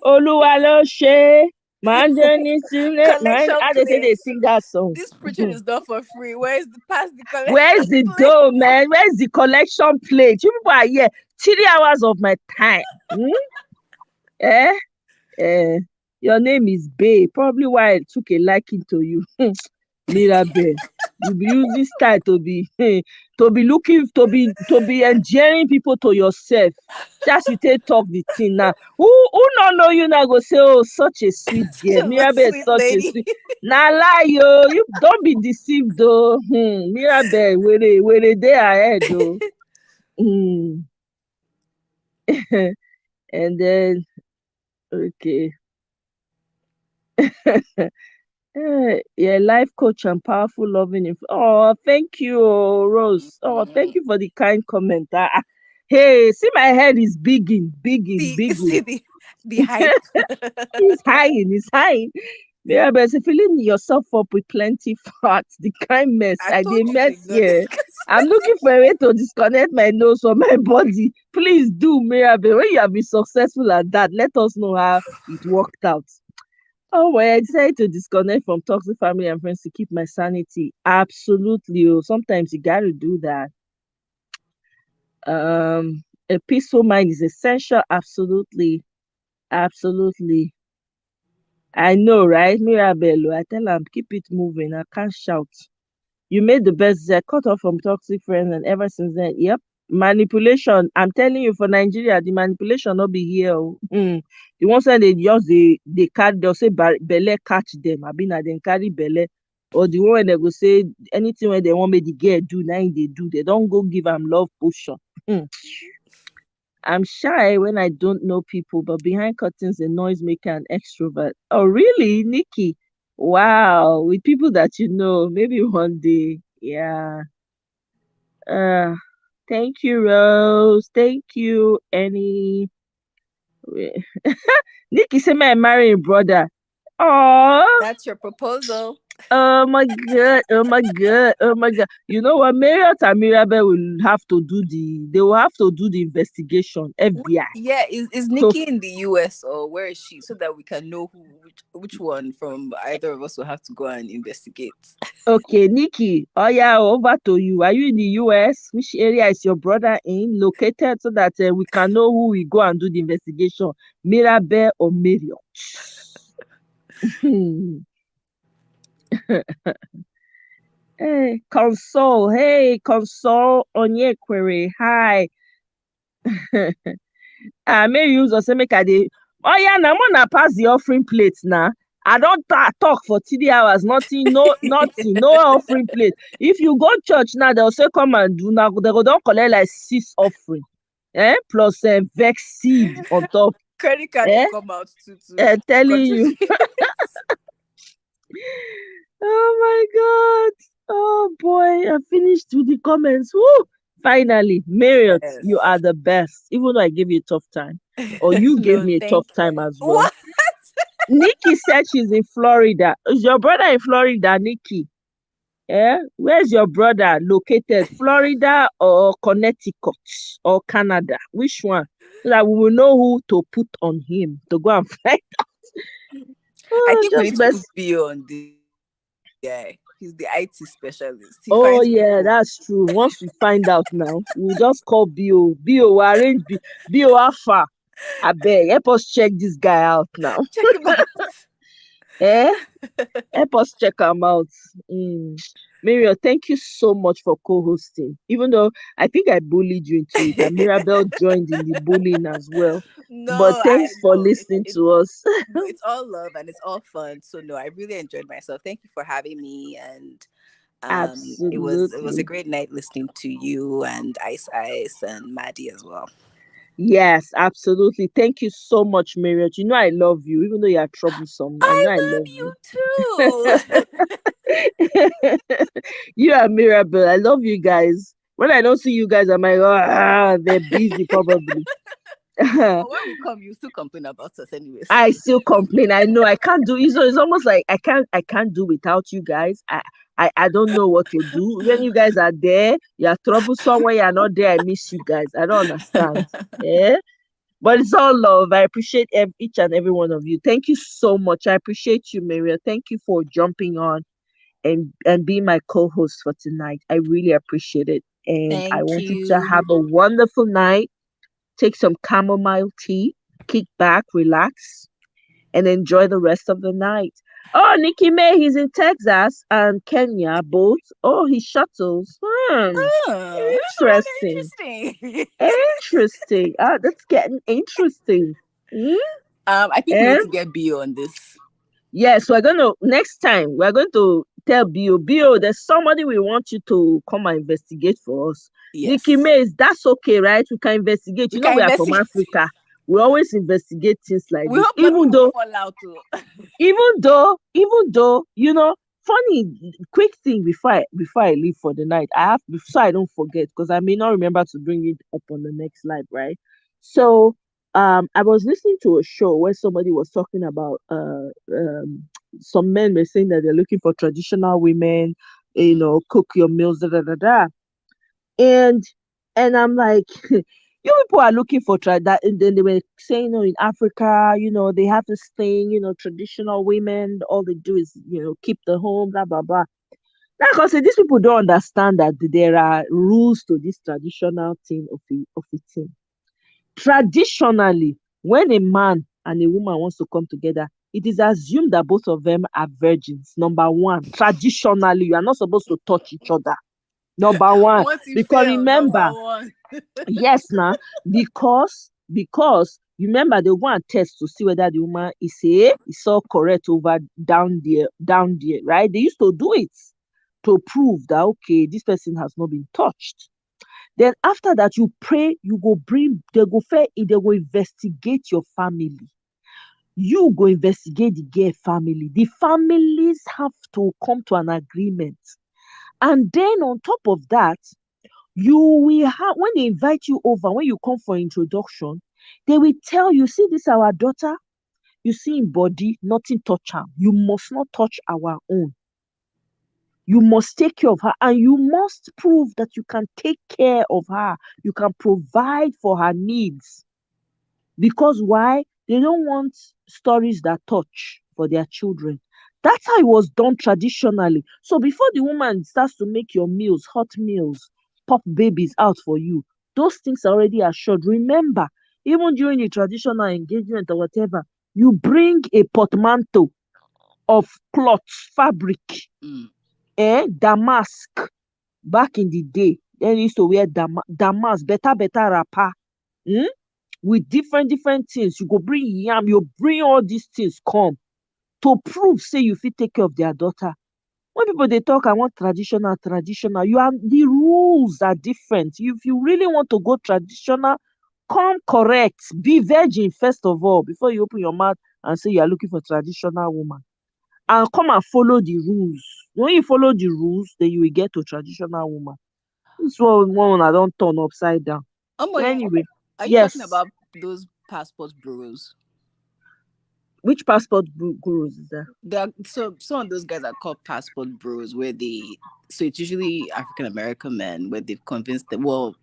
Oluwa lo ṣe, how they say they sing that song? This preaching is not for free. Where's the collection? Where's the dough, man? Where's the collection plate? You people are here 3 hours of my time. Your name is Bay. Probably why I took a liking to you. Mirabel. You be using style to be looking to be endearing people to yourself. Just you take talk the thing now. Who not know you now go say, oh, such a sweet girl. Mirabel is such a sweet. Now lie yo, you don't be deceived though. Mirabel, where they ahead though. And then okay. Yeah, life coach and powerful loving. Oh, thank you, Rose. Oh, thank you for the kind comment. Hey, see my head is bigging. See the height. It's high. Yeah, but filling yourself up with plenty fats, the kind mess I did mess here. I'm looking for a way to disconnect my nose from my body. Please do, Mirabel. When you have been successful at that, let us know how it worked out. Oh, well, I decided to disconnect from toxic family and friends to keep my sanity. Absolutely. Oh, sometimes you got to do that. A peaceful mind is essential. Absolutely. I know, right? Mirabelle, I tell am keep it moving. I can't shout. You made the best. I cut off from toxic friends, and ever since then, yep. Manipulation. I'm telling you, for Nigeria, the manipulation not be here. Oh. The ones when they just they carry, they'll say belle catch them. I been at them carry belle. Or the one when they go say anything when they want me the girl do, now they do. They don't go give them love potion. Hmm. I'm shy when I don't know people, but behind curtains, a noisemaker and extrovert. Oh, really, Nikki? Wow, with people that you know, maybe one day. Yeah. Uh, thank you, Rose. Thank you, Annie. Nikki said, "My marrying brother." Oh, That's your proposal. oh my god, oh my god, oh my god. You know what? Marriott and Mirabel will have to do they will have to do the investigation. FBI. Yeah, is Nikki in the US or where is she, so that we can know which one from either of us will have to go and investigate. Okay, Nikki. Oh yeah, over to you. Are you in the US? Which area is your brother in located so that we can know who we go and do the investigation? Mirabel or Marriott? Hey, console. Hey, console on your query. Hi. May use or say make I dey. Oh yeah, now wanna pass the offering plate now. I don't talk for 3 hours, nothing, nothing, no offering plate. If you go church now, they'll say come and do now. They go don't collect like 6 offering, plus vex seed on top, Credit card will eh, come out to telling you. contribute. Oh my God. Oh boy, I finished with the comments. Woo! Finally, Marriott, you Yes. are the best. Even though I gave you a tough time, or you gave No, me a tough thank time you. as well. What? Nikki said she's in Florida. Is your brother in Florida, Nikki? Where's your brother located? Florida or Connecticut or Canada? Which one? So that we will know who to put on him to go and fight. I Oh, think we just need to put best. Bio on this guy. He's the IT specialist. He Oh finds yeah, people. that's true. Once we find out now, we'll just call Bio. Bio will arrange Bio Alpha. I beg, help us check this guy out now. Check him out. Eh? Help us check him out. Mm. Miriam, thank you so much for co-hosting. Even though I think I bullied you into it, and Mirabel joined in the bullying as well. But No, I thanks for know. listening to us. No, it's all love and it's all fun. So no, I really enjoyed myself. Thank you for having me, and it was a Absolutely. great night listening to you and Ice and Maddie as well. Yes, absolutely. Thank you so much, Marriott. You know I love you, even though you are troublesome. I know I I love love you you. too. You are Mirabel. I love you guys. When I don't see you guys, I'm like, they're busy probably. But when we come, you still complain about us anyways. I still complain. I know I can't do it. So it's almost like I can't do without you guys. I don't know what to do. When you guys are there, you're troublesome. When you're not there, I miss you guys. I don't understand. Yeah. But it's all love. I appreciate each and every one of you. Thank you so much. I appreciate you, Maria. Thank you for jumping on and being my co-host for tonight. I really appreciate it. And I Thank want you to you. have a wonderful night. Take some chamomile tea, kick back, relax, and enjoy the rest of the night. Oh, Nikki May, he's in Texas and Kenya both. Oh, he shuttles. Oh, that's Interesting. rather interesting. Interesting. That's getting interesting. Hmm? I think we Eh? need to get Bio on this. Yes, next time we're going to tell Bio, there's somebody we want you to come and investigate for us. Nikki Yes. Mays, that's okay, right? We can investigate. We You know, can we are from investigate. Africa. We always investigate things like We this. hope nothing will fall out too. Even though, funny, quick thing before I leave for the night, so I don't forget, because I may not remember to bring it up on the next live, right? So I was listening to a show where somebody was talking about some men were saying that they're looking for traditional women, cook your meals, da da da da. And I'm like, you people are looking for that. And then they were saying, in Africa, they have this thing, traditional women, all they do is, keep the home, blah, blah, blah. Like I said, these people don't understand that there are rules to this traditional thing of a thing. Traditionally, when a man and a woman wants to come together, it is assumed that both of them are virgins. Number one, traditionally, you are not supposed to touch each other. Number one, Once you because fail, remember, number one. yes, now because remember they'll go and test to see whether the woman is all correct over down there, right? They used to do it to prove that okay, this person has not been touched. Then after that, you pray, you go bring, they go investigate your family. You go investigate the gay family. The families have to come to an agreement. And then on top of that, you will have, when they invite you over, when you come for introduction, they will tell you, see this our daughter, you see in body, nothing touch her. You must not touch our own. You must take care of her and you must prove that you can take care of her. You can provide for her needs. Because why? They don't want stories that touch for their children. That's how it was done traditionally. So before the woman starts to make your meals, hot meals, pop babies out for you, those things are already assured. Remember, even during the traditional engagement or whatever, you bring a portmanteau of cloths, fabric, damask. Back in the day, they used to wear damask, better wrapper. With different things. You go bring yam, you bring all these things come to prove say you fit take care of their daughter. When people they talk, I want traditional, you are, the rules are different. If you really want to go traditional, come correct, be virgin first of all before you open your mouth and say you are looking for traditional woman, and come and follow the rules. When you follow the rules, then you will get to traditional woman. This one I don't turn upside down. Anyway, are you talking yes. about those passport bureaus? Which passport gurus is that? So some of those guys are called passport bureaus, where so it's usually African American men where they've convinced them. Well,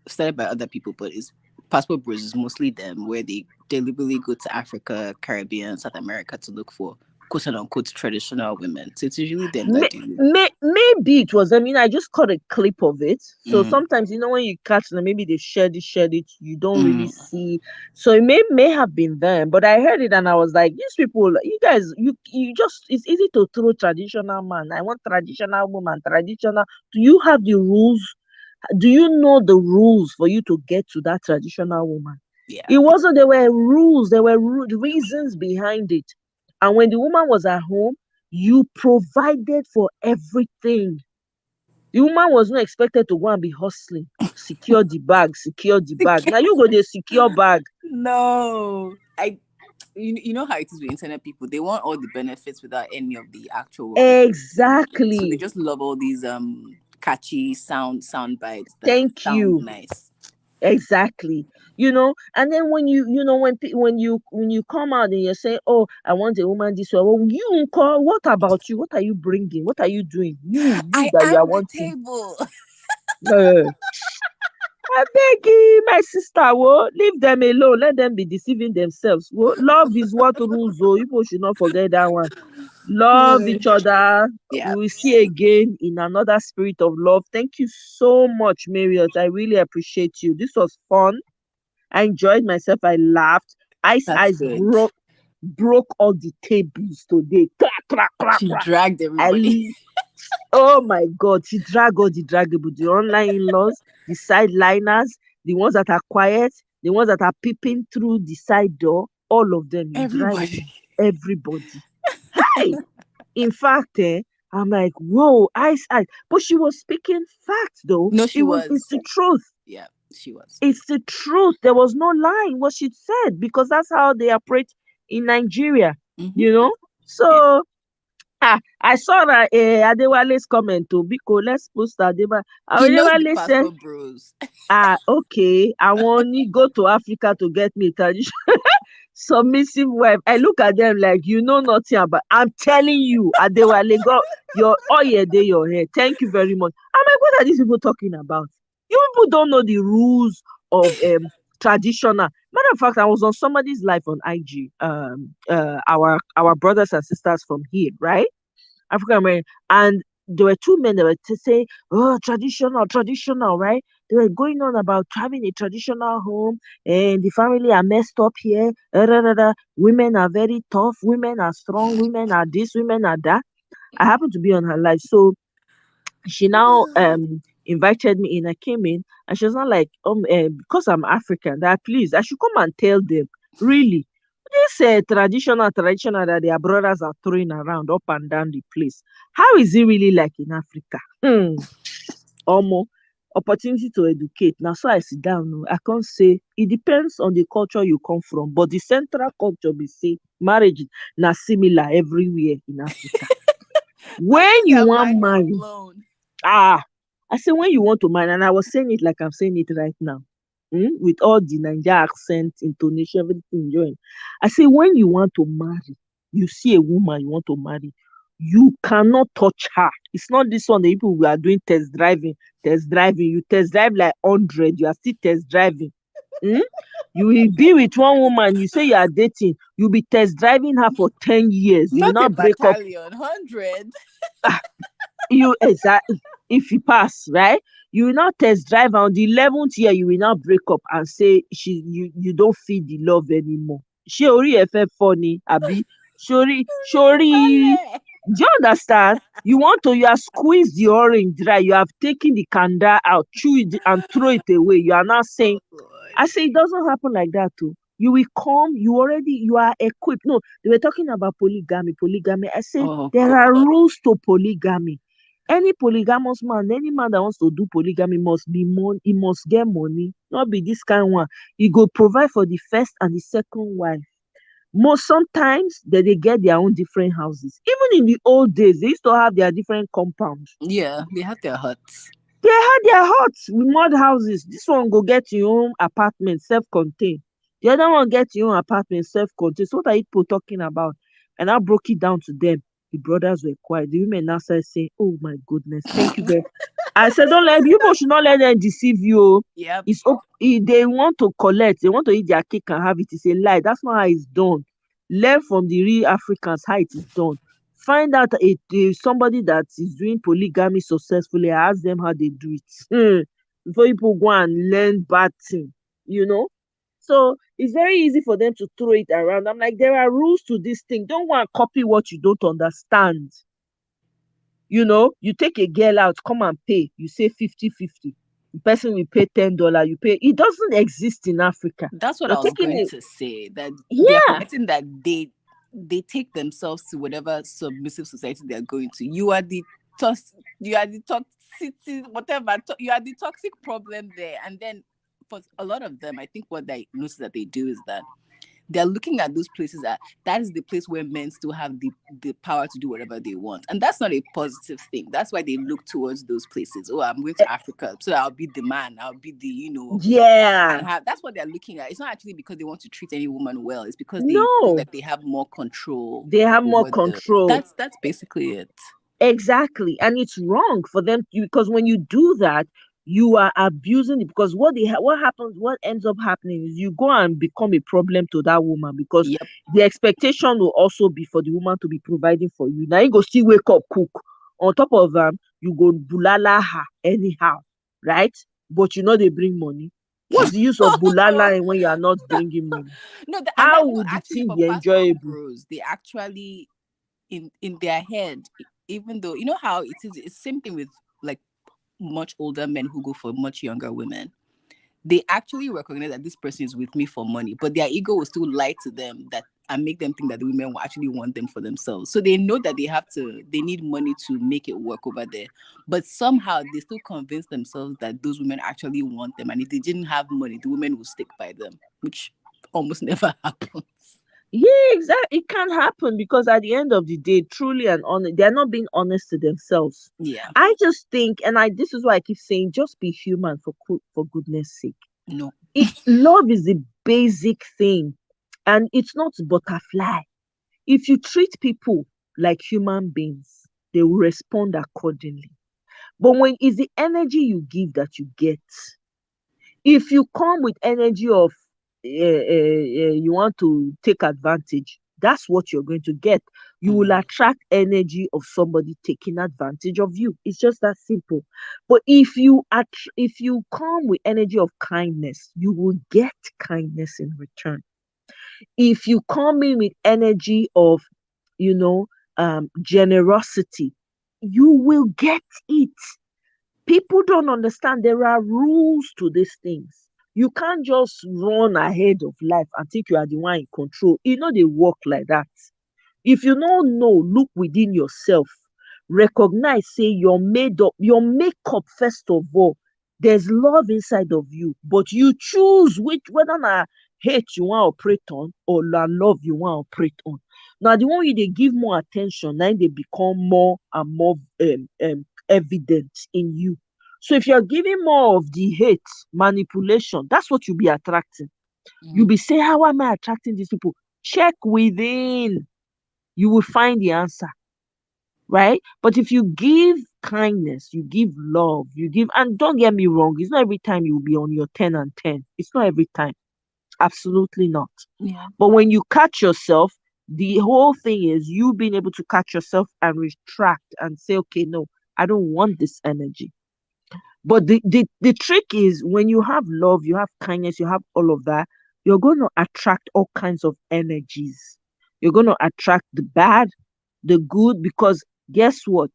started by other people, but it's passport bureaus is mostly them, where they deliberately go to Africa, Caribbean, South America to look for quote unquote traditional women. So it's usually them that do it. Maybe it was. I mean, I just caught a clip of it. So sometimes, when you catch them, maybe they shared it. You don't really see. So it may have been them, but I heard it and I was like, these people, you guys, you just, it's easy to throw traditional man. I want traditional woman, traditional. Do you have the rules? Do you know the rules for you to get to that traditional woman? Yeah. It wasn't, there were rules, there were reasons behind it. And when the woman was at home, you provided for everything. The woman was not expected to go and be hustling. Secure the bag. Now you go there, secure bag. No. You know how it is with internet people. They want all the benefits without any of the actual work. Exactly. So they just love all these catchy sound bites that Thank sound you. nice. Exactly. And then when you come out and you say, oh, I want a woman this way, well, you call, what about you? What are you bringing? What are you doing? You I that you are am the wanting. table. I beg you, my sister, leave them alone. Let them be deceiving themselves. Love is what rules. People should not forget that one. Love each other. Yeah. We will see again in another spirit of love. Thank you so much, Marriott. I really appreciate you. This was fun. I enjoyed myself. I laughed. Ice broke all the tables today. She dragged everybody. Oh my God, she dragged all the draggable, the online in-laws, the sideliners, the ones that are quiet, the ones that are peeping through the side door, all of them. You dragged everybody. Hey! In fact, I'm like, whoa, ice. But she was speaking facts, though. No, she was. It's the truth. Yeah, she was. It's the truth. There was no lying what she said, because that's how they operate in Nigeria, So, I saw that Adewale's comment to Biko. Let's post Adewale. He knows the Adewale said, passport bros. okay, I want to go to Africa to get me a traditional submissive wife. I look at them like, you know nothing about. I'm telling you, Adewale, go your day your hair. Thank you very much. I'm like, what are these people talking about? You people don't know the rules of traditional. Matter of fact, I was on somebody's live on IG. Our brothers and sisters from here, right? African American, and there were two men that were saying, oh, traditional, right? They were going on about having a traditional home and the family are messed up here. Women are very tough. Women are strong. Women are this. Women are that. I happened to be on her live. So she now invited me in. I came in and she was not like, because I'm African, that please I should come and tell them. Really, this traditional that their brothers are throwing around up and down the place. How is it really like in Africa? Omo, opportunity to educate. Now so I sit down. I can't say it depends on the culture you come from, but the central culture be say marriage na similar everywhere in Africa. When Honestly, you I'm want mind marry, blown. ah, I say when you want to marry, and I was saying it like I'm saying it right now, with all the Niger accent, intonation, everything join. I say when you want to marry, you see a woman you want to marry, you cannot touch her. It's not this one. The people we are doing test driving. You test drive like 100. You are still test driving. Hmm? You will be with one woman. You say you are dating. You'll be test driving her for 10 years. You will Not a not break up. battalion, 100. You exactly, if you pass, right, you will not test drive on the 11th year. You will not break up and say you don't feel the love anymore. Ṣé orí ẹ fẹ́ fọ́ ni àbí ṣorí do you understand? You have squeezed the orange dry, you have taken the kanda out, chew it and throw it away. You are not saying, Oh Lord. I say it doesn't happen like that too. You will come, you are equipped. No, they were talking about polygamy. I say Oh there are God. rules to polygamy. Any polygamous man, any man that wants to do polygamy must be he must get money. Not be this kind one. He go provide for the first and the second wife. Most sometimes they get their own different houses. Even in the old days, they used to have their different compounds. Yeah, they have their huts. They had their huts with mud houses. This one go get your own apartment, self-contained. The other one get your own apartment, self-contained. So what are people talking about? And I broke it down to them. The brothers were quiet. The women now started saying, "Oh my goodness, thank you very." I said, "Don't let people should not let them deceive you. Oh. Yep. They want to collect. They want to eat their cake and have it. It's a lie. That's not how it's done. Learn from the real Africans how it is done. Find out somebody that is doing polygamy successfully. Ask them how they do it. Before people go and learn bad thing, you know. So it's very easy for them to throw it around. I'm like, there are rules to this thing. Don't want to copy what you don't understand. You take a girl out, come and pay. You say 50-50. The person will pay $10. You pay. It doesn't exist in Africa. That's what You're I was taking going it. to say. That they are Yeah. forgetting that they take themselves to whatever submissive society they are going to. You are the toxicity, whatever. You are the toxic problem there. And then for a lot of them, I think what they notice that they do is that they're looking at those places that is the place where men still have the power to do whatever they want. And that's not a positive thing. That's why they look towards those places. Oh, I'm going to Africa, so I'll be the man. I'll be the. Yeah. That's what they're looking at. It's not actually because they want to treat any woman well. It's because they feel No. like they have more control. They have more over control. That's basically it. Exactly. And it's wrong for them because when you do that, you are abusing it. Because what ends up happening is you go and become a problem to that woman because Yep. the expectation will also be for the woman to be providing for you. Now you go still wake up, cook. On top of you go bulala her anyhow, right? But they bring money. What's the use of bulala when you are not bringing money? No, How would the actually thing for be pastor enjoyable? bros, they actually in their head, even though you know how it's the same thing with like much older men who go for much younger women. They actually recognize that this person is with me for money, but their ego will still lie to them that and make them think that the women will actually want them for themselves. So they know that they need money to make it work over there. But somehow they still convince themselves that those women actually want them. And if they didn't have money, the women will stick by them, which almost never happens. Yeah, exactly. It can't happen because at the end of the day, truly and honest, they're not being honest to themselves. Yeah. I just think, and this is why I keep saying, just be human for goodness sake. No. Love is the basic thing, and it's not butterfly. If you treat people like human beings, they will respond accordingly. But when it's the energy you give that you get, if you come with energy of you want to take advantage, that's what you're going to get. You will attract energy of somebody taking advantage of you. It's just that simple. But if you come with energy of kindness, you will get kindness in return. If you come in with energy of, you know, generosity, you will get it. People don't understand there are rules to these things. You can't just run ahead of life and think you are the one in control. You know, they work like that. If you don't know, look within yourself. Recognize, say you're made up, your makeup first of all. There's love inside of you, but you choose whether na hate you want to operate on or na love you want to operate on. Now the one you they give more attention, now they become more and more evident in you. So if you're giving more of the hate, manipulation, that's what you'll be attracting. You'll be saying, how am I attracting these people? Check within. You will find the answer, right? But if you give kindness, you give love, you give, and don't get me wrong, it's not every time you'll be on your 10 and 10. It's not every time. Absolutely not. Yeah. But when you catch yourself, the whole thing is you being able to catch yourself and retract and say, okay, no, I don't want this energy. But the trick is when you have love, you have kindness, you have all of that, you're going to attract all kinds of energies. You're going to attract the bad, the good, because guess what?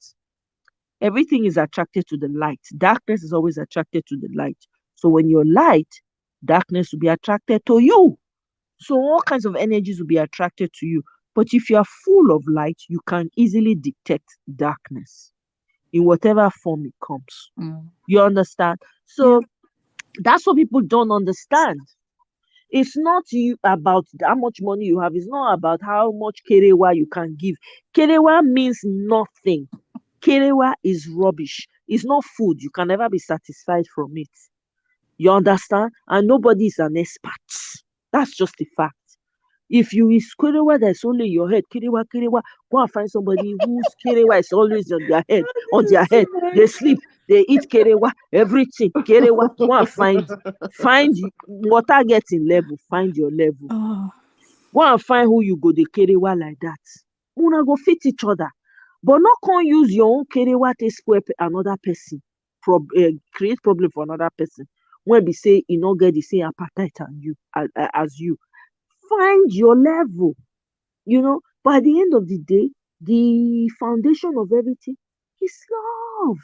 Everything is attracted to the light. Darkness is always attracted to the light. So when you're light, darkness will be attracted to you. So all kinds of energies will be attracted to you. But if you are full of light, you can easily detect darkness in whatever form it comes. You understand? So that's what people don't understand. It's not you about how much money you have. It's not about how much kerewa you can give. Kerewa means nothing. Kerewa is rubbish. It's not food. You can never be satisfied from it. You understand? And nobody is an expert. That's just the fact. If you is kerewa that's only in your head, kerewa, go and find somebody whose kerewa is always on their head, They sleep, they eat kerewa, everything, kerewa. Go and find water getting level, find your level. Go and find who you go the kerewa like that. Una go fit each other. But not can use your own kerewa to spoil another person, create problem for another person. When we say you not get the same appetite as you. Find your level, but at the end of the day, the foundation of everything is love.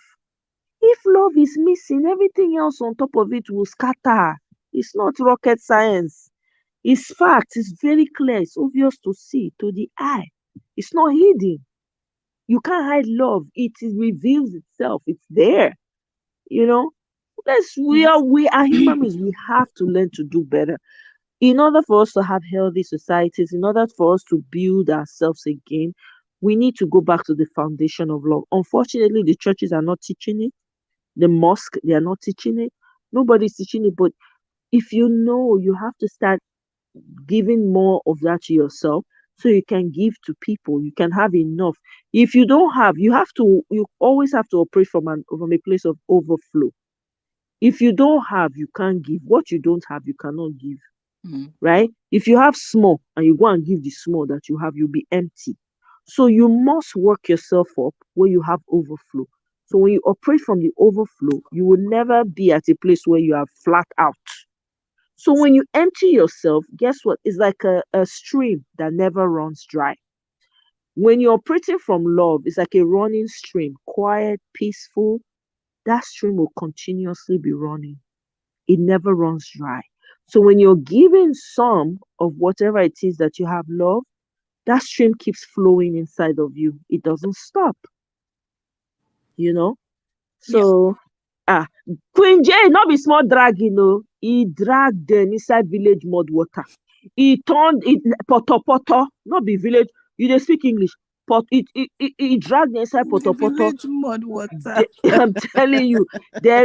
If love is missing, everything else on top of it will scatter. It's not rocket science. It's fact. It's very clear. It's obvious to see, to the eye. It's not hidden. You can't hide love. It reveals itself. It's there. We are human beings. We have to learn to do better. In order for us to have healthy societies, in order for us to build ourselves again, we need to go back to the foundation of love. Unfortunately, the churches are not teaching it. The mosque, they are not teaching it. Nobody's teaching it. But if you have to start giving more of that to yourself so you can give to people. You can have enough. If you don't have, you always have to operate from a place of overflow. If you don't have, you can't give. What you don't have, you cannot give. Right? If you have small and you go and give the small that you have, you'll be empty. So you must work yourself up where you have overflow. So when you operate from the overflow, you will never be at a place where you are flat out. So when you empty yourself, guess what? It's like a stream that never runs dry. When you're operating from love, it's like a running stream, quiet, peaceful. That stream will continuously be running. It never runs dry. So when you're giving some of whatever it is that you have love, that stream keeps flowing inside of you. It doesn't stop. So Queen J, not be small drag, he dragged them inside village mud water. He turned it poto, not be village. You dey speak English. He dragged them inside poto. Village mud water. I'm telling you,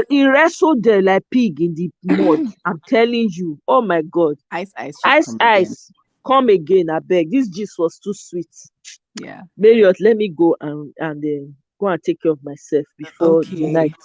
he wrestled there like pig in the mud. I'm telling you. Oh my God. Ice. Come again, I beg. This gist was too sweet. Yeah. Marriott, let me go and go and take care of myself before the night.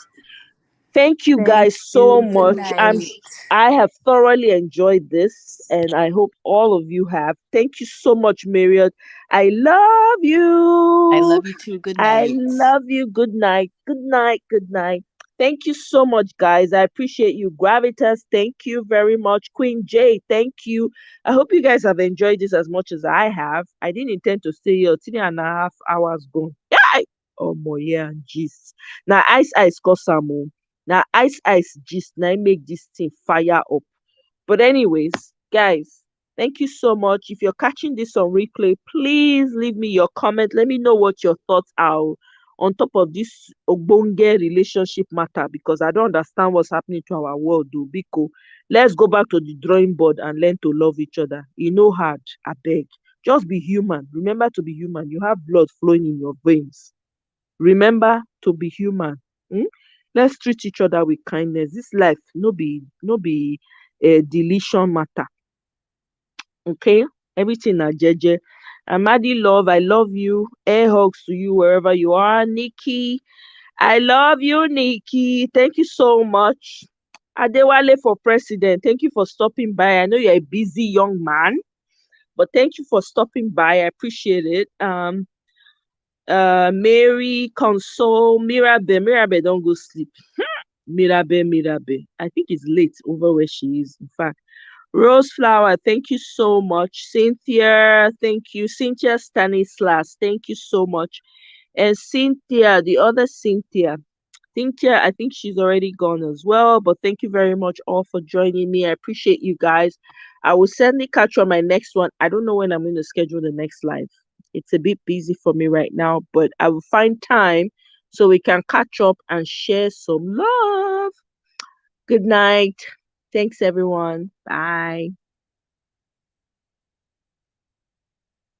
Thank you Thank guys so you. Good much. night. I have thoroughly enjoyed this, and I hope all of you have. Thank you so much, Marriott. I love I you. love you too. Good I night. love you. Good night. Good night. Good night. Thank you so much, guys. I appreciate you. Gravitas, thank you very much. Queen J, thank you. I hope you guys have enjoyed this as much as I have. I didn't intend to stay here 3.5 hours gone. Yeah. Oh, my, yeah, gist. Now, ice, Kosamo. Now, ice, gist. Now, make this thing fire up. But anyways, guys, thank you so much. If you're catching this on replay, please leave me your comment. Let me know what your thoughts are on top of this ogbonge relationship matter, because I don't understand what's happening to our world, though. Biko, let's go back to the drawing board and learn to love each other. You know, hard. I beg. Just be human. Remember to be human. You have blood flowing in your veins. Remember to be human. Hmm? Let's treat each other with kindness. This life no be a deletion matter. Okay? Everything na jeje. Amadi love, I love you. Air hugs to you wherever you are. Nikki, I love you, Nikki. Thank you so much. Adewale for president. Thank you for stopping by. I know you're a busy young man, but thank you for stopping by. I appreciate it. Mary, Console, Mirabe, don't go sleep. Mirabe. I think it's late over where she is. In fact, Rose Flower, thank you so much. Cynthia, thank you. Cynthia Stanislas, thank you so much. And Cynthia, the other Cynthia. Cynthia, I think she's already gone as well. But thank you very much all for joining me. I appreciate you guys. I will certainly catch you on my next one. I don't know when I'm going to schedule the next live. It's a bit busy for me right now, but I will find time so we can catch up and share some love. Good night. Thanks, everyone. Bye.